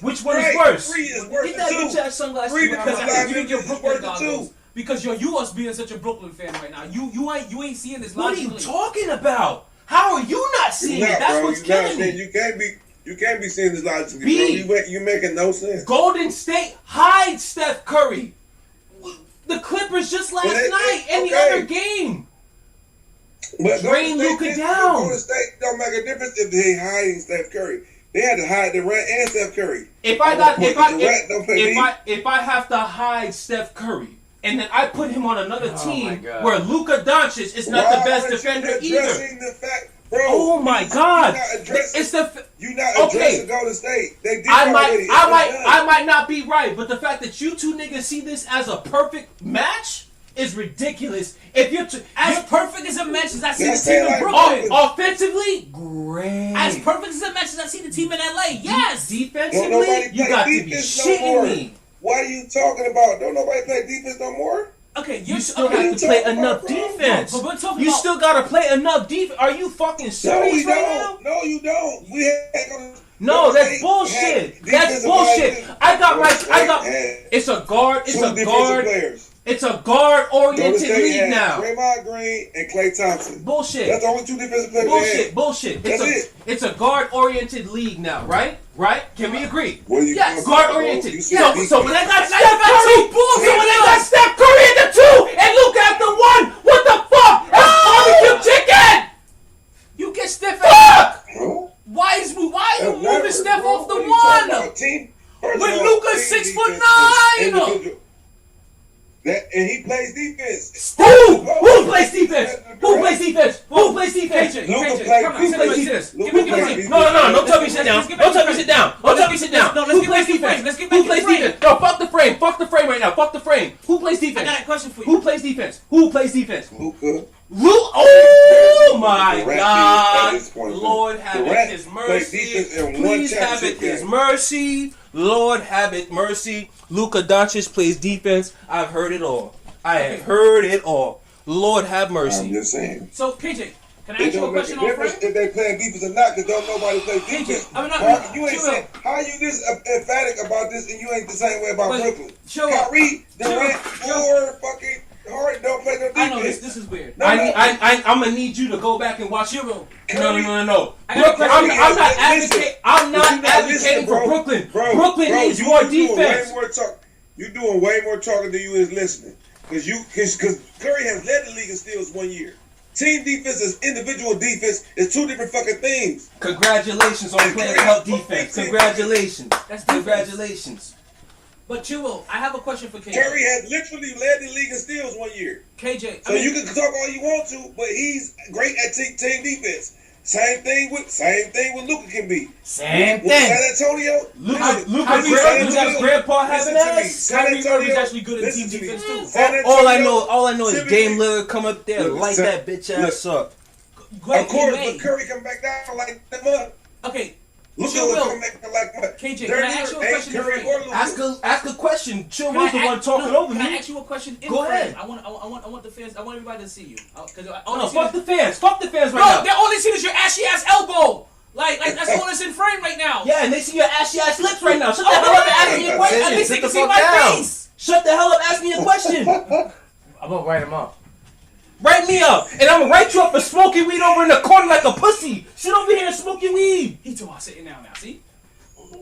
Which one is worse? 3 is worse Get than that 2. bitch ass sunglasses. 3 Because becomes I 5 think you need your minutes Brooklyn worth of 2. goggles. Because you us being such a Brooklyn fan right now. You ain't seeing this What are you logically. talking about? How are you not seeing it? That's what's killing me. You can't be seeing this logically, B. bro. You making no sense. Golden State hides Steph Curry. The Clippers just last night. Any other game. But Drain Luka down. Golden State don't make a difference if they hiding Steph Curry. They had to hide Durant and Steph Curry. If I have to hide Steph Curry, and then I put him on another team where Luka Doncic is not the best defender either. The fact, bro, oh my God! You're not addressing Golden State. They did already. I might not be right, but the fact that you two niggas see this as a perfect match is ridiculous. If you're as perfect as a match as I see the team in Brooklyn, offensively, great. As perfect as a match as I see the team in LA, yes. Defensively, you got to be shitting me. What are you talking about? Don't nobody play defense no more? Okay, you still have to play enough defense. You still got to play enough defense. Are you fucking serious right now? No, you don't. No, that's bullshit. That's bullshit. It's a guard. It's a guard-oriented league now. Draymond Green and Klay Thompson. Bullshit. That's the only 2 defensive players. Bullshit. That's it. It's a guard-oriented league now, right? Right? Can we agree? Yes, guard-oriented. So when I got Steph Curry at the 2 and Luka at the 1, what the fuck? That's barbecue chicken. You get Steph. Fuck. Why are you moving Steph off the 1? When Luka's 6'9". And he plays defense. Who plays defense? Who plays defense? Who plays defense? Luka plays defense. No, don't tell me sit down. Don't tell me sit down. Who plays defense? Who plays defense? No, fuck the frame. Fuck the frame right now. Fuck the frame. Who plays defense? I got a question for you. Who plays defense? Who plays defense? Luka. Oh my God! Lord have it His mercy. Please have it His mercy. Lord have it mercy. Luka Doncic plays defense. I've heard it all. I have heard it all. Lord have mercy. I'm just saying. So KJ, can I ask you a question on Frank? If they play defense or not, because don't nobody play defense. You ain't saying how you this emphatic about this, and you ain't the same way about Brooklyn. Kyrie, Durant, fucking Harden don't play no defense. I know this is weird. I'm gonna need you to go back and watch your room. No. I'm not advocating for Brooklyn. Brooklyn needs more defense. You're doing way more talking than you is listening. Because Curry has led the league in steals 1 year. Team defense is individual defense. It's 2 different fucking things. Congratulations on playing help defense. Congratulations. Congratulations. But Chuo, I have a question for KJ. Curry has literally led the league in steals 1 year. KJ, you can talk all you want to, but he's great at team defense. Same thing with Luka can be. Same thing. San Antonio. Luka's grandpa having ass. Kyrie Irving's actually good at team defense too. All I know is Dame Lillard come up there and light that bitch ass up. Of course, but Curry come back down like that mud. Okay. KJ, can I ask you a question? Ask a question. Chill was the one talking over me. Can I ask you a question? Go ahead. I want the fans. I want everybody to see you. Fuck the fans. Fuck the fans right now. No, they only see your ashy ass elbow. Like that's all that's in frame right now. Yeah, and they see your ashy ass lips right now. Shut the hell up and ask me a question. At least they can see my face. Shut the hell up. Ask me a question. I'm gonna write him up. Write me up, and I'm gonna write you up for smoking weed over in the corner like a pussy. Sit over here and smoke your weed. He told me sitting down now. See?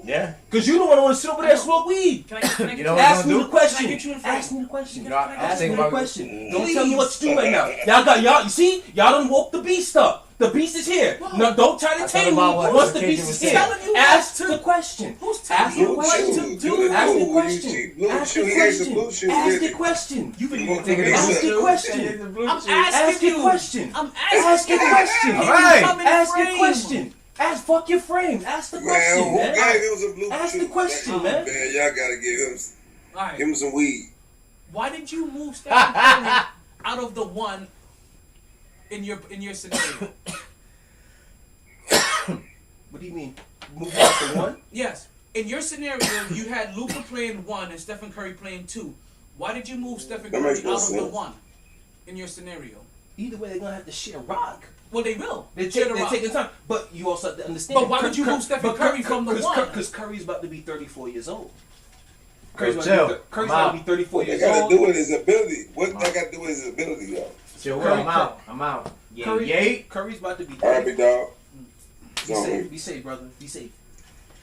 Yeah. Cause you don't want to sit over there and smoke weed. Can I you know ask me the question. Ask me the question. Ask me the question. Don't tell me what to do right now. Y'all. You see? Y'all done woke the beast up. The beast is here. No, don't try to tame me once the beast is here. Ask the question. Ask the question. Ask the question. Ask the question. Ask the question. You've been Ask the question. I'm asking you. I'm asking the question. All right. Ask the question. Fuck your frame. Ask the question, man. Ask the question, man. Man, y'all gotta give him some weed. Why did you move Stephen Curry out of the 1 in your scenario? What do you mean? Move out the 1? Yes. In your scenario, you had Luka playing 1 and Stephen Curry playing 2. Why did you move Stephen Curry out of the 1 in your scenario? either way they're gonna have to share rock. Well, they will. They're taking time, but you also have to understand. But why would you move Stephen Curry from the one? Because Curry's about to be 34 years old. Curry's about to be 34 years old. What that got to do with his ability? What that got to do with his ability, yo? Chill, I'm out. Curry's about to be 34. All right, big dog. Be safe, brother. Be safe.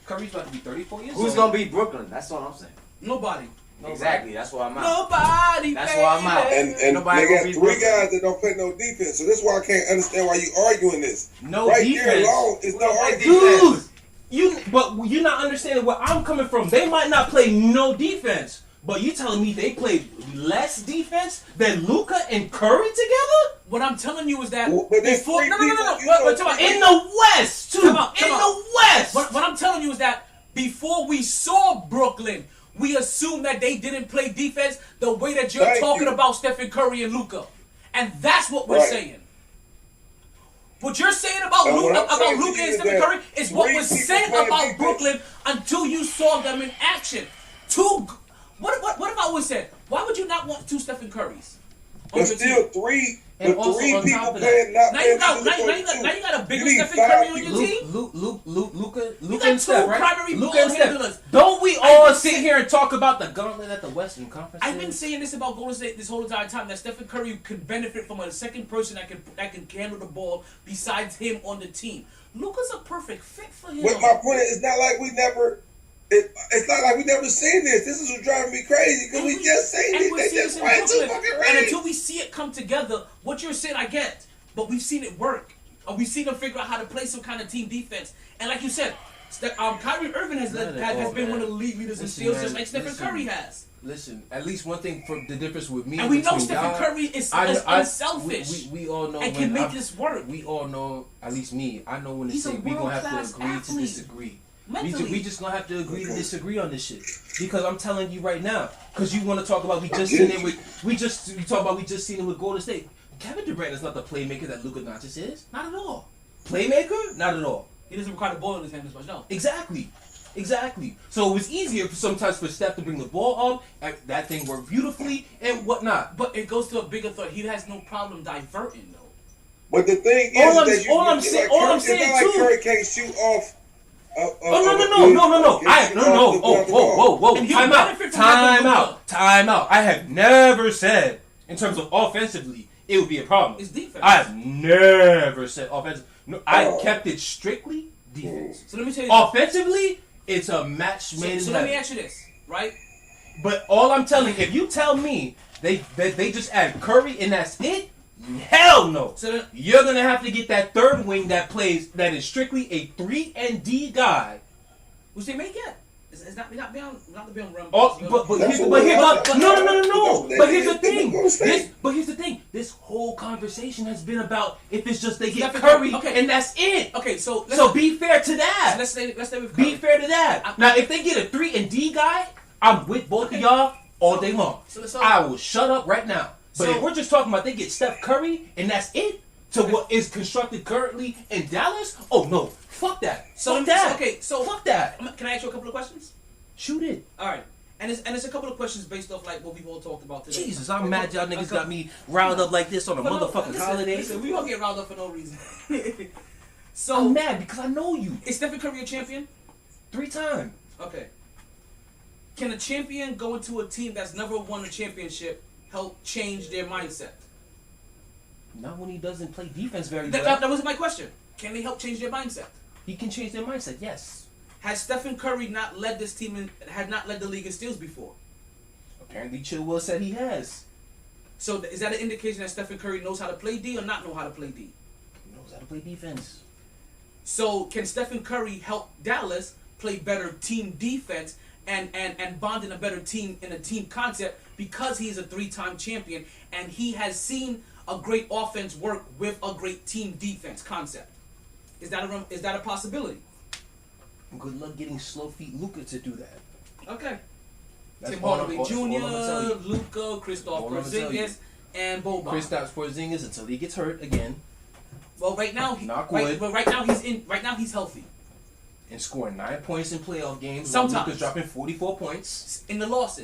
Curry's about to be 34 years old. Who's gonna beat Brooklyn? That's all I'm saying. Nobody. Exactly. That's why I'm out. Nobody. That's why I'm out. And they got 3 guys that don't play no defense. So that's why I can't understand why you arguing this. No right defense. There alone is no argument. Dude, but you're not understanding where I'm coming from. They might not play no defense, but you telling me they played less defense than Luka and Curry together? What I'm telling you is that but before no. In the West, too. The West. What I'm telling you is that before we saw Brooklyn, we assumed that they didn't play defense the way that you're talking about Stephen Curry and Luka, and that's what we're saying. What you're saying about Luka and Stephen Curry is what was said about Brooklyn until you saw them in action. What if I would said, why would you not want 2 Stephen Currys? But still 3. And but also 3 on people top of playing that, not now you got a bigger Stephen Curry on your team. Luka and Steph, right? Primary Luka ball and Steph. handlers. Don't we all sit here and talk about the gauntlet at the Western Conference? I've been saying this about Golden State this whole entire time, that Stephen Curry could benefit from a second person that can handle the ball besides him on the team. Luka's a perfect fit for him. But my point is, it's not like we never seen this. This is what's driving me crazy because we just seen it. They just ran too fucking ready. And until we see it come together, what you're saying I get, but we've seen it work. Or we've seen them figure out how to play some kind of team defense. And like you said, Kyrie Irving has been one of the league leaders in steals, just like Stephen Curry has. Listen, at least one thing for the difference with me and we know Stephen Curry is unselfish. We all know and can make this work. We all know, at least me, I know when to say we're gonna have to agree to disagree. We just gonna have to agree to disagree on this shit, because I'm telling you right now, because you want to talk about we just seen it with Golden State. Kevin Durant is not the playmaker that Luka Doncic is. Not at all. Playmaker? Not at all. He doesn't require the ball in his hand as much, no. Exactly. So it was easier sometimes for Steph to bring the ball up, and that thing worked beautifully and whatnot. But it goes to a bigger thought. He has no problem diverting though. But the thing is, all I'm saying too, Curry can't shoot off. No. Whoa. Time out. I have never said, in terms of offensively, it would be a problem. It's defense. I have never said offensive. No, I kept it strictly defense. So let me tell you offensively, it's a match made in heaven. So let me ask you this, right? But all I'm telling you, if you tell me they just add Curry and that's it, hell no. So you're gonna have to get that third wing that is strictly a 3-and-D guy. Which they may get. It's not be on run. No. But here's the thing. This whole conversation has been about if it's just they get Curry and that's it. Okay, so be fair to that. Let's stay with Curry. Be fair to that. Now, if they get a 3-and-D guy, I'm with both of y'all all day long. I will shut up right now. But if we're just talking about they get Steph Curry and that's it to what is constructed currently in Dallas, oh no, fuck that. Fuck that. Can I ask you a couple of questions? Shoot it. All right. And it's a couple of questions based off like what we've all talked about today. Jesus, I'm mad y'all niggas got me riled up like this on a motherfucking holiday. Listen, we gonna get riled up for no reason. So I'm mad because I know you. Is Stephen Curry a champion? 3 times. Okay. Can a champion go into a team that's never won a championship help change their mindset? Not when he doesn't play defense very well. That wasn't my question. Can they help change their mindset? He can change their mindset, yes. Has Stephen Curry not led this team had not led the league in steals before? Apparently Chilwell said he has. So is that an indication that Stephen Curry knows how to play D or not know how to play D? He knows how to play defense. So can Stephen Curry help Dallas play better team defense and bond in a better team in a team concept because he's a 3-time champion and he has seen a great offense work with a great team defense concept? Is that a possibility? Good luck getting slow feet Luka to do that. Okay. That's Tim Hardaway Jr., Luka, Kristaps Porzingis, and Boban. Kristaps Porzingis until he gets hurt again. Well, right now he's healthy. And scoring 9 points in playoff games. Sometimes Luka's dropping 44 points in the losses.